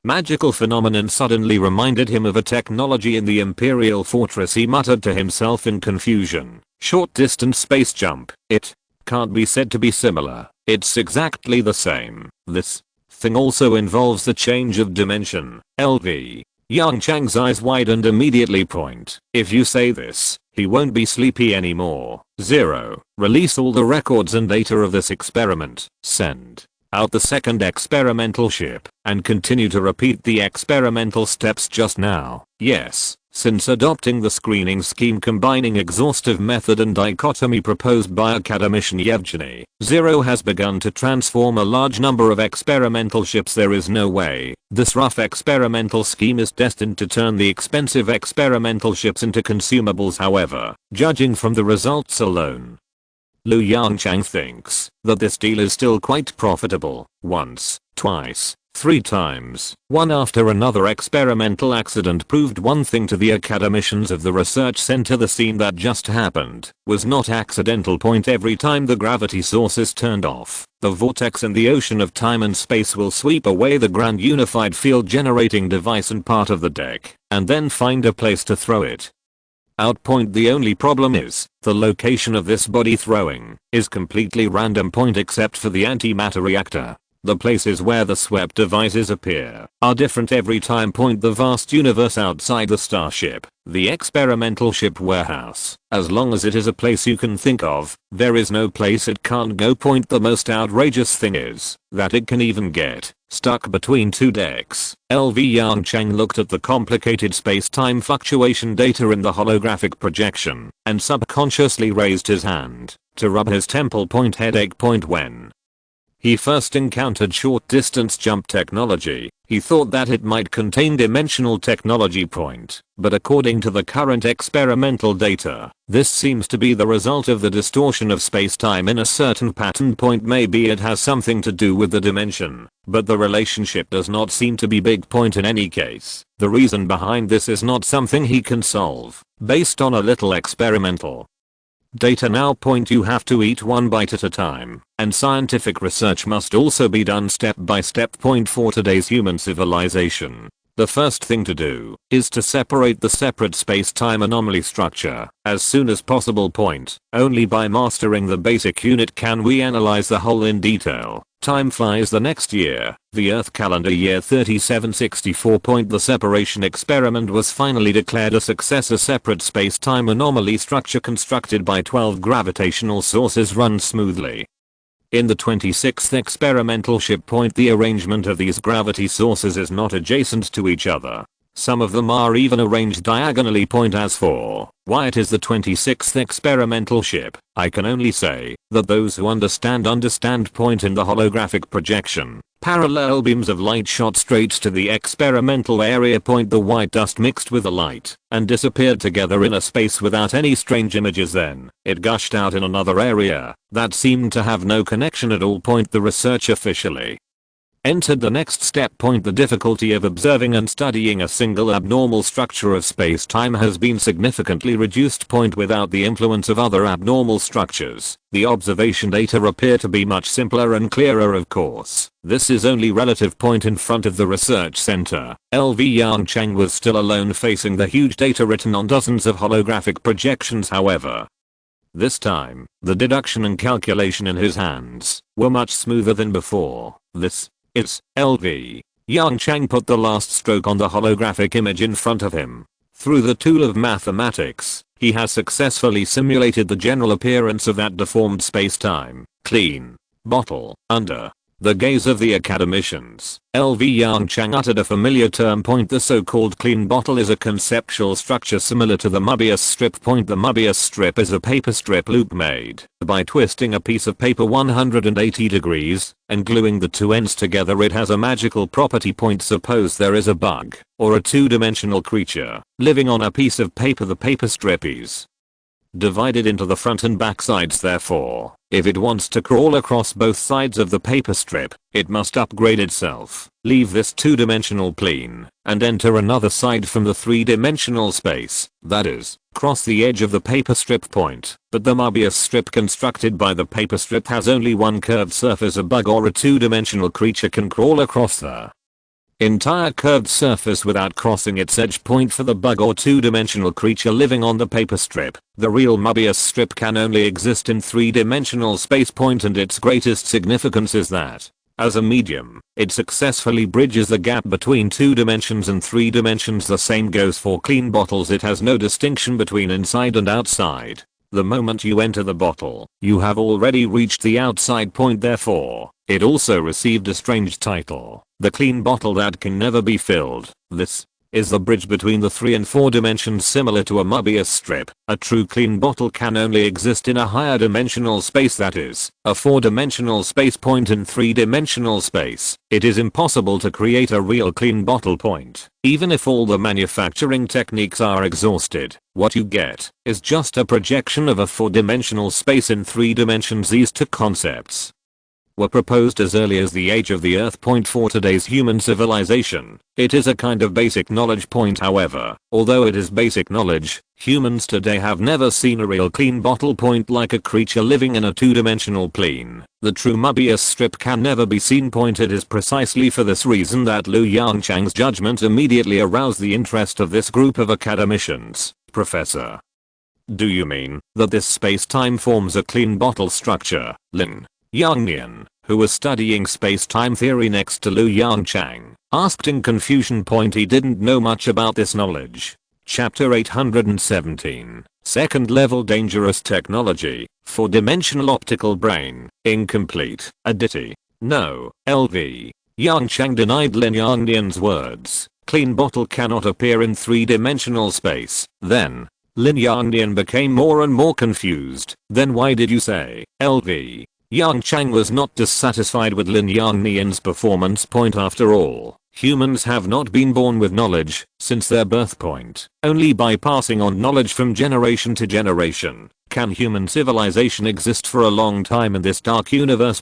magical phenomenon suddenly reminded him of a technology in the Imperial Fortress. He muttered to himself in confusion. Short distance space jump. It can't be said to be similar. It's exactly the same. This thing also involves the change of dimension. Yongchang's eyes widened immediately. If you say this, he won't be sleepy anymore. 0. Release all the records and data of this experiment. Send. out the second experimental ship, and continue to repeat the experimental steps just now. Yes, since adopting the screening scheme combining exhaustive method and dichotomy proposed by academician Yongchang, Zero has begun to transform a large number of experimental ships. There is no way this rough experimental scheme is destined to turn the expensive experimental ships into consumables, however, judging from the results alone. Yongchang thinks that this deal is still quite profitable. Once, twice, 3 times, one after another experimental accident proved one thing to the academicians of the research center: the scene that just happened was not accidental. Every time the gravity source is turned off, the vortex in the ocean of time and space will sweep away the grand unified field generating device and part of the deck, and then find a place to throw it out. The only problem is, the location of this body throwing is completely random. Except for the antimatter reactor, the places where the swept devices appear are different every time. The vast universe outside the starship, the experimental ship warehouse, as long as it is a place you can think of, there is no place it can't go. The most outrageous thing is that it can even get stuck between 2 decks. Yongchang looked at the complicated space-time fluctuation data in the holographic projection and subconsciously raised his hand to rub his temple. Headache. When he first encountered short-distance jump technology, he thought that it might contain dimensional technology. But according to the current experimental data, this seems to be the result of the distortion of space-time in a certain pattern. Maybe it has something to do with the dimension, but the relationship does not seem to be big. In any case, the reason behind this is not something he can solve based on a little experimental data now. You have to eat one bite at a time, and scientific research must also be done step by step. For today's human civilization, the first thing to do is to separate the separate space-time anomaly structure as soon as possible. Only by mastering the basic unit can we analyze the whole in detail. Time flies. The next year, the Earth calendar year 3764. The separation experiment was finally declared a success. A separate space-time anomaly structure constructed by 12 gravitational sources runs smoothly. In the 26th experimental ship. The arrangement of these gravity sources is not adjacent to each other. Some of them are even arranged diagonally. As for why it is the 26th experimental ship, I can only say that those who understand. In the holographic projection, parallel beams of light shot straight to the experimental area. The white dust mixed with the light and disappeared together in a space without any strange images. Then it gushed out in another area that seemed to have no connection at all. The research officially entered the next step. The difficulty of observing and studying a single abnormal structure of space-time has been significantly reduced. Without the influence of other abnormal structures, the observation data appear to be much simpler and clearer. Of course, this is only relative. In front of the research center, Yongchang was still alone facing the huge data written on dozens of holographic projections. However, this time, the deduction and calculation in his hands were much smoother than before. This is Yongchang put the last stroke on the holographic image in front of him. Through the tool of mathematics, he has successfully simulated the general appearance of that deformed space-time clean bottle under the gaze of the academicians. Yongchang uttered a familiar term. The so-called clean bottle is a conceptual structure similar to the Möbius strip. The Möbius strip is a paper strip loop made by twisting a piece of paper 180 degrees and gluing the 2 ends together. It has a magical property. Suppose there is a bug or a 2-dimensional creature living on a piece of paper. The paper strip is divided into the front and back sides. Therefore, if it wants to crawl across both sides of the paper strip, it must upgrade itself, leave this 2-dimensional plane, and enter another side from the 3-dimensional space, that is, cross the edge of the paper strip. But the Möbius strip constructed by the paper strip has only one curved surface. A bug or a 2-dimensional creature can crawl across the entire curved surface without crossing its edge. For the bug or 2-dimensional creature living on the paper strip, the real Möbius strip can only exist in 3-dimensional space. And its greatest significance is that, as a medium, it successfully bridges the gap between 2 dimensions and 3 dimensions. The same goes for clean bottles. It has no distinction between inside and outside. The moment you enter the bottle, you have already reached the outside. Therefore, It also received a strange title, the clean bottle that can never be filled. This is the bridge between the 3 and 4 dimensions, similar to a Mobius strip. A true clean bottle can only exist in a higher dimensional space, that is, a 4-dimensional space point in 3-dimensional space. It is impossible to create a real clean bottle point. Even if all the manufacturing techniques are exhausted, what you get is just a projection of a 4-dimensional space in 3 dimensions. These two concepts were proposed as early as the age of the Earth point for today's human civilization. It is a kind of basic knowledge point, however. Although it is basic knowledge, humans today have never seen a real clean bottle point like a creature living in a 2-dimensional plane. The true Mobius strip can never be seen point. It is precisely for this reason that Yongchang's judgment immediately aroused the interest of this group of academicians. Professor, do you mean that this space-time forms a clean bottle structure? Yongchang, who was studying space-time theory next to Yongchang, asked in confusion. He didn't know much about this knowledge. Chapter 817. Second level dangerous technology, 4-dimensional optical brain, incomplete, additive. No, LV. Yongchang denied Yongchang's words. Clean bottle cannot appear in 3-dimensional space. Then, Yongchang became more and more confused. Then why did you say, LV? Yongchang was not dissatisfied with Yongchang's performance. After all, humans have not been born with knowledge since their birth point. Only by passing on knowledge from generation to generation can human civilization exist for a long time in this dark universe.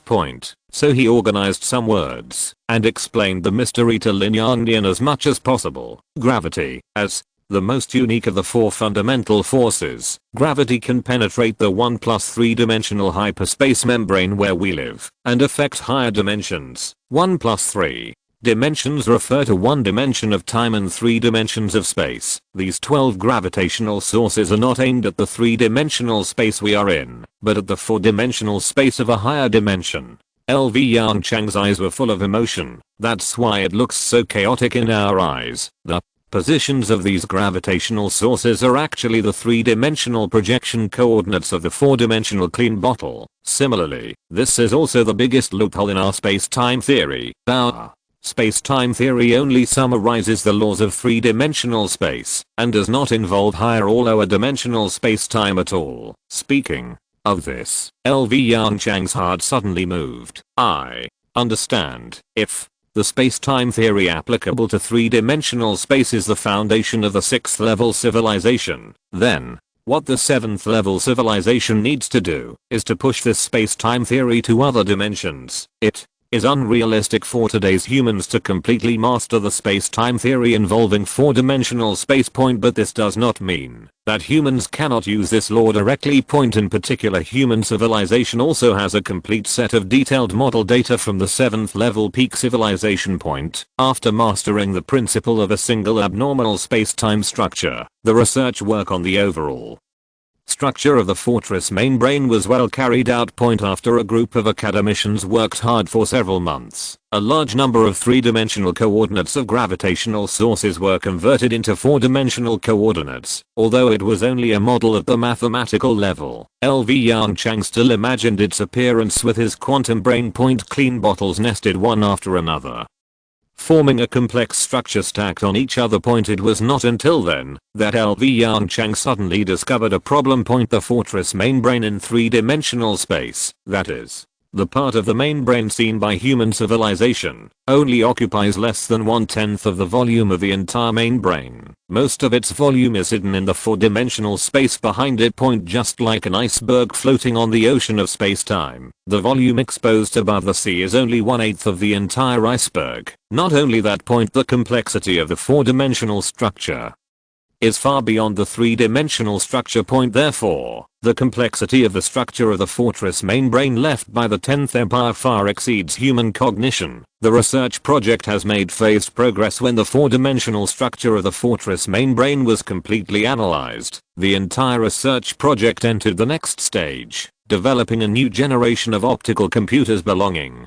So he organized some words and explained the mystery to Yongchang as much as possible. Gravity, as the most unique of the 4 fundamental forces, gravity can penetrate the 1 plus 3-dimensional hyperspace membrane where we live and affect higher dimensions. 1 plus 3 dimensions refer to 1 dimension of time and 3 dimensions of space. These 12 gravitational sources are not aimed at the 3-dimensional space we are in, but at the 4-dimensional space of a higher dimension. LV Yongchang's eyes were full of emotion. That's why it looks so chaotic in our eyes. The positions of these gravitational sources are actually the 3-dimensional projection coordinates of the 4-dimensional clean bottle. Similarly, this is also the biggest loophole in our space-time theory. Our space-time theory only summarizes the laws of 3-dimensional space and does not involve higher or lower dimensional space-time at all. Speaking of this, LV Yongchang's heart suddenly moved. I understand. If the space-time theory applicable to 3-dimensional space is the foundation of the 6th level civilization, then what the 7th level civilization needs to do is to push this space-time theory to other dimensions. It is unrealistic for today's humans to completely master the space-time theory involving 4-dimensional space. But this does not mean that humans cannot use this law directly. In particular, human civilization also has a complete set of detailed model data from the 7th level peak civilization point. After mastering the principle of a single abnormal space-time structure, the research work on the overall structure of the fortress membrane was well carried out. After a group of academicians worked hard for several months, a large number of 3-dimensional coordinates of gravitational sources were converted into 4-dimensional coordinates. Although it was only a model at the mathematical level, LV Yongchang still imagined its appearance with his quantum brain. Clean bottles nested one after another, forming a complex structure stacked on each other. It was not until then that LV Yongchang suddenly discovered a problem. The fortress membrane in 3-dimensional space, that is, the part of the membrane seen by human civilization, only occupies less than 1/10 of the volume of the entire membrane. Most of its volume is hidden in the 4-dimensional space behind it. Just like an iceberg floating on the ocean of space-time, the volume exposed above the sea is only 1/8 of the entire iceberg. Not only that, the complexity of the 4-dimensional structure is far beyond the 3-dimensional structure. Therefore, the complexity of the structure of the fortress membrane left by the 10th Empire far exceeds human cognition. The research project has made phased progress. When the 4-dimensional structure of the fortress membrane was completely analyzed, the entire research project entered the next stage, developing a new generation of optical computers belonging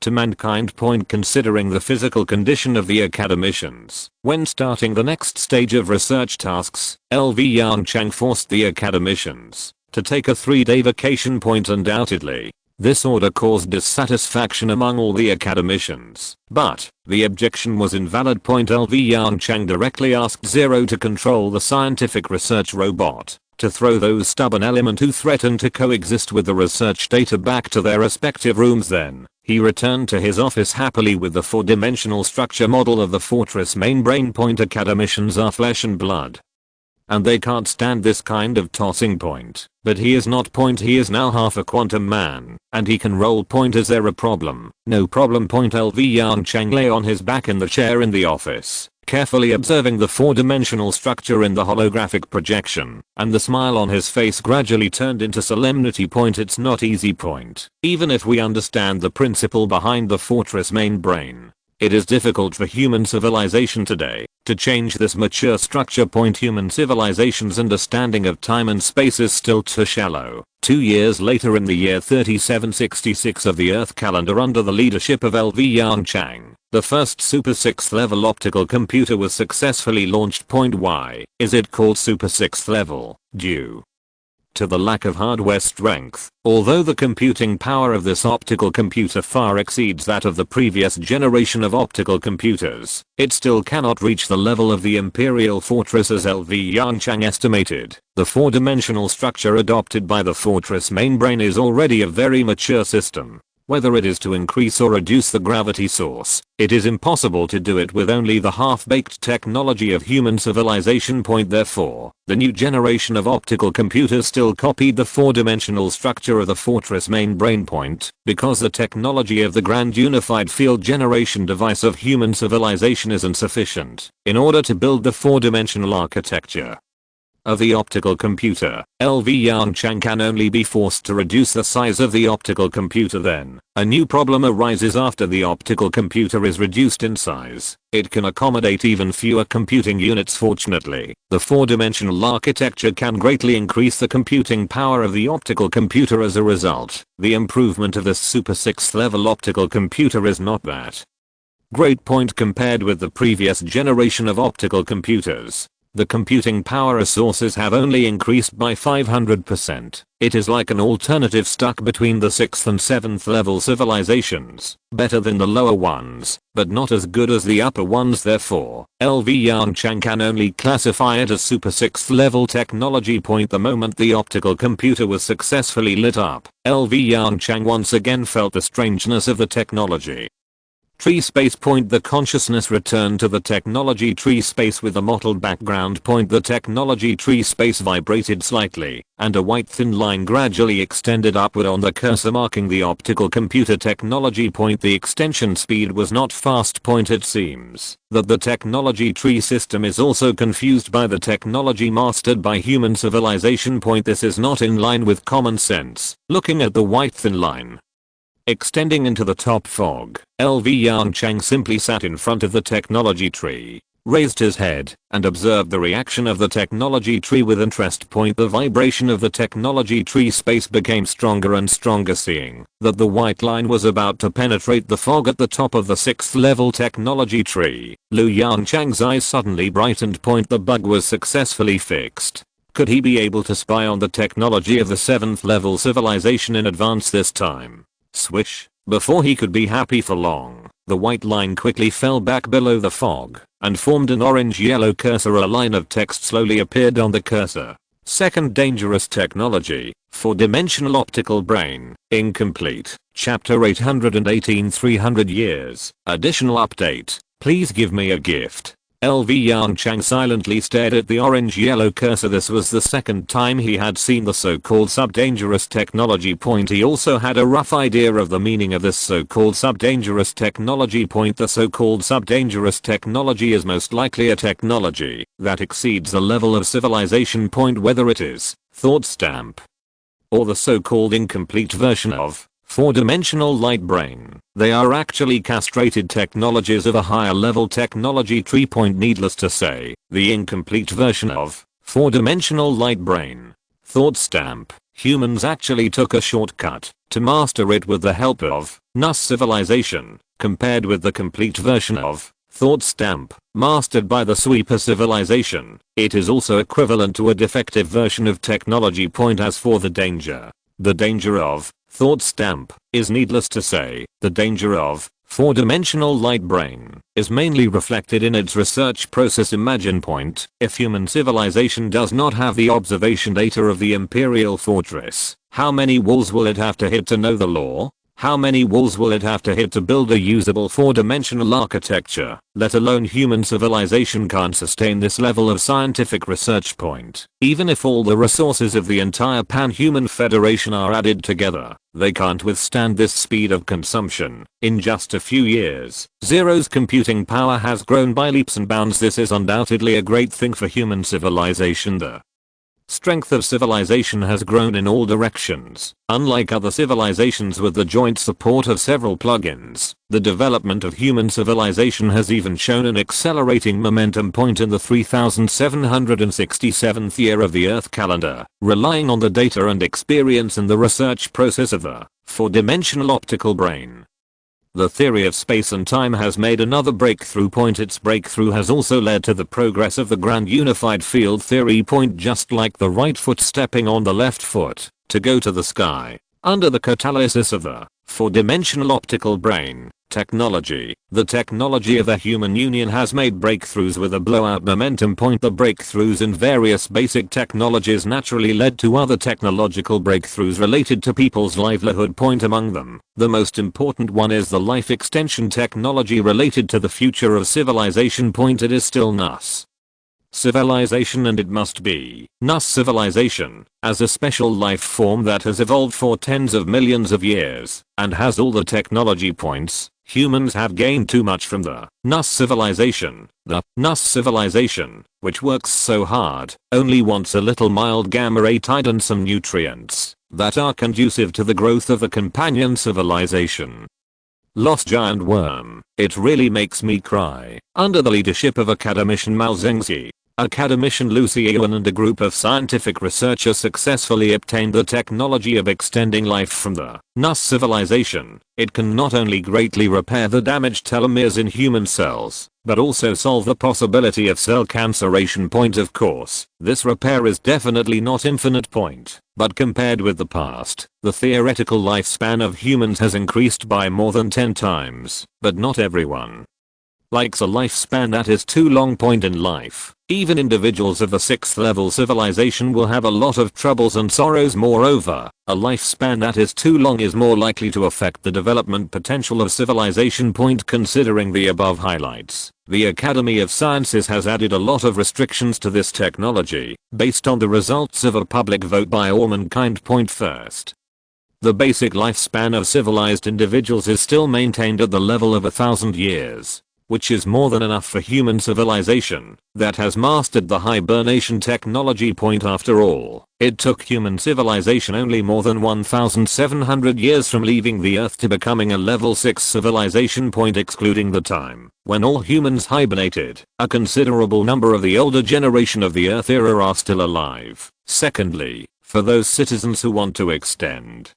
to mankind. Considering the physical condition of the academicians when starting the next stage of research tasks, LV Yongchang forced the academicians to take a 3-day vacation. Undoubtedly, This order caused dissatisfaction among all the academicians, but the objection was invalid. LV Yongchang directly asked Zero to control the scientific research robot, to throw those stubborn elements who threatened to coexist with the research data back to their respective rooms. Then he returned to his office happily with the 4-dimensional structure model of the fortress main brain. Academicians are flesh and blood, and they can't stand this kind of tossing. But he is not. He is now half a quantum man, and he can roll. Is there a problem? No problem. LV Yongchang lay on his back in the chair in the office, carefully observing the 4-dimensional structure in the holographic projection, and the smile on his face gradually turned into solemnity. It's not easy. Even if we understand the principle behind the fortress main brain, it is difficult for human civilization today to change this mature structure. Human civilization's understanding of time and space is still too shallow. 2 years later, in the year 3766 of the Earth calendar, under the leadership of LV Yongchang, the first Super 6th level optical computer was successfully launched. Why is it called Super 6th level? Due to the lack of hardware strength. Although the computing power of this optical computer far exceeds that of the previous generation of optical computers, it still cannot reach the level of the Imperial Fortress as LV Yongchang estimated. The 4-dimensional structure adopted by the fortress main brain is already a very mature system. Whether it is to increase or reduce the gravity source, it is impossible to do it with only the half-baked technology of human civilization. Therefore, the new generation of optical computers still copied the 4-dimensional structure of the fortress main brain. Because the technology of the grand unified field generation device of human civilization isn't sufficient in order to build the 4-dimensional architecture of the optical computer, LV Yongchang can only be forced to reduce the size of the optical computer. Then, a new problem arises after the optical computer is reduced in size. It can accommodate even fewer computing units. Fortunately, the 4-dimensional architecture can greatly increase the computing power of the optical computer. As a result, the improvement of this Super 6th level optical computer is not that great. Compared with the previous generation of optical computers, the computing power sources have only increased by 500%. It is like an alternative stuck between the 6th and 7th level civilizations, better than the lower ones, but not as good as the upper ones. Therefore, LV Yongchang can only classify it as Super 6th level technology. The moment the optical computer was successfully lit up, LV Yongchang once again felt the strangeness of the technology tree space. The consciousness returned to the technology tree space with a mottled background. The technology tree space vibrated slightly, and a white thin line gradually extended upward on the cursor marking the optical computer technology. The extension speed was not fast. It seems that the technology tree system is also confused by the technology mastered by human civilization. This is not in line with common sense. Looking at the white thin line extending into the top fog, LV Yongchang simply sat in front of the technology tree, raised his head, and observed the reaction of the technology tree with interest. The vibration of the technology tree space became stronger and stronger. Seeing that the white line was about to penetrate the fog at the top of the 6th level technology tree, Lu Yongchang's eyes suddenly brightened. The bug was successfully fixed. Could he be able to spy on the technology of the 7th level civilization in advance this time? Swish. Before he could be happy for long, the white line quickly fell back below the fog and formed an orange-yellow cursor. A line of text slowly appeared on the cursor. Second dangerous technology, 4-dimensional optical brain, incomplete. Chapter 818 300 years. Additional update. Please give me a gift. LV Yongchang silently stared at the orange-yellow cursor. This was the second time he had seen the so-called sub-dangerous technology. He also had a rough idea of the meaning of this so-called sub-dangerous technology. The so-called sub-dangerous technology is most likely a technology that exceeds the level of civilization. Whether it is thought stamp or the so-called incomplete version of 4-dimensional light brain, they are actually castrated technologies of a higher level technology tree. Needless to say, the incomplete version of 4-dimensional light brain, thought stamp, humans actually took a shortcut to master it with the help of NUS civilization, compared with the complete version of thought stamp, mastered by the sweeper civilization. It is also equivalent to a defective version of technology. As for the danger, The danger of thought stamp is needless to say. The danger of four-dimensional light brain is mainly reflected in its research process. Imagine point if human civilization does not have the observation data of the imperial fortress. How many walls will it have to hit to know the law? How many walls will it have to hit to build a usable four-dimensional architecture? Let alone human civilization can't sustain this level of scientific research point. Even if all the resources of the entire Pan-Human Federation are added together, they can't withstand this speed of consumption. In just a few years, Zero's computing power has grown by leaps and bounds. This is undoubtedly a great thing for human civilization. The strength of civilization has grown in all directions. Unlike other civilizations with the joint support of several plugins, the development of human civilization has even shown an accelerating momentum point in the 3767th year of the Earth calendar, relying on the data and experience in the research process of the four-dimensional optical brain. The theory of space and time has made another breakthrough point. Its breakthrough has also led to the progress of the grand unified field theory point. Just like the right foot stepping on the left foot to go to the sky, under the catalysis of the four-dimensional optical brain technology, the technology of the human union has made breakthroughs with a blowout momentum point. The breakthroughs in various basic technologies naturally led to other technological breakthroughs related to people's livelihood point. Among them, the most important one is the life extension technology related to the future of civilization point. It is still NUS civilization, and it must be NUS civilization, as a special life form that has evolved for tens of millions of years and has all the technology points. Humans have gained too much from the NUS civilization. The NUS civilization, which works so hard, only wants a little mild gamma ray tide and some nutrients that are conducive to the growth of the companion civilization. Lost giant worm. It really makes me cry. Under the leadership of academician Mao Zengzi, academician Lu Xiyuan and a group of scientific researchers successfully obtained the technology of extending life from the NUS civilization. It can not only greatly repair the damaged telomeres in human cells, but also solve the possibility of cell canceration point. Of course, this repair is definitely not infinite point, but compared with the past, the theoretical lifespan of humans has increased by more than 10 times, but not everyone likes a lifespan that is too long point in life. Even individuals of the 6th level civilization will have a lot of troubles and sorrows. Moreover, a lifespan that is too long is more likely to affect the development potential of civilization point. Considering the above highlights, the Academy of Sciences has added a lot of restrictions to this technology, based on the results of a public vote by all mankind point. First, the basic lifespan of civilized individuals is still maintained at the level of 1,000 years. Which is more than enough for human civilization that has mastered the hibernation technology point. After all, it took human civilization only more than 1,700 years from leaving the Earth to becoming a level 6 civilization point, excluding the time when all humans hibernated. A considerable number of the older generation of the Earth era are still alive. Secondly, for those citizens who want to extend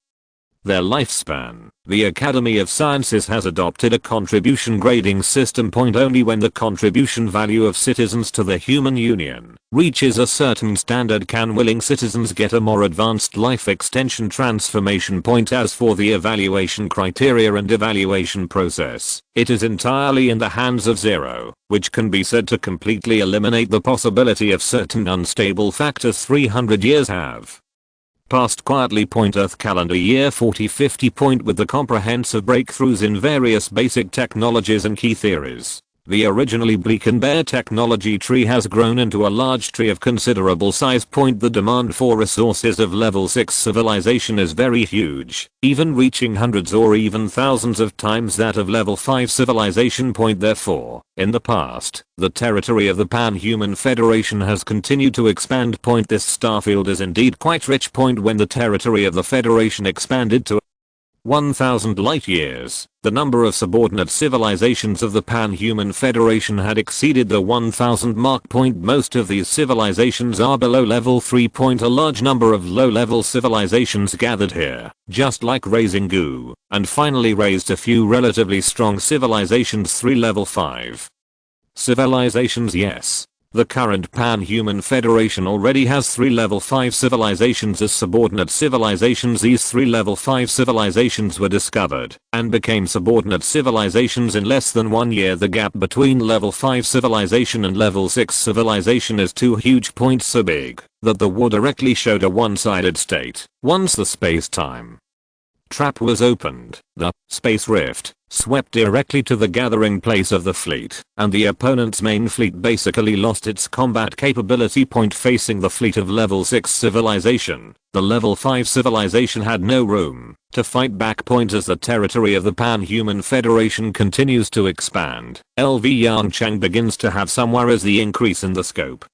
their lifespan, the Academy of Sciences has adopted a contribution grading system point. Only when the contribution value of citizens to the human union reaches a certain standard can willing citizens get a more advanced life extension transformation point. As for the evaluation criteria and evaluation process, it is entirely in the hands of Zero, which can be said to completely eliminate the possibility of certain unstable factors. 300 years have passed quietly. Earth calendar year 4050 with the comprehensive breakthroughs in various basic technologies and key theories. The originally bleak and bare technology tree has grown into a large tree of considerable size. The demand for resources of level 6 civilization is very huge, even reaching hundreds or even thousands of times that of level 5 civilization. Therefore, in the past, the territory of the Pan-Human Federation has continued to expand. This starfield is indeed quite rich. When the territory of the Federation expanded to 1,000 light years, the number of subordinate civilizations of the Pan-Human Federation had exceeded the 1,000 mark. Most of these civilizations are below level 3. A large number of low-level civilizations gathered here, just like raising goo, and finally raised a few relatively strong civilizations. 3 level 5 civilizations. Yes, The current Pan-Human Federation already has 3 level 5 civilizations as subordinate civilizations. These 3 level 5 civilizations were discovered and became subordinate civilizations in less than 1 year. The gap between level 5 civilization and level 6 civilization is 2 huge points, so big that the war directly showed a one-sided state. Once the space-time trap was opened, the space rift swept directly to the gathering place of the fleet, and the opponent's main fleet basically lost its combat capability. Point facing the fleet of level 6 civilization, the level 5 civilization had no room to fight back. Point as the territory of the Pan-Human Federation continues to expand, LV Yongchang begins to have some worries. The increase in the scope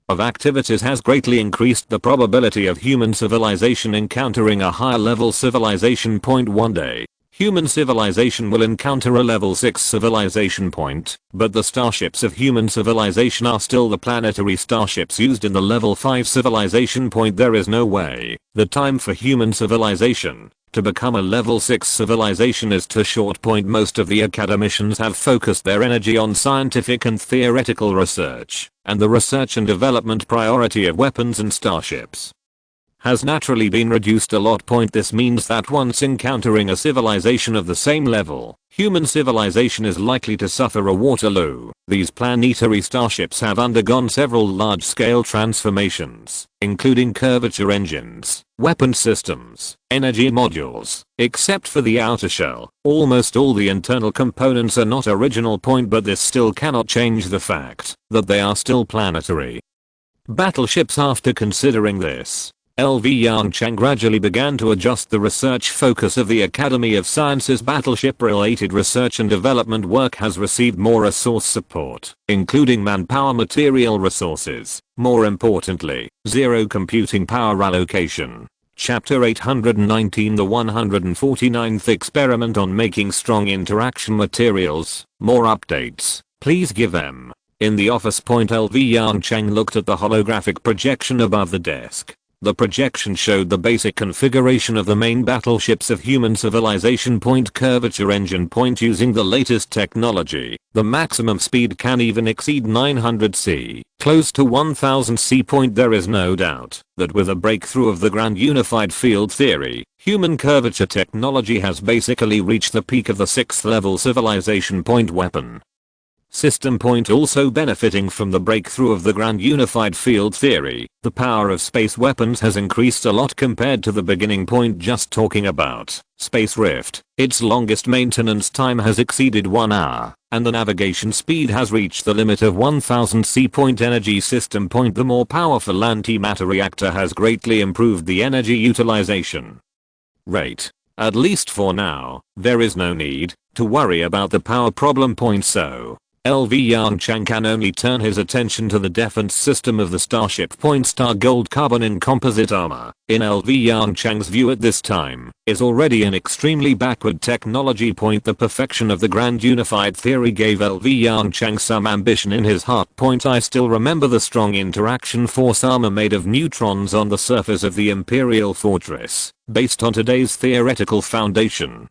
of activities has greatly increased the probability of human civilization encountering a higher level civilization. Point one day, human civilization will encounter a level 6 civilization. Point, but the starships of human civilization are still the planetary starships used in the level 5 civilization. Point there is no way the time for human civilization to become a level 6 civilization is too short. Point most of the academicians have focused their energy on scientific and theoretical research, and the research and development priority of weapons and starships has naturally been reduced a lot. Point this means that once encountering a civilization of the same level, human civilization is likely to suffer a Waterloo. These planetary starships have undergone several large-scale transformations, including curvature engines, weapon systems, energy modules. Except for the outer shell, almost all the internal components are not original. Point but this still cannot change the fact that they are still planetary battleships. After considering this, LV Yongchang gradually began to adjust the research focus of the Academy of Sciences. Battleship-related research and development work has received more resource support, including manpower, material resources, more importantly, zero computing power allocation. Chapter 819, the 149th experiment on making strong interaction materials. More updates, please give them. In the office. Point LV Yongchang looked at the holographic projection above the desk. The projection showed the basic configuration of the main battleships of human civilization. Point curvature engine. Point using the latest technology, the maximum speed can even exceed 900 C, close to 1000 C. Point there is no doubt that with a breakthrough of the grand unified field theory, human curvature technology has basically reached the peak of the 6th level civilization. Point weapon system. Point also benefiting from the breakthrough of the grand unified field theory, the power of space weapons has increased a lot compared to the beginning. Point just talking about space rift, its longest maintenance time has exceeded 1 hour, and the navigation speed has reached the limit of 1000 C. Point energy system. Point the more powerful antimatter reactor has greatly improved the energy utilization rate. At least for now, there is no need to worry about the power problem. Point so LV Yongchang can only turn his attention to the defense system of the starship. Point star gold carbon in composite armor, in LV Yongchang's view at this time, is already an extremely backward technology. Point the perfection of the grand unified theory gave LV Yongchang some ambition in his heart. Point I still remember the strong interaction force armor made of neutrons on the surface of the Imperial Fortress, based on today's theoretical foundation.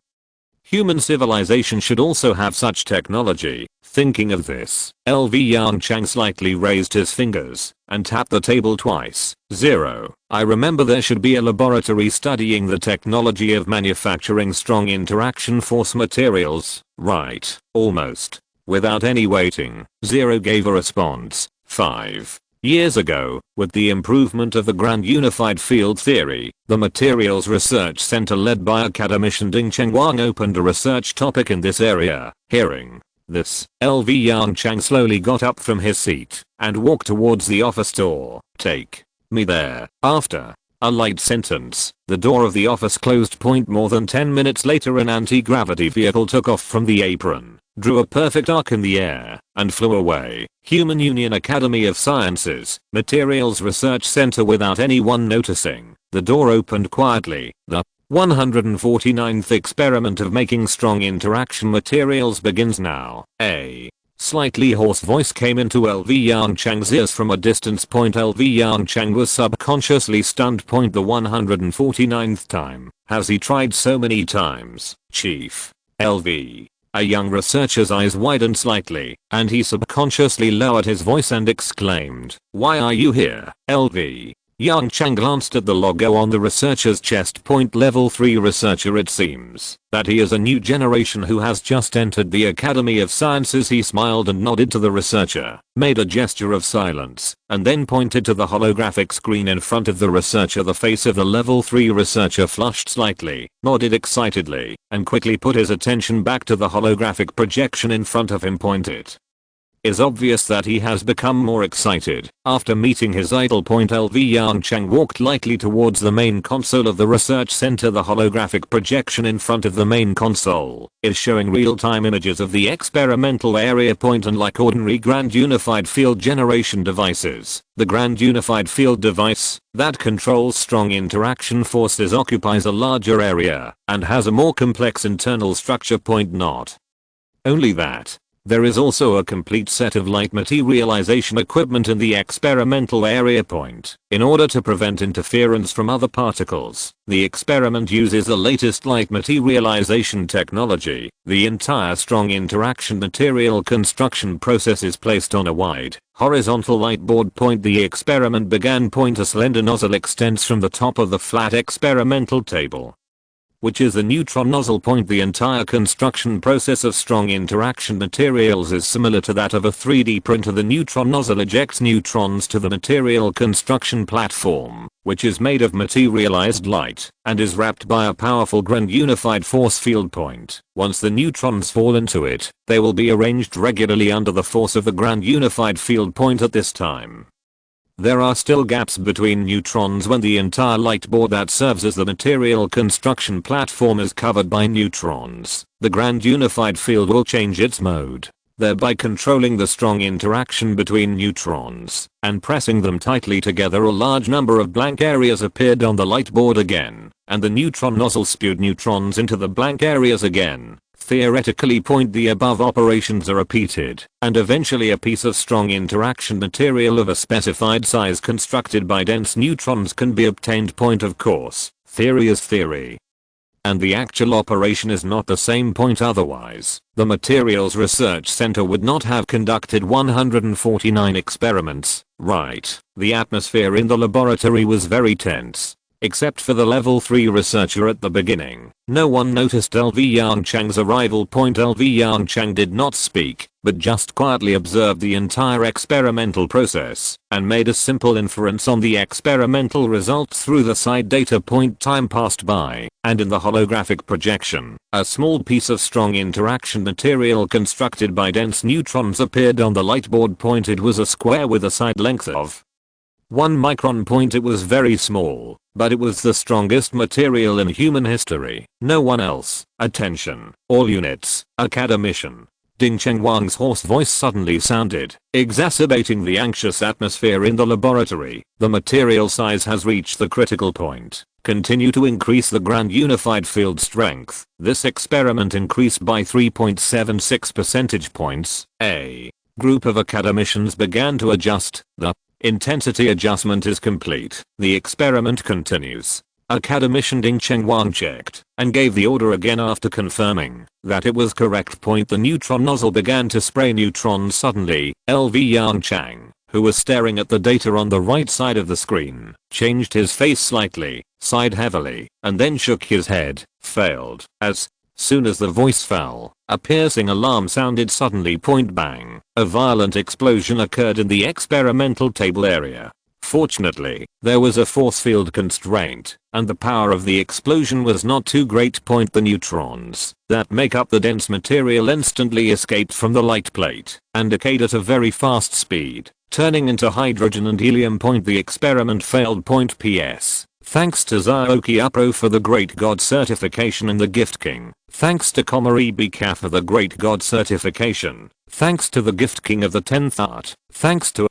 Human civilization should also have such technology. Thinking of this, LV Yongchang slightly raised his fingers and tapped the table twice. 0. I remember there should be a laboratory studying the technology of manufacturing strong interaction force materials, right? Almost. Without any waiting, 0 gave a response. 5 years ago, with the improvement of the grand unified field theory, the Materials Research Center led by academician Ding-Cheng Wang opened a research topic in this area. Hearing this, LV Yongchang slowly got up from his seat and walked towards the office door. Take me there. After a light sentence, the door of the office closed. Point more than 10 minutes later, an anti-gravity vehicle took off from the apron, drew a perfect arc in the air, and flew away. Human Union Academy of Sciences, Materials Research Center. Without anyone noticing, the door opened quietly. The 149th experiment of making strong interaction materials begins now. A slightly hoarse voice came into LV Yongchang's ears from a distance. Point LV Yongchang was subconsciously stunned. Point the 149th time. Has he tried so many times, Chief? LV A young researcher's eyes widened slightly, and he subconsciously lowered his voice and exclaimed, "Why are you here, LV?" Yongchang glanced at the logo on the researcher's chest. Level 3 researcher. It seems that he is a new generation who has just entered the Academy of Sciences. He smiled and nodded to the researcher, made a gesture of silence, and then pointed to the holographic screen in front of the researcher. The face of the level 3 researcher flushed slightly, nodded excitedly, and quickly put his attention back to the holographic projection in front of him. It is obvious that he has become more excited after meeting his idol. LV Yongchang walked lightly towards the main console of the research center. The holographic projection in front of the main console is showing real-time images of the experimental area. Unlike ordinary Grand Unified Field Generation devices, the Grand Unified Field device that controls strong interaction forces occupies a larger area and has a more complex internal structure. Not only that, there is also a complete set of light materialization equipment in the experimental area. In order to prevent interference from other particles, the experiment uses the latest light materialization technology. The entire strong interaction material construction process is placed on a wide, horizontal light board. The experiment began. A slender nozzle extends from the top of the flat experimental table, which is the neutron nozzle. The entire construction process of strong interaction materials is similar to that of a 3D printer. The neutron nozzle ejects neutrons to the material construction platform, which is made of materialized light and is wrapped by a powerful Grand Unified Force Field. Once the neutrons fall into it, they will be arranged regularly under the force of the Grand Unified Field. At this time, there are still gaps between neutrons. When the entire light board that serves as the material construction platform is covered by neutrons, the Grand Unified Field will change its mode, thereby controlling the strong interaction between neutrons and pressing them tightly together. A large number of blank areas appeared on the light board again, and the neutron nozzle spewed neutrons into the blank areas again. Theoretically. The above operations are repeated, and eventually a piece of strong interaction material of a specified size constructed by dense neutrons can be obtained. Of course, theory is theory, and the actual operation is not the same. Otherwise, the Materials Research Center would not have conducted 149 experiments, right? The atmosphere in the laboratory was very tense, except for the level 3 researcher at the beginning. No one noticed LV Yongchang's arrival. LV Yongchang did not speak, but just quietly observed the entire experimental process and made a simple inference on the experimental results through the side data. Time passed by, and in the holographic projection, a small piece of strong interaction material constructed by dense neutrons appeared on the light board. It was a square with a side length of 1 micron. It was very small, but it was the strongest material in human history. No one else. Attention, all units, academician. Ding Cheng Wang's hoarse voice suddenly sounded, exacerbating the anxious atmosphere in the laboratory. The material size has reached the critical point. Continue to increase the Grand Unified Field strength. This experiment increased by 3.76 percentage points. A group of academicians began to adjust. The intensity adjustment is complete. The experiment continues. Academician Ding Cheng Wang checked and gave the order again after confirming that it was correct. The neutron nozzle began to spray neutrons suddenly. LV Yongchang, who was staring at the data on the right side of the screen, changed his face slightly, sighed heavily, and then shook his head. Failed. As soon as the voice fell, a piercing alarm sounded suddenly. Bang. A violent explosion occurred in the experimental table area. Fortunately, there was a force field constraint, and the power of the explosion was not too great. The neutrons that make up the dense material instantly escaped from the light plate and decayed at a very fast speed, turning into hydrogen and helium. The experiment failed. P.S. Thanks to Zhaoqi Upro for the Great God certification and the Gift King. Thanks to Komari Bika for the Great God certification. Thanks to the Gift King of the 10th art. Thanks to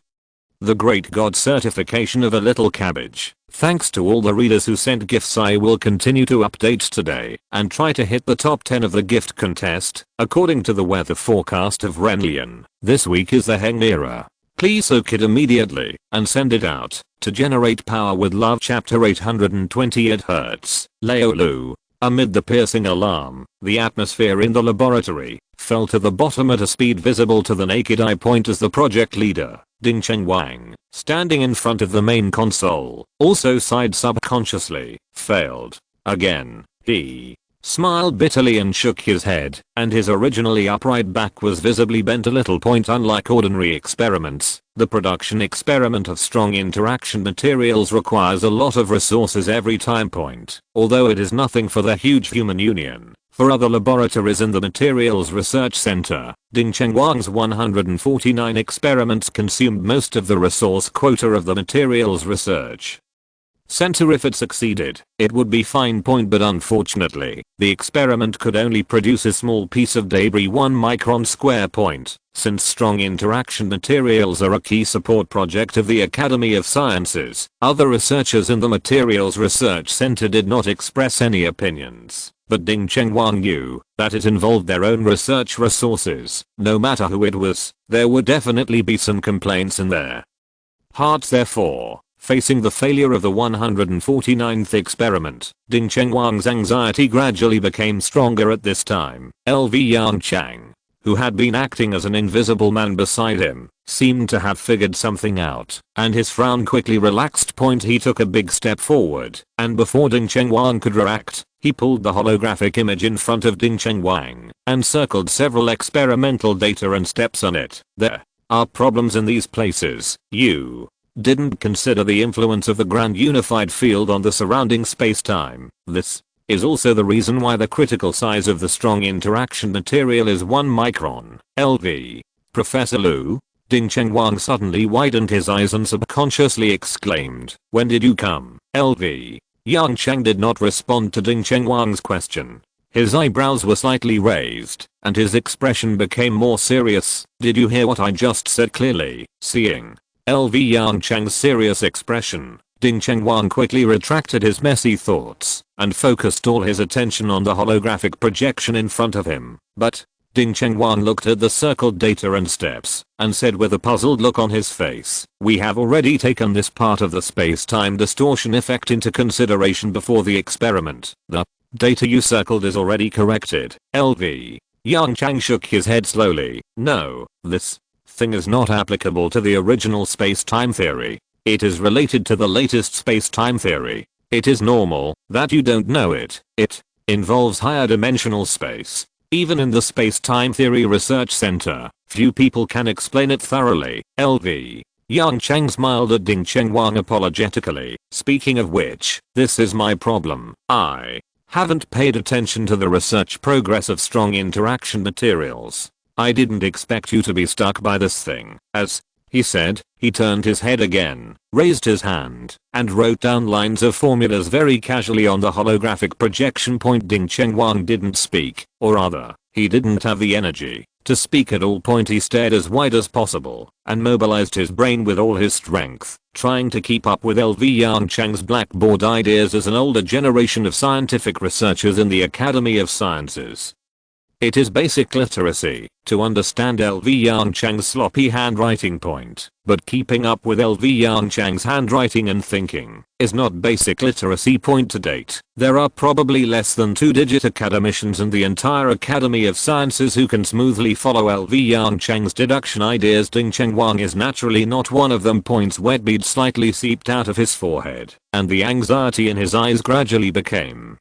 the Great God certification of a little cabbage. Thanks to all the readers who sent gifts. I will continue to update today and try to hit the top 10 of the gift contest. According to the weather forecast of Renlian, this week is the Heng era. Please soak it immediately and send it out to generate power with love. Chapter 828 Hz. Laolu. Amid the piercing alarm, the atmosphere in the laboratory fell to the bottom at a speed visible to the naked eye. Point as the project leader, Yongchang Wang, standing in front of the main console, also sighed subconsciously. Failed. Again. He smiled bitterly and shook his head, and his originally upright back was visibly bent a little. Unlike ordinary experiments, the production experiment of strong interaction materials requires a lot of resources every time. Although it is nothing for the huge human union, for other laboratories in the Materials Research Center, Yongchang Wang's 149 experiments consumed most of the resource quota of the Materials Research Center. If it succeeded, it would be fine. But unfortunately, the experiment could only produce a small piece of debris 1 micron square. Since strong interaction materials are a key support project of the Academy of Sciences, other researchers in the Materials Research Center did not express any opinions. But Yongchang Wang knew that it involved their own research resources. No matter who it was, there would definitely be some complaints in their hearts. Therefore, facing the failure of the 149th experiment, Yongchang Wang's anxiety gradually became stronger. At this time, Yongchang, who had been acting as an invisible man beside him, seemed to have figured something out, and his frown quickly relaxed. He took a big step forward, and before Yongchang Wang could react, he pulled the holographic image in front of Yongchang Wang and circled several experimental data and steps on it. There are problems in these places. You didn't consider the influence of the grand unified field on the surrounding space-time. This is also the reason why the critical size of the strong interaction material is 1 micron. Professor Liu. Yongchang Wang suddenly widened his eyes and subconsciously exclaimed, "When did you come?" Yongchang did not respond to Yongchang Wang's question. His eyebrows were slightly raised, and his expression became more serious. "Did you hear what I just said clearly?" Seeing Yongchang's serious expression, Yongchang Wang quickly retracted his messy thoughts and focused all his attention on the holographic projection in front of him. But Yongchang Wang looked at the circled data and steps and said with a puzzled look on his face, "We have already taken this part of the space-time distortion effect into consideration before the experiment. The data you circled is already corrected." Yongchang shook his head slowly. "No, this thing is not applicable to the original space-time theory. It is related to the latest space-time theory. It is normal that you don't know it. It involves higher dimensional space. Even in the Space-Time Theory Research Center, few people can explain it thoroughly." Yongchang smiled at Yongchang Wang apologetically. "Speaking of which, this is my problem. I haven't paid attention to the research progress of strong interaction materials. I didn't expect you to be stuck by this thing." As he said, he turned his head again, raised his hand, and wrote down lines of formulas very casually on the holographic projection. Yongchang Wang didn't speak, or rather, he didn't have the energy to speak at all. He stared as wide as possible and mobilized his brain with all his strength, trying to keep up with Yongchang's blackboard ideas as an older generation of scientific researchers in the Academy of Sciences. It is basic literacy to understand Yongchang's sloppy handwriting. But keeping up with Yongchang's handwriting and thinking is not basic literacy. To date, there are probably less than 2-digit academicians in the entire Academy of Sciences who can smoothly follow Yongchang's deduction ideas. Yongchang Wang is naturally not one of them. Wet bead slightly seeped out of his forehead, and the anxiety in his eyes gradually became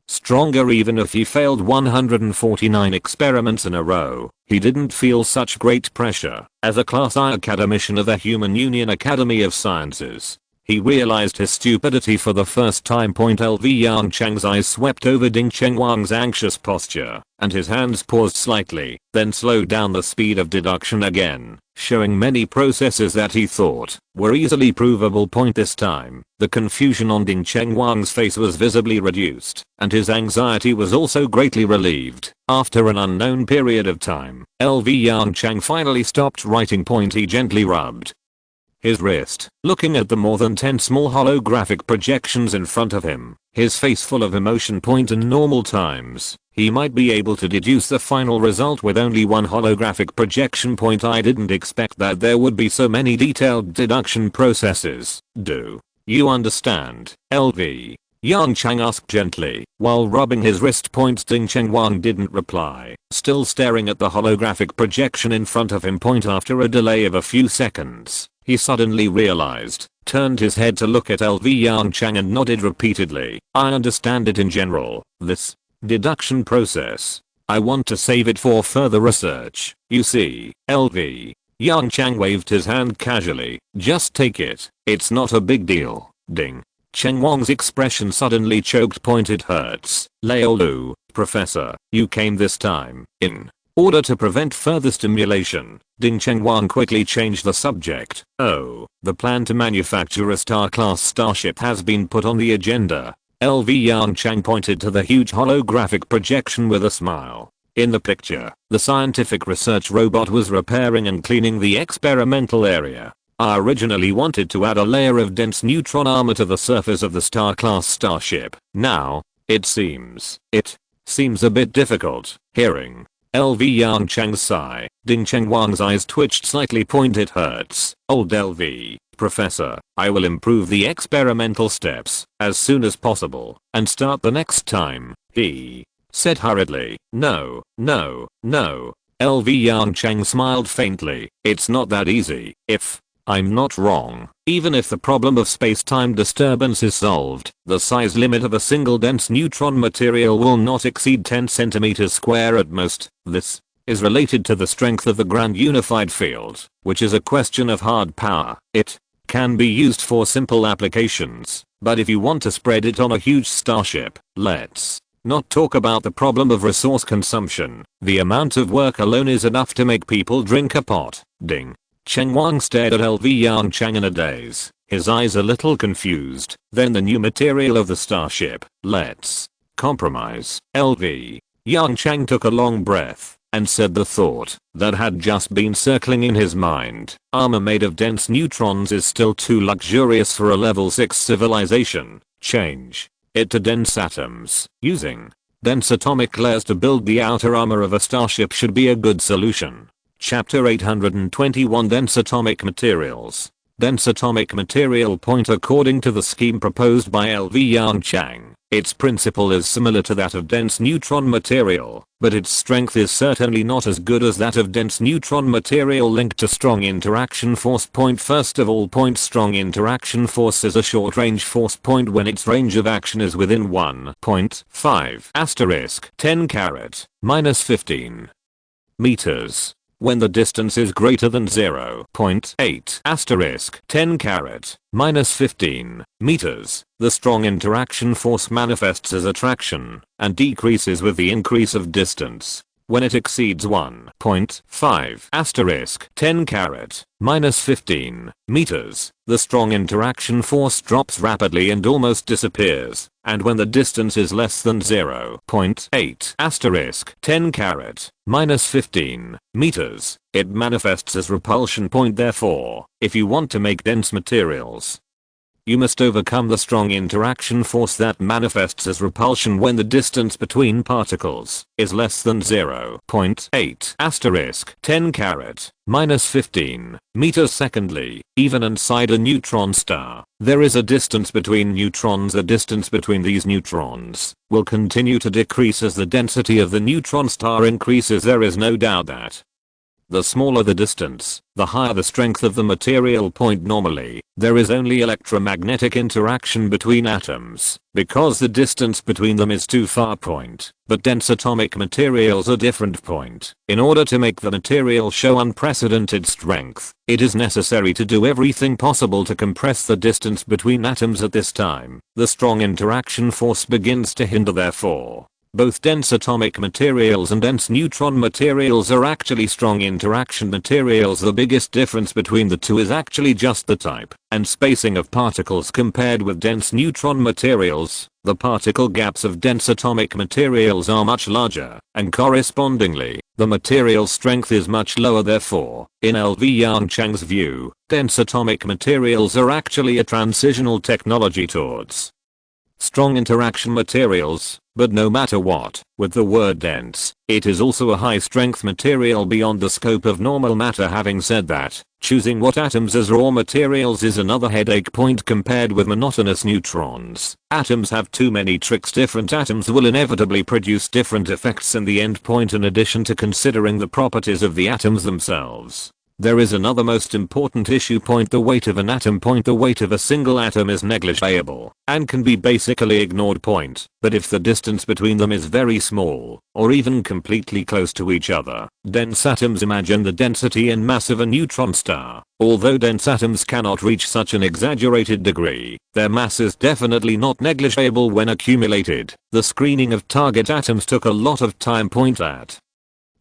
stronger. Even if he failed 149 experiments in a row, he didn't feel such great pressure. As a Class I academician of the Human Union Academy of Sciences, he realized his stupidity for the first time. Yongchang's eyes swept over Yongchang Wang's anxious posture, and his hands paused slightly, then slowed down the speed of deduction again, showing many processes that he thought were easily provable. This time, the confusion on Yongchang Wang's face was visibly reduced, and his anxiety was also greatly relieved. After an unknown period of time, Yongchang finally stopped writing. He gently rubbed his wrist, looking at the more than 10 small holographic projections in front of him, his face full of emotion. In normal times, he might be able to deduce the final result with only one holographic projection. I didn't expect that there would be so many detailed deduction processes. Do you understand? Yongchang asked gently. While rubbing his wrist points, Ding Chengwang didn't reply, still staring at the holographic projection in front of him. After a delay of a few seconds, he suddenly realized, turned his head to look at LV Yongchang and nodded repeatedly. I understand it in general, this deduction process. I want to save it for further research. You see, LV. Yongchang waved his hand casually. Just take it. It's not a big deal. Ding. Chengwang's expression suddenly choked. It hurts. Laolu, Professor, you came this time. In order to prevent further stimulation, Ding Chengwang quickly changed the subject. Oh, the plan to manufacture a star-class starship has been put on the agenda. LV Yongchang pointed to the huge holographic projection with a smile. In the picture, the scientific research robot was repairing and cleaning the experimental area. I originally wanted to add a layer of dense neutron armor to the surface of the star-class starship. Now, it seems a bit difficult. Hearing LV Yongchang's sigh, Ding Chengwang's eyes twitched slightly. It hurts. Old LV, Professor, I will improve the experimental steps as soon as possible and start the next time, he said hurriedly. No. LV Yongchang smiled faintly. It's not that easy. If I'm not wrong, even if the problem of space-time disturbance is solved, the size limit of a single dense neutron material will not exceed 10 centimeters square at most. This is related to the strength of the grand unified field, which is a question of hard power. It can be used for simple applications, but if you want to spread it on a huge starship, let's not talk about the problem of resource consumption. The amount of work alone is enough to make people drink a pot. Ding. Chengwang stared at LV Yongchang in a daze, his eyes a little confused. Then the new material of the starship. Let's compromise. LV Yongchang took a long breath and said the thought that had just been circling in his mind. Armor made of dense neutrons is still too luxurious for a level 6 civilization. Change it to dense atoms. Using dense atomic layers to build the outer armor of a starship should be a good solution. Chapter 821 Dense Atomic Materials. Dense atomic material. According to the scheme proposed by LV Yongchang, its principle is similar to that of dense neutron material, but its strength is certainly not as good as that of dense neutron material linked to strong interaction force. First of all, strong interaction force is a short-range force. When its range of action is within 1.5 10 carat -15 meters. When the distance is greater than 0.8 10 carat -15 meters, the strong interaction force manifests as attraction and decreases with the increase of distance. When it exceeds 1.5 10 carat -15 meters, the strong interaction force drops rapidly and almost disappears, and when the distance is less than 0.8 10 carat -15 meters, it manifests as repulsion. Therefore, if you want to make dense materials, you must overcome the strong interaction force that manifests as repulsion when the distance between particles is less than 0.8 10 carat -15 meters. Secondly, even inside a neutron star, there is a distance between neutrons. The distance between these neutrons will continue to decrease as the density of the neutron star increases. There is no doubt that the smaller the distance, the higher the strength of the material. Normally, there is only electromagnetic interaction between atoms, because the distance between them is too far. But dense atomic materials are different. In order to make the material show unprecedented strength, it is necessary to do everything possible to compress the distance between atoms. At this time, the strong interaction force begins to hinder. Therefore, both dense atomic materials and dense neutron materials are actually strong interaction materials. The biggest difference between the two is actually just the type and spacing of particles compared with dense neutron materials. The particle gaps of dense atomic materials are much larger, and correspondingly, the material strength is much lower. Therefore, in LV Yongchang's view, dense atomic materials are actually a transitional technology towards strong interaction materials, but no matter what, with the word dense, it is also a high strength material beyond the scope of normal matter. Having said that, choosing what atoms as raw materials is another headache point compared with monotonous neutrons. Atoms have too many tricks. Different atoms will inevitably produce different effects in the end point, in addition to considering the properties of the atoms themselves. There is another most important issue point: the weight of an atom. The weight of a single atom is negligible and can be basically ignored. But if the distance between them is very small, or even completely close to each other, dense atoms, imagine the density and mass of a neutron star. Although dense atoms cannot reach such an exaggerated degree, their mass is definitely not negligible when accumulated. The screening of target atoms took a lot of time.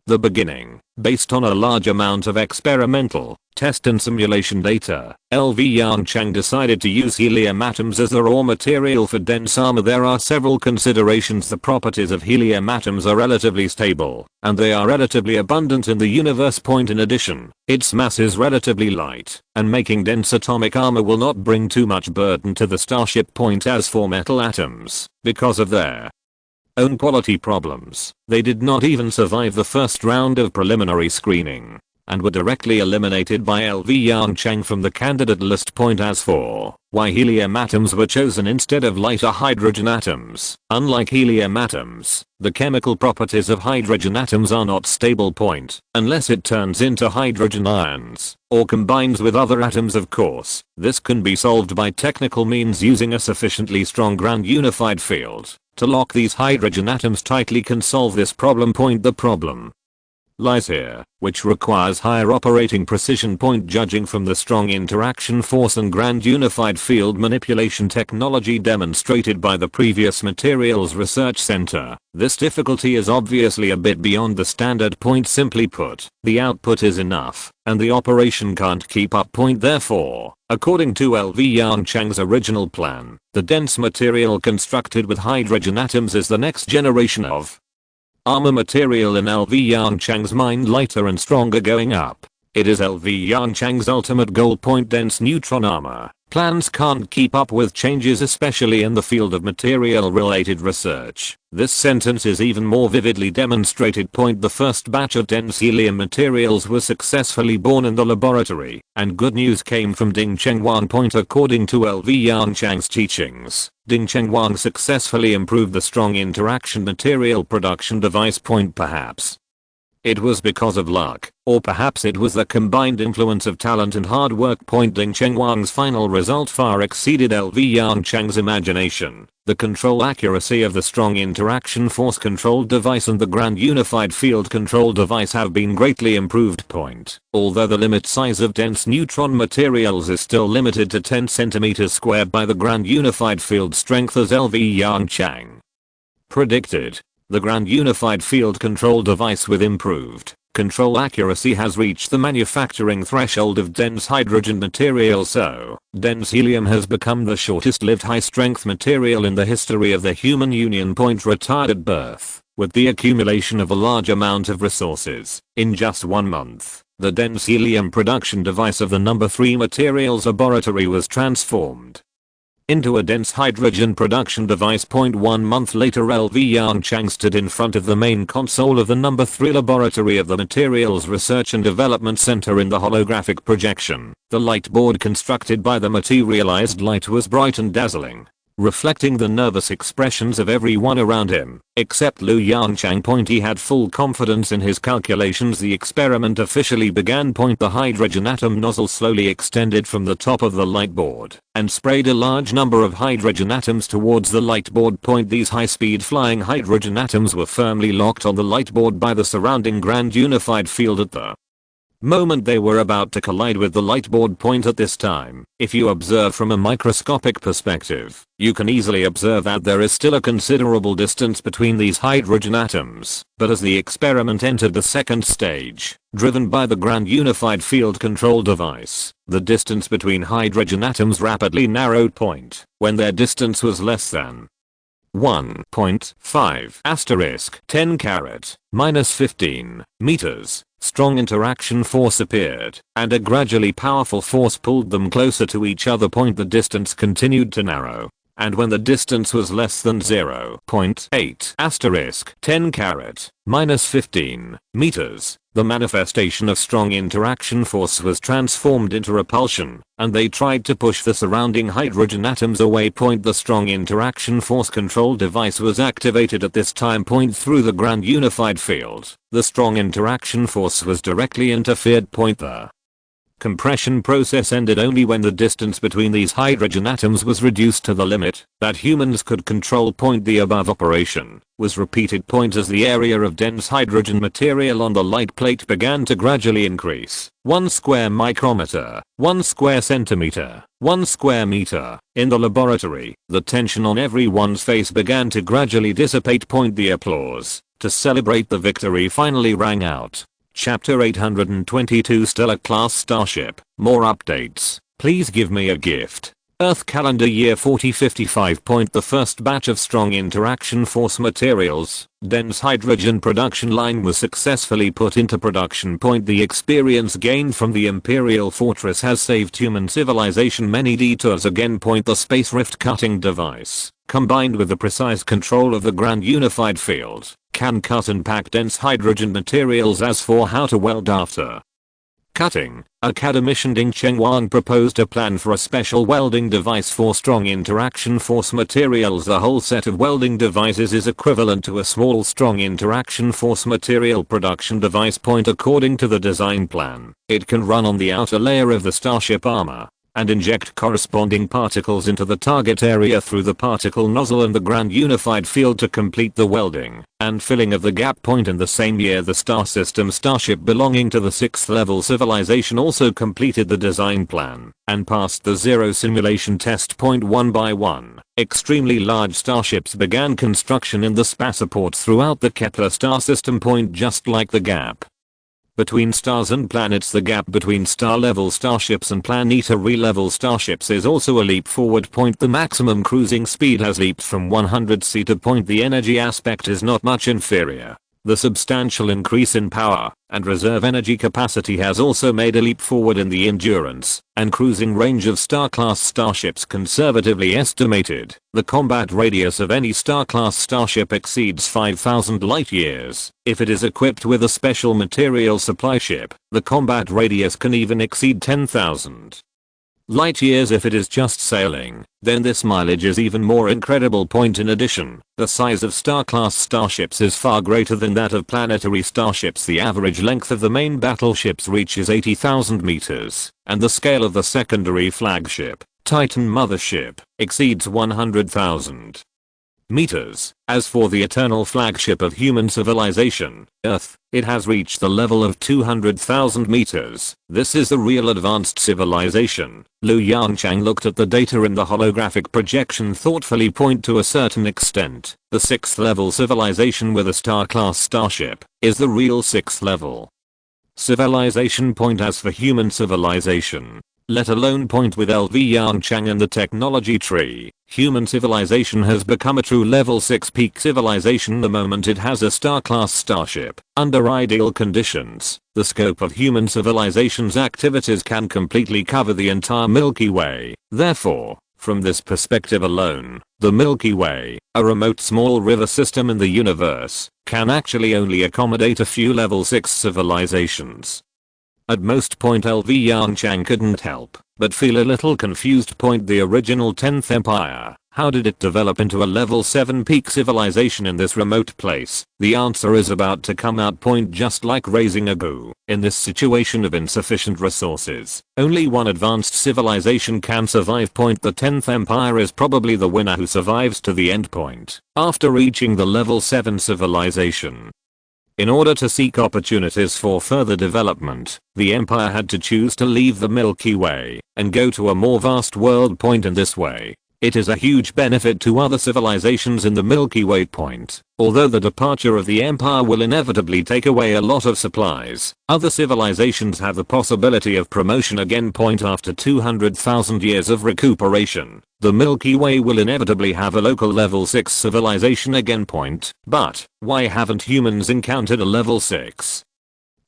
At the beginning, based on a large amount of experimental, test and simulation data, Yongchang decided to use helium atoms as the raw material for dense armor. There are several considerations. The properties of helium atoms are relatively stable, and they are relatively abundant in the universe. In addition, its mass is relatively light, and making dense atomic armor will not bring too much burden to the starship. As for metal atoms, because of their own quality problems, they did not even survive the first round of preliminary screening, and were directly eliminated by Yongchang from the candidate list. As for why helium atoms were chosen instead of lighter hydrogen atoms, unlike helium atoms, the chemical properties of hydrogen atoms are not stable. Unless it turns into hydrogen ions, or combines with other atoms. Of course, this can be solved by technical means using a sufficiently strong ground unified field to lock these hydrogen atoms tightly. Can solve this problem. The problem lies here, which requires higher operating precision. Judging from the strong interaction force and grand unified field manipulation technology demonstrated by the previous materials research center, this difficulty is obviously a bit beyond the standard. Simply put, the output is enough, and the operation can't keep up. Therefore, according to Yongchang's original plan, the dense material constructed with hydrogen atoms is the next generation of armor material. In Yongchang's mind, lighter and stronger going up. It is Yongchang's ultimate goal. Dense neutron armor plans can't keep up with changes, especially in the field of material related research. This sentence is even more vividly demonstrated. The first batch of dense helium materials was successfully born in the laboratory, and good news came from Dingcheng Wang. According to Yongchang's teachings, Dingcheng Wang successfully improved the strong interaction material production device. Perhaps it was because of luck, or perhaps it was the combined influence of talent and hard work. Dingcheng Wang's final result far exceeded Yongchang's imagination. The control accuracy of the strong interaction force controlled device and the grand unified field control device have been greatly improved. Although the limit size of dense neutron materials is still limited to 10 cm² by the grand unified field strength as Yongchang predicted, the grand unified field control device with improved control accuracy has reached the manufacturing threshold of dense hydrogen material. So, dense helium has become the shortest lived high strength material in the history of the human union. Retired at birth, with the accumulation of a large amount of resources. In just 1 month, the dense helium production device of the No. 3 materials laboratory was transformed into a dense hydrogen production device. 1 month later, Yongchang stood in front of the main console of the No. 3 laboratory of the Materials Research and Development Center in the holographic projection. The light board constructed by the materialized light was bright and dazzling, reflecting the nervous expressions of everyone around him, except Yongchang. He had full confidence in his calculations. The experiment officially began. The hydrogen atom nozzle slowly extended from the top of the light board and sprayed a large number of hydrogen atoms towards the light board. These high-speed flying hydrogen atoms were firmly locked on the light board by the surrounding grand unified field at the moment they were about to collide with the light board. At this time, if you observe from a microscopic perspective, you can easily observe that there is still a considerable distance between these hydrogen atoms. But as the experiment entered the second stage, driven by the grand unified field control device, the distance between hydrogen atoms rapidly narrowed. When their distance was less than 1.5 10 carat -15 meters, strong interaction force appeared, and a gradually powerful force pulled them closer to each other. The distance continued to narrow, And when the distance was less than 0.8 asterisk 10 caret minus 15 meters, the manifestation of strong interaction force was transformed into repulsion, and they tried to push the surrounding hydrogen atoms away. The strong interaction force control device was activated at this time through the grand unified field. The strong interaction force was directly interfered. The compression process ended only when the distance between these hydrogen atoms was reduced to the limit that humans could control. The above operation was repeated as the area of dense hydrogen material on the light plate began to gradually increase. 1 square micrometer, 1 square centimeter, 1 square meter. In the laboratory, the tension on everyone's face began to gradually dissipate. The applause to celebrate the victory finally rang out. Chapter 822 Stellar Class Starship. More updates. Please give me a gift. Earth calendar year 4055. The first batch of strong interaction force materials, dense hydrogen production line was successfully put into production. The experience gained from the Imperial Fortress has saved human civilization many detours again. The space rift cutting device, combined with the precise control of the grand unified field, can cut and pack dense hydrogen materials. As for how to weld after cutting, academician Yongchang proposed a plan for a special welding device for strong interaction force materials. The whole set of welding devices is equivalent to a small strong interaction force material production device. According to the design plan, it can run on the outer layer of the starship armor and inject corresponding particles into the target area through the particle nozzle and the grand unified field to complete the welding and filling of the gap. In the same year, the star system starship belonging to the 6th level civilization also completed the design plan and passed the zero simulation test. One by one, extremely large starships began construction in the spaceports throughout the Kepler star system. Just like the gap between stars and planets, the gap between star-level starships and planetary-level starships is also a leap forward. The maximum cruising speed has leaped from 100 c to the energy aspect is not much inferior. The substantial increase in power and reserve energy capacity has also made a leap forward in the endurance and cruising range of star-class starships. Conservatively estimated, the combat radius of any star-class starship exceeds 5,000 light-years. If it is equipped with a special material supply ship, the combat radius can even exceed 10,000 light-years. If it is just sailing, then this mileage is even more incredible. In addition, the size of star-class starships is far greater than that of planetary starships. The average length of the main battleships reaches 80,000 meters, and the scale of the secondary flagship, Titan mothership, exceeds 100,000 meters. As for the eternal flagship of human civilization, Earth, it has reached the level of 200,000 meters. This is the real advanced civilization. Yongchang looked at the data in the holographic projection thoughtfully. To a certain extent, the 6th level civilization with a star-class starship is the real 6th level civilization. As for human civilization, let alone with Yongchang and the technology tree, human civilization has become a true level 6 peak civilization the moment it has a star-class starship. Under ideal conditions, the scope of human civilization's activities can completely cover the entire Milky Way. Therefore, from this perspective alone, the Milky Way, a remote small river system in the universe, can actually only accommodate a few level 6 civilizations. At most. Yongchang couldn't help but feel a little confused. The original 10th Empire, how did it develop into a level 7 peak civilization in this remote place? The answer is about to come out. Just like raising a goo, in this situation of insufficient resources, only one advanced civilization can survive. The 10th Empire is probably the winner who survives to the end point after reaching the level 7 civilization. In order to seek opportunities for further development, the Empire had to choose to leave the Milky Way and go to a more vast world. In this way, it is a huge benefit to other civilizations in the Milky Way. Although the departure of the Empire will inevitably take away a lot of supplies, other civilizations have the possibility of promotion again. After 200,000 years of recuperation, the Milky Way will inevitably have a local level 6 civilization again. But why haven't humans encountered a level 6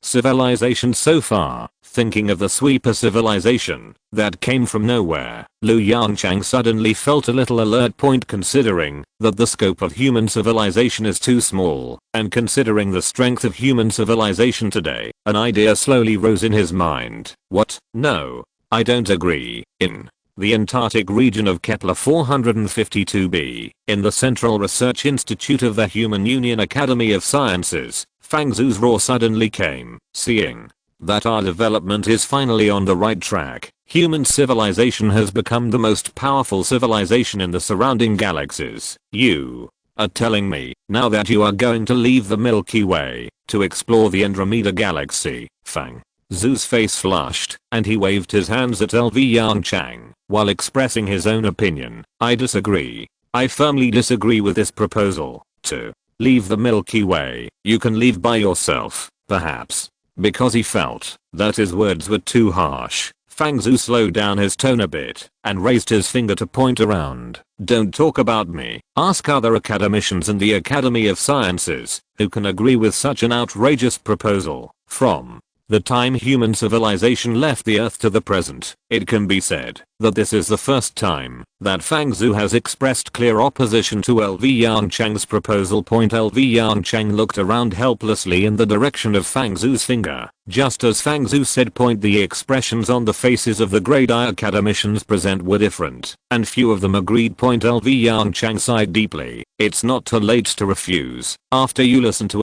civilization so far, thinking of the sweeper civilization that came from nowhere. Yongchang suddenly felt a little alert point considering that the scope of human civilization is too small, and considering the strength of human civilization today, an idea slowly rose in his mind. What? No. I don't agree. In the Antarctic region of Kepler 452b, in the Central Research Institute of the Human Union Academy of Sciences, Fang Zhu's roar suddenly came, seeing that our development is finally on the right track. Human civilization has become the most powerful civilization in the surrounding galaxies. You are telling me now that you are going to leave the Milky Way to explore the Andromeda galaxy? Fang Zhu's face flushed, and he waved his hands at Yongchang while expressing his own opinion. I disagree. I firmly disagree with this proposal. To leave the Milky Way, you can leave by yourself, perhaps. Because he felt that his words were too harsh, Fang Zhu slowed down his tone a bit and raised his finger to point around. Don't talk about me. Ask other academicians in the Academy of Sciences who can agree with such an outrageous proposal. From the time human civilization left the Earth to the present, it can be said that this is the first time that Fang Zhu has expressed clear opposition to Yongchang's proposal. Yongchang looked around helplessly in the direction of Fang Zhu's finger. Just as Fang Zhu said point, the expressions on the faces of the grade I academicians present were different, and few of them agreed. Yongchang sighed deeply. It's not too late to refuse. After you listen to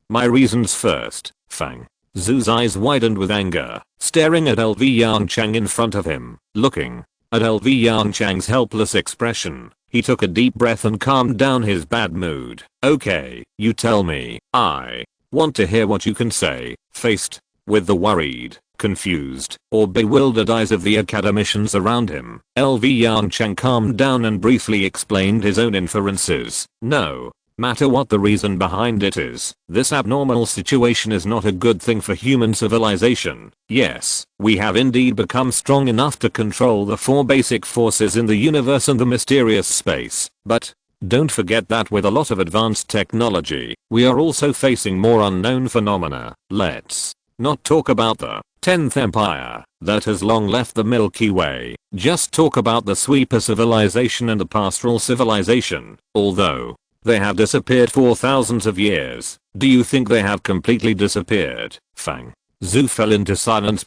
my reasons first. Fang Zhu's eyes widened with anger, staring at Yongchang in front of him. Looking at Yongchang's helpless expression, he took a deep breath and calmed down his bad mood. Okay, you tell me. I want to hear what you can say. Faced with the worried, confused, or bewildered eyes of the academicians around him, Yongchang calmed down and briefly explained his own inferences. No matter what the reason behind it is, this abnormal situation is not a good thing for human civilization. Yes, we have indeed become strong enough to control the four basic forces in the universe and the mysterious space, but don't forget that with a lot of advanced technology, we are also facing more unknown phenomena. Let's not talk about the 10th Empire that has long left the Milky Way. Just talk about the sweeper civilization and the pastoral civilization. Although they have disappeared for thousands of years, do you think they have completely disappeared? Fang Zhu fell into silence.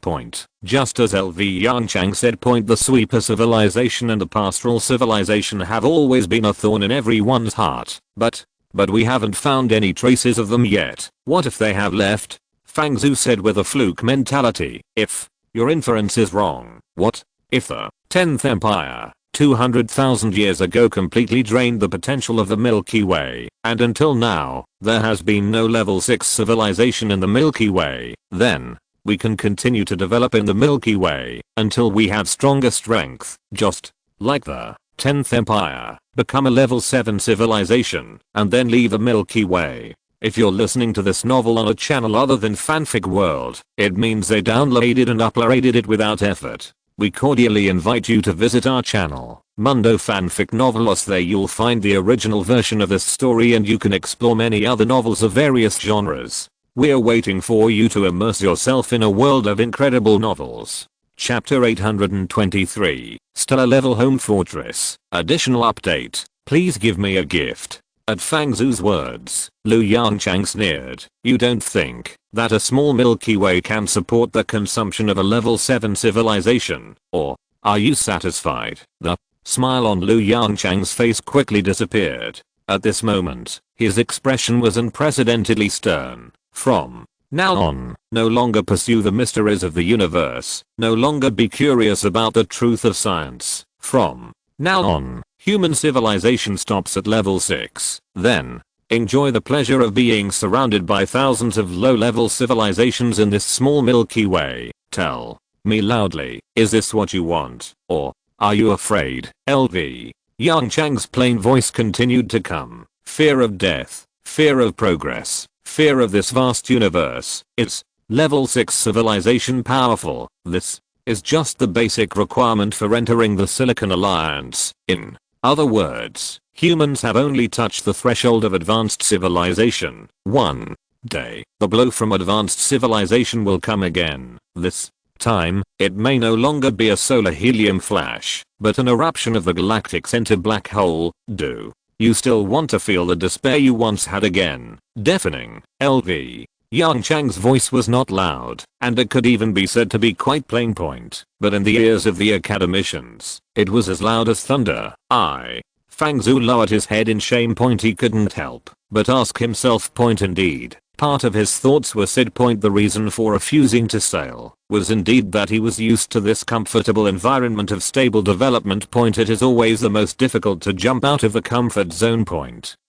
Just as Yongchang said, the sweeper civilization and the pastoral civilization have always been a thorn in everyone's heart, but we haven't found any traces of them yet. What if they have left? Fang Zhu said with a fluke mentality. If your inference is wrong, what if the 10th Empire 200,000 years ago completely drained the potential of the Milky Way, and until now, there has been no level 6 civilization in the Milky Way? Then we can continue to develop in the Milky Way until we have stronger strength, just like the 10th Empire, become a level 7 civilization, and then leave the Milky Way. If you're listening to this novel on a channel other than Fanfic World, it means they downloaded and uploaded it without effort. We cordially invite you to visit our channel, Mundo Fanfic Novelos. There you'll find the original version of this story, and you can explore many other novels of various genres. We're waiting for you to immerse yourself in a world of incredible novels. Chapter 823, Stellar Level Home Fortress. Additional update, please give me a gift. At Fang Zhu's words, Yongchang sneered. You don't think that a small Milky Way can support the consumption of a level 7 civilization, or are you satisfied? The smile on Yongchang's face quickly disappeared. At this moment, his expression was unprecedentedly stern. From now on, no longer pursue the mysteries of the universe, no longer be curious about the truth of science. From now on, human civilization stops at level 6. Then, enjoy the pleasure of being surrounded by thousands of low-level civilizations in this small Milky Way. Tell me loudly, is this what you want, or are you afraid? Yongchang's plain voice continued to come. Fear of death, fear of progress, fear of this vast universe. Is level 6 civilization powerful? This is just the basic requirement for entering the Silicon Alliance. In other words, humans have only touched the threshold of advanced civilization. 1. day, the blow from advanced civilization will come again. This time, it may no longer be a solar helium flash, but an eruption of the galactic center black hole. Do you still want to feel the despair you once had again? Deafening. LV. Yongchang's voice was not loud, and it could even be said to be quite plain point, but in the ears of the academicians, it was as loud as thunder. Fang Zhu lowered his head in shame. He couldn't help but ask himself. Indeed, part of his thoughts were said. The reason for refusing to sail was indeed that he was used to this comfortable environment of stable development. It is always the most difficult to jump out of the comfort zone.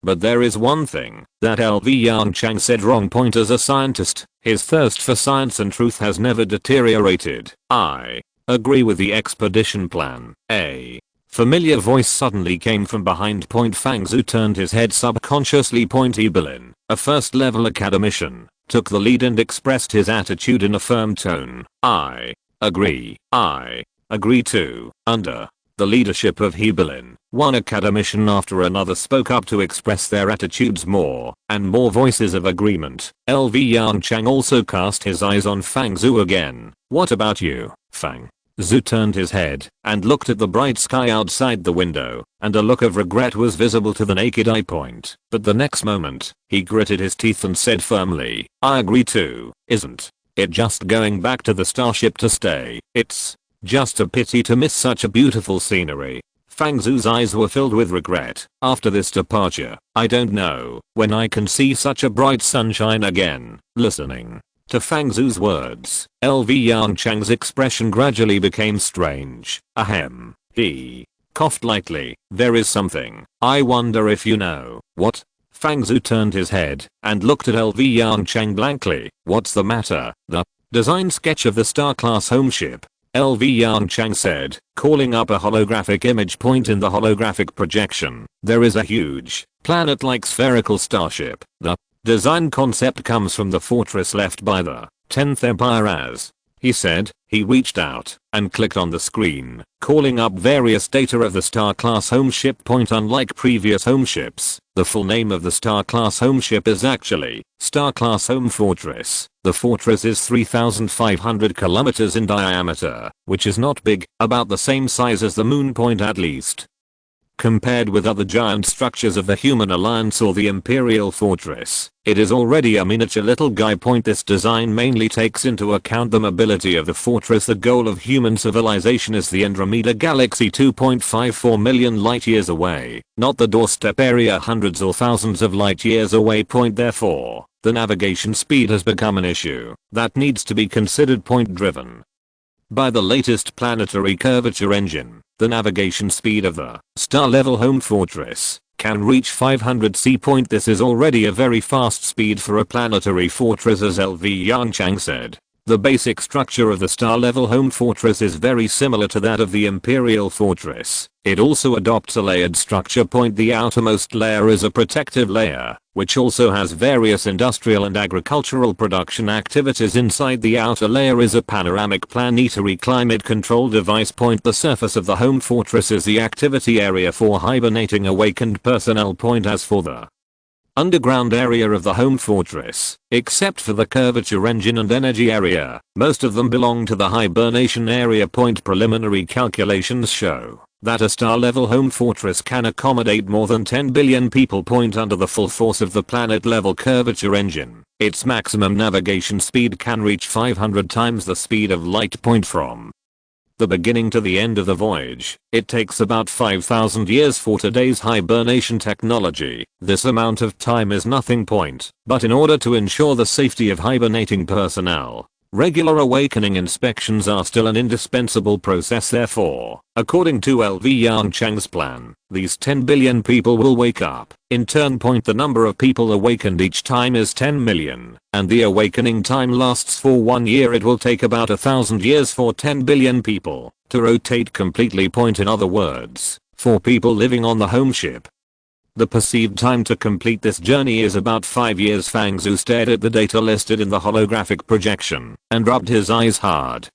But there is one thing that LV Yongchang said wrong. As a scientist, his thirst for science and truth has never deteriorated. I agree with the expedition plan. A familiar voice suddenly came from behind. Fang Zhu turned his head subconsciously. Ebelin, a first-level academician, took the lead and expressed his attitude in a firm tone. I agree too. Under the leadership of Hebelin, one academician after another spoke up to express their attitudes. More and more voices of agreement. LV Yongchang also cast his eyes on Fang Zhu again. What about you, Fang? Zhu turned his head and looked at the bright sky outside the window, and a look of regret was visible to the naked eye. But the next moment, he gritted his teeth and said firmly, I agree too. Isn't it just going back to the starship to stay? It's just a pity to miss such a beautiful scenery. Fang Zhu's eyes were filled with regret. After this departure, I don't know when I can see such a bright sunshine again. Listening to Fang Zhu's words, LV Yongchang's expression gradually became strange. Ahem. He coughed lightly. There is something. I wonder if you know. What? Fang Zhu turned his head and looked at LV Yongchang blankly. What's the matter? The design sketch of the star-class homeship, LV Yongchang said, calling up a holographic image. In the holographic projection, there is a huge, planet-like spherical starship. The design concept comes from the fortress left by the 10th Empire as, he said. He reached out and clicked on the screen, calling up various data of the star-class homeship. Unlike previous homeships, the full name of the star-class homeship is actually Star-class Home Fortress. The fortress is 3,500 kilometers in diameter, which is not big, about the same size as the moon. At least compared with other giant structures of the Human Alliance or the Imperial Fortress, it is already a miniature little guy. This design mainly takes into account the mobility of the fortress. The goal of human civilization is the Andromeda Galaxy 2.54 million light years away, not the doorstep area hundreds or thousands of light years away. Therefore, the navigation speed has become an issue that needs to be considered. Driven by the latest planetary curvature engine, the navigation speed of the star-level home fortress can reach 500 c. This is already a very fast speed for a planetary fortress, as LV Yongchang said. The basic structure of the star-level home fortress is very similar to that of the Imperial Fortress. It also adopts a layered structure. The outermost layer is a protective layer, which also has various industrial and agricultural production activities. Inside the outer layer is a panoramic planetary climate control device. The surface of the home fortress is the activity area for hibernating awakened personnel. As for the underground area of the home fortress, except for the curvature engine and energy area, most of them belong to the hibernation area. Preliminary calculations show that a star-level home fortress can accommodate more than 10 billion people. Under the full force of the planet-level curvature engine, its maximum navigation speed can reach 500 times the speed of light. From the beginning to the end of the voyage, it takes about 5,000 years for today's hibernation technology. This amount of time is nothing. But in order to ensure the safety of hibernating personnel, regular awakening inspections are still an indispensable process. Therefore, according to LV Yongchang's plan, these 10 billion people will wake up. In turn, the number of people awakened each time is 10 million, and the awakening time lasts for 1 year. It will take about 1,000 years for 10 billion people to rotate completely. In other words, for people living on the home ship, the perceived time to complete this journey is about 5 years. Fang Zhu stared at the data listed in the holographic projection and rubbed his eyes hard.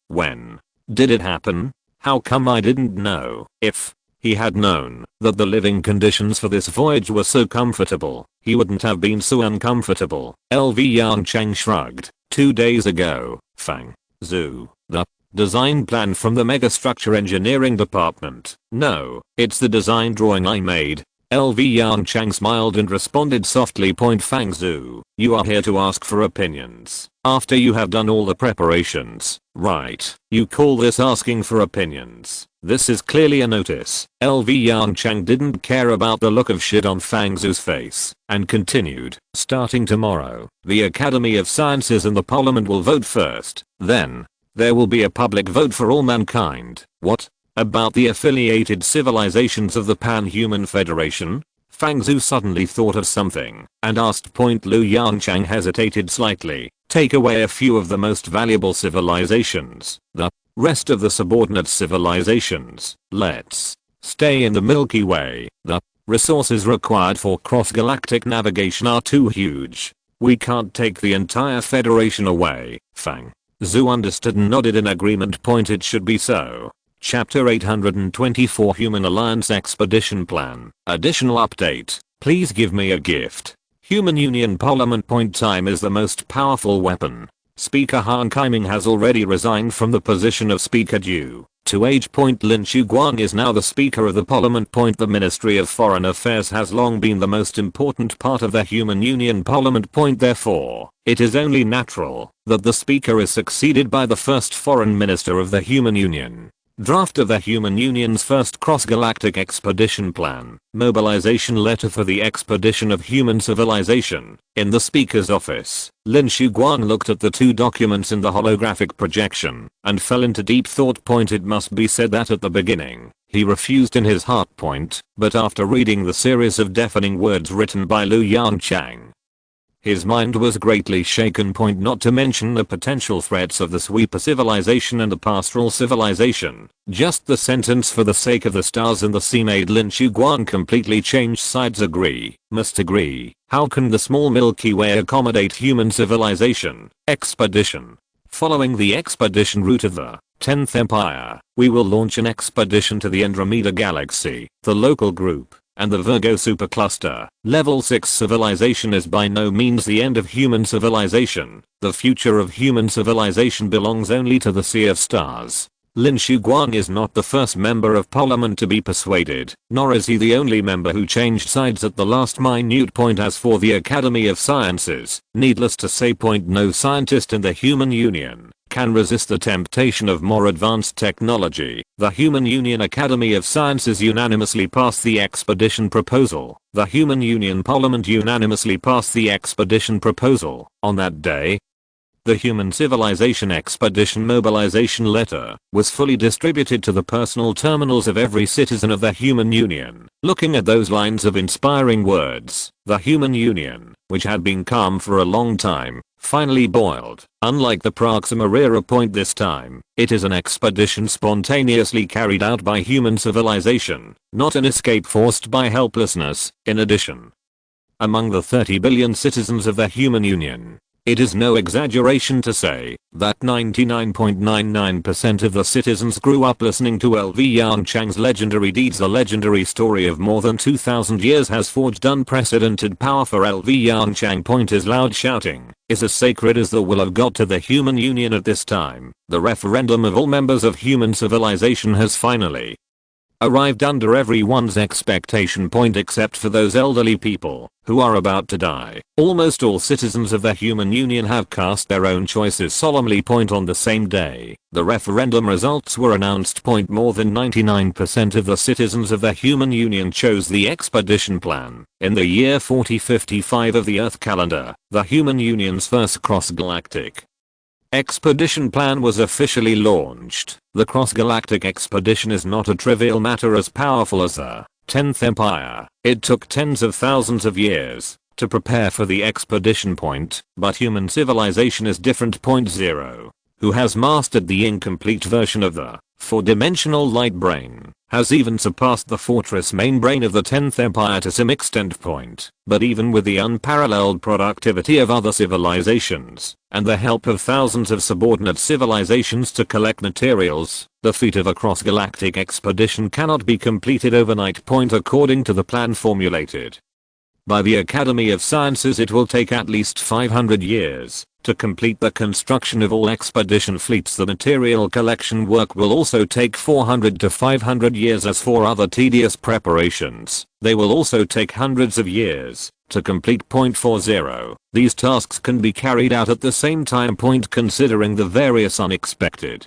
When did it happen? How come I didn't know? If he had known, that the living conditions for this voyage were so comfortable, he wouldn't have been so uncomfortable. LV Yongchang shrugged. 2 days ago, Fang Zhu, the design plan from the megastructure engineering department. No, it's the design drawing I made. LV Yongchang smiled and responded softly. Fang Zhu, you are here to ask for opinions. After you have done all the preparations, right? You call this asking for opinions? This is clearly a notice. LV Yongchang didn't care about the look of shit on Fang Zhu's face, and continued. Starting tomorrow, the Academy of Sciences and the Parliament will vote first. Then, there will be a public vote for all mankind. What? About the affiliated civilizations of the Pan-Human Federation? Fang Zhu suddenly thought of something, and asked. Lu Yongchang hesitated slightly. Take away a few of the most valuable civilizations. The rest of the subordinate civilizations. Let's stay in the Milky Way. The resources required for cross-galactic navigation are too huge. We can't take the entire Federation away. Fang Zhu understood and nodded in agreement. It should be so. Chapter 824 Human Alliance Expedition Plan. Additional update. Please give me a gift. Human Union Parliament. Time is the most powerful weapon. Speaker Han Kaiming has already resigned from the position of Speaker due to age. Lin Shuguang is now the Speaker of the Parliament. The Ministry of Foreign Affairs has long been the most important part of the Human Union Parliament. Therefore, it is only natural that the Speaker is succeeded by the first Foreign Minister of the Human Union. Draft of the Human Union's first cross-galactic expedition plan. Mobilization letter for the expedition of human civilization. In the Speaker's office, Lin Shuguang looked at the two documents in the holographic projection and fell into deep thought. It must be said that at the beginning, he refused in his heart. But after reading the series of deafening words written by Lu Yongchang, his mind was greatly shaken. Not to mention the potential threats of the sweeper civilization and the pastoral civilization. Just the sentence "for the sake of the stars and the sea" made Lin Shuguang completely change sides. Agree, must agree. How can the small Milky Way accommodate human civilization? Expedition. Following the expedition route of the 10th Empire, we will launch an expedition to the Andromeda Galaxy, the local group, and the Virgo supercluster. Level 6 civilization is by no means the end of human civilization. The future of human civilization belongs only to the Sea of Stars. Lin Shuguang is not the first member of parliament to be persuaded, nor is he the only member who changed sides at the last minute. As for the Academy of Sciences, needless to say, no scientist in the Human Union can resist the temptation of more advanced technology. The Human Union Academy of Sciences unanimously passed the expedition proposal. The Human Union Parliament unanimously passed the expedition proposal. On that day, the Human Civilization Expedition Mobilization Letter was fully distributed to the personal terminals of every citizen of the Human Union. Looking at those lines of inspiring words, the Human Union, which had been calm for a long time, finally boiled. Unlike the Proxima Era. This time, it is an expedition spontaneously carried out by human civilization, not an escape forced by helplessness. In addition, among the 30 billion citizens of the Human Union, it is no exaggeration to say that 99.99% of the citizens grew up listening to LV Yongchang's legendary deeds. The legendary story of more than 2000 years has forged unprecedented power for LV Yongchang. His loud shouting is as sacred as the will of God to the Human Union at this time. The referendum of all members of human civilization has finally arrived under everyone's expectation. Except for those elderly people who are about to die. Almost all citizens of the Human Union have cast their own choices solemnly. On the same day, the referendum results were announced. More than 99% of the citizens of the Human Union chose the expedition plan. In the year 4055 of the Earth calendar, the Human Union's first cross-galactic expedition plan was officially launched. The cross-galactic expedition is not a trivial matter. As powerful as the 10th Empire, it took tens of thousands of years to prepare for the expedition. But human civilization is different. 0. Who has mastered the incomplete version of the 4-dimensional light brain, has even surpassed the fortress main brain of the 10th Empire to some extent point. But even with the unparalleled productivity of other civilizations, and the help of thousands of subordinate civilizations to collect materials, the feat of a cross-galactic expedition cannot be completed overnight. According to the plan formulated by the Academy of Sciences, it will take at least 500 years to complete the construction of all expedition fleets. The material collection work will also take 400 to 500 years. As for other tedious preparations, they will also take hundreds of years to complete. 40. These tasks can be carried out at the same time. Considering the various unexpected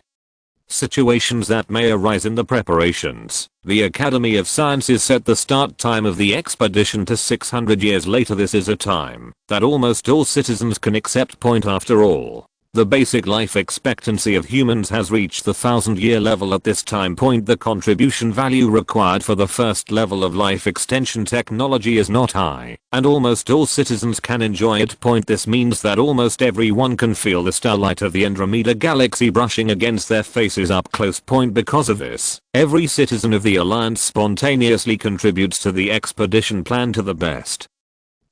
situations that may arise in the preparations, the Academy of Sciences set the start time of the expedition to 600 years later. This is a time that almost all citizens can accept. After all, the basic life expectancy of humans has reached the 1000-year level at this time. The contribution value required for the first level of life extension technology is not high, and almost all citizens can enjoy it. This means that almost everyone can feel the starlight of the Andromeda galaxy brushing against their faces up close. Because of this, every citizen of the Alliance spontaneously contributes to the expedition plan to the best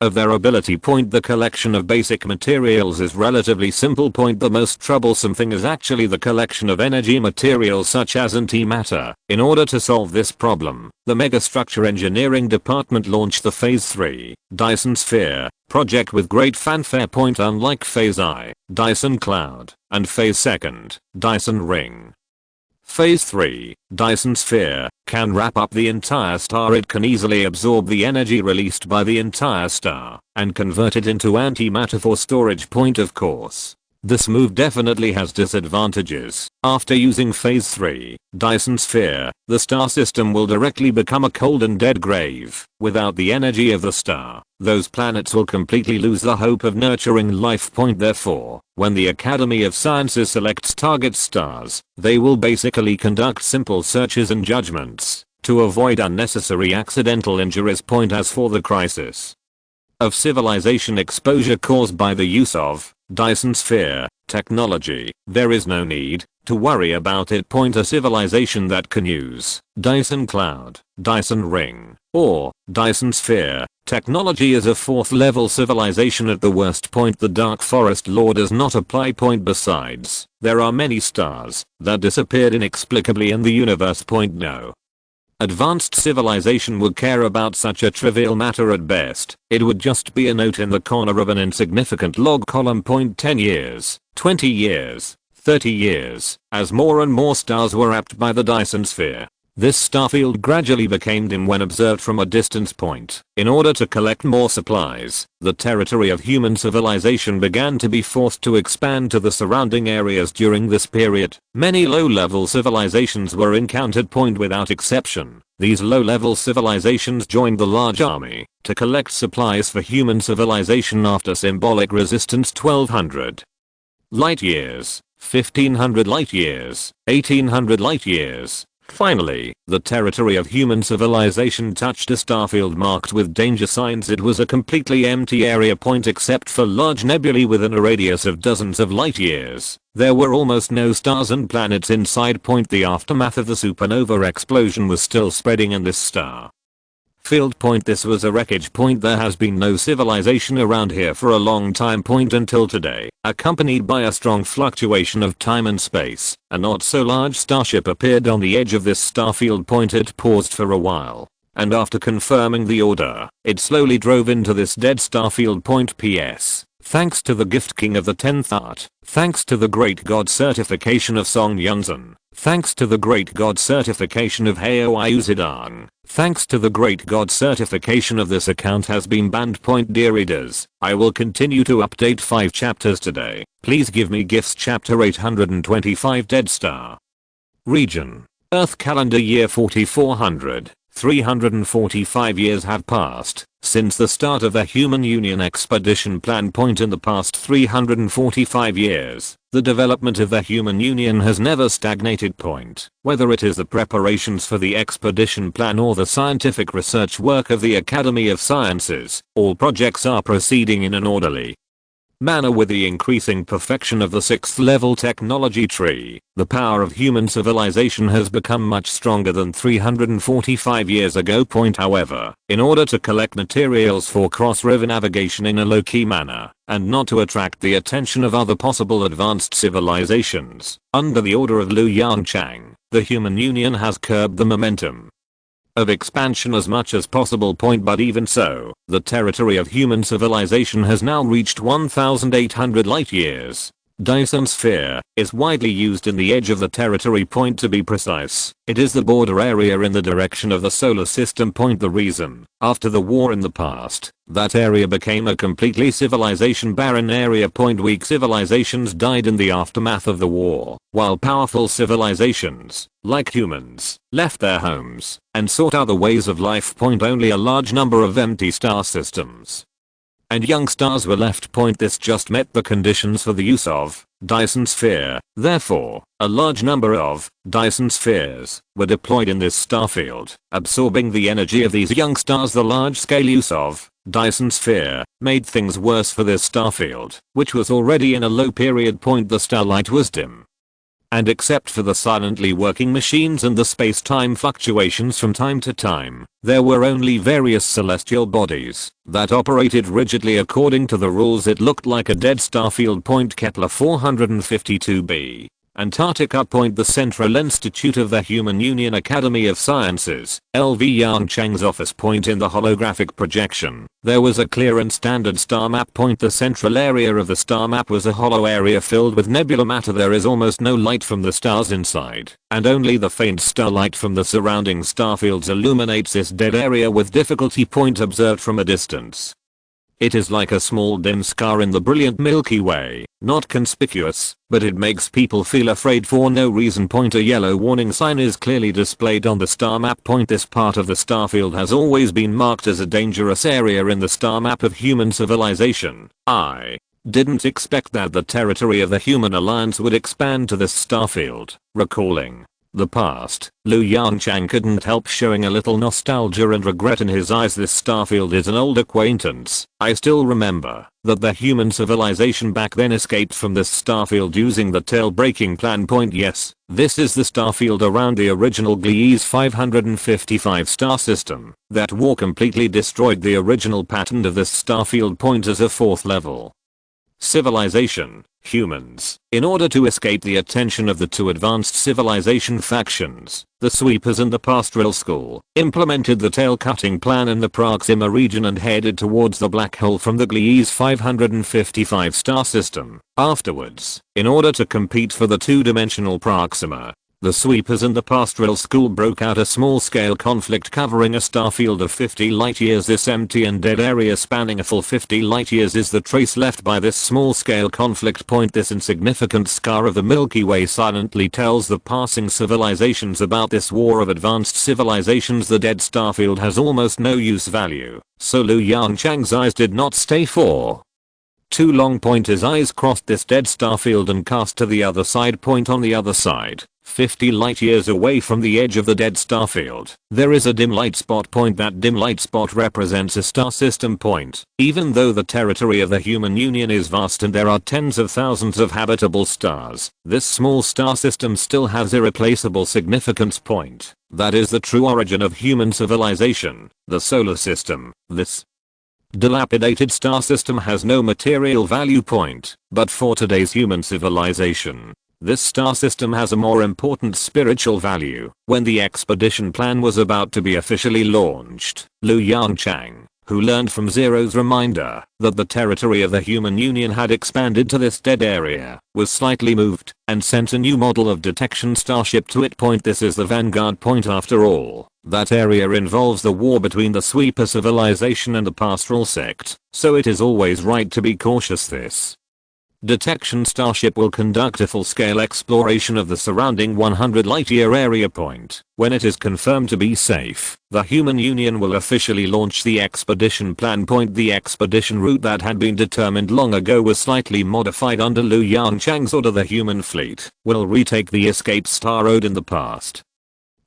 of their ability. The collection of basic materials is relatively simple. The most troublesome thing is actually the collection of energy materials such as antimatter. In order to solve this problem, the Megastructure Engineering Department launched the Phase 3 Dyson Sphere project with great fanfare. Unlike Phase I, Dyson Cloud, and Phase 2, Dyson Ring, Phase 3, Dyson Sphere, can wrap up the entire star. It can easily absorb the energy released by the entire star and convert it into antimatter for storage. Of course, this move definitely has disadvantages. After using Phase 3, Dyson Sphere, the star system will directly become a cold and dead grave. Without the energy of the star, those planets will completely lose the hope of nurturing life. Therefore, when the Academy of Sciences selects target stars, they will basically conduct simple searches and judgments to avoid unnecessary accidental injuries. As for the crisis of civilization exposure caused by the use of Dyson Sphere technology, there is no need to worry about it. A civilization that can use Dyson Cloud, Dyson Ring, or Dyson Sphere technology is a 4th level civilization at the worst. The Dark Forest law does not apply. Besides, there are many stars that disappeared inexplicably in the universe. No advanced civilization would care about such a trivial matter. At best, it would just be a note in the corner of an insignificant log column. 10 years, 20 years, 30 years, as more and more stars were wrapped by the Dyson Sphere, this starfield gradually became dim when observed from a distance. In order to collect more supplies, the territory of human civilization began to be forced to expand to the surrounding areas. During this period, many low-level civilizations were encountered. Without exception, these low-level civilizations joined the large army to collect supplies for human civilization. After symbolic resistance, 1200 light years, 1500 light years, 1800 light years. Finally, the territory of human civilization touched a starfield marked with danger signs. It was a completely empty area. Except for large nebulae within a radius of dozens of light years, there were almost no stars and planets inside. The aftermath of the supernova explosion was still spreading in this star field. This was a wreckage. There has been no civilization around here for a long time. Until today, accompanied by a strong fluctuation of time and space, a not so large starship appeared on the edge of this starfield. It paused for a while, and after confirming the order, it slowly drove into this dead starfield. P.S. Thanks to the gift king of the 10th art, thanks to the great god certification of Song Yunzan, thanks to the great god certification of Heo Ayuzidang, thanks to the great god certification of this account has been banned. Dear readers, I will continue to update 5 chapters today. Please give me gifts. Chapter 825 Dead Star Region Earth Calendar Year 4400. 345 years have passed since the start of the Human Union Expedition Plan. In the past 345 years, the development of the Human Union has never stagnated. Whether it is the preparations for the expedition plan or the scientific research work of the Academy of Sciences, all projects are proceeding in an orderly manner with the increasing perfection of the 6th level technology tree, the power of human civilization has become much stronger than 345 years ago. However, in order to collect materials for cross-river navigation in a low-key manner, and not to attract the attention of other possible advanced civilizations, under the order of Yongchang, the human union has curbed the momentum of expansion as much as possible. But even so, the territory of human civilization has now reached 1,800 light years. Dyson sphere is widely used in the edge of the territory. To be precise, it is the border area in the direction of the solar system. The reason, after the war in the past, that area became a completely civilization barren area. Weak civilizations died in the aftermath of the war, while powerful civilizations, like humans, left their homes and sought other ways of life. Only a large number of empty star systems and young stars were left. This just met the conditions for the use of Dyson sphere. Therefore, a large number of Dyson spheres were deployed in this starfield, absorbing the energy of these young stars. The large-scale use of Dyson sphere made things worse for this starfield, which was already in a low period. The starlight was dim, and except for the silently working machines and the space-time fluctuations from time to time, there were only various celestial bodies that operated rigidly according to the rules. It looked like a dead starfield. Kepler 452b, Antarctica. The Central Institute of the Human Union Academy of Sciences, LV Yongchang's office. In the holographic projection, there was a clear and standard star map. The central area of the star map was a hollow area filled with nebula matter. There is almost no light from the stars inside, and only the faint starlight from the surrounding starfields illuminates this dead area with difficulty. Observed from a distance, it is like a small dim scar in the brilliant Milky Way, not conspicuous, but it makes people feel afraid for no reason. A yellow warning sign is clearly displayed on the star map. This part of the starfield has always been marked as a dangerous area in the star map of human civilization. I didn't expect that the territory of the Human Alliance would expand to this starfield. Recalling the past, Yongchang couldn't help showing a little nostalgia and regret in his eyes. This starfield is an old acquaintance. I still remember that the human civilization back then escaped from this starfield using the tail-breaking plan. Yes, this is the starfield around the original Gliese 555 star system. That war completely destroyed the original pattern of this starfield. As a 4th level civilization, humans, in order to escape the attention of the two advanced civilization factions, the sweepers and the pastoral school, implemented the tail-cutting plan in the Proxima region and headed towards the black hole from the Gliese 555 star system. Afterwards, in order to compete for the two-dimensional Proxima, the sweepers and the pastoral school broke out a small-scale conflict covering a starfield of 50 light-years. This empty and dead area spanning a full 50 light-years is the trace left by this small-scale conflict. This insignificant scar of the Milky Way silently tells the passing civilizations about this war of advanced civilizations. The dead starfield has almost no use value, so Yongchang's eyes did not stay for too long. His eyes crossed this dead starfield and cast to the other side. On the other side, 50 light years away from the edge of the dead starfield, there is a dim light spot. That dim light spot represents a star system. Even though the territory of the human union is vast and there are tens of thousands of habitable stars, this small star system still has irreplaceable significance. That is the true origin of human civilization, the solar system. This dilapidated star system has no material value. But for today's human civilization, this star system has a more important spiritual value. When the expedition plan was about to be officially launched, Yongchang, who learned from Zero's reminder that the territory of the human union had expanded to this dead area, was slightly moved and sent a new model of detection starship to it. This is the vanguard. After all, that area involves the war between the sweeper civilization and the pastoral sect, so it is always right to be cautious. This detection starship will conduct a full-scale exploration of the surrounding 100 light-year area. When it is confirmed to be safe, the human union will officially launch the expedition plan. The expedition route that had been determined long ago was slightly modified under Yongchang's order. The human fleet will retake the escaped star road in the past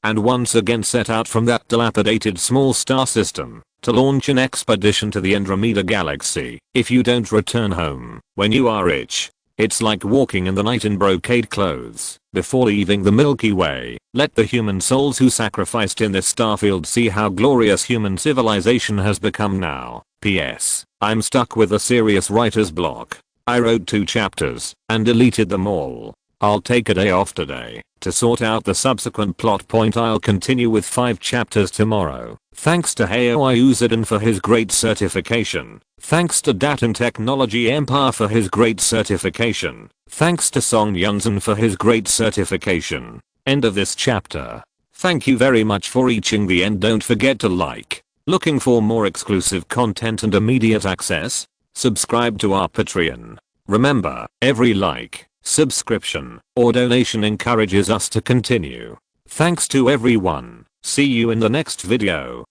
and once again set out from that dilapidated small star system to launch an expedition to the Andromeda galaxy. If you don't return home when you are rich, it's like walking in the night in brocade clothes before leaving the Milky Way. Let the human souls who sacrificed in this starfield see how glorious human civilization has become now. P.S. I'm stuck with a serious writer's block. I wrote 2 chapters and deleted them all. I'll take a day off today to sort out the subsequent plot point. I'll continue with 5 chapters tomorrow. Thanks to Hayao Uzudin for his great certification. Thanks to Datan Technology Empire for his great certification. Thanks to Song Yunzan for his great certification. End of this chapter. Thank you very much for reaching the end. Don't forget to like. Looking for more exclusive content and immediate access? Subscribe to our Patreon. Remember, every like, subscription, or donation encourages us to continue. Thanks to everyone. See you in the next video.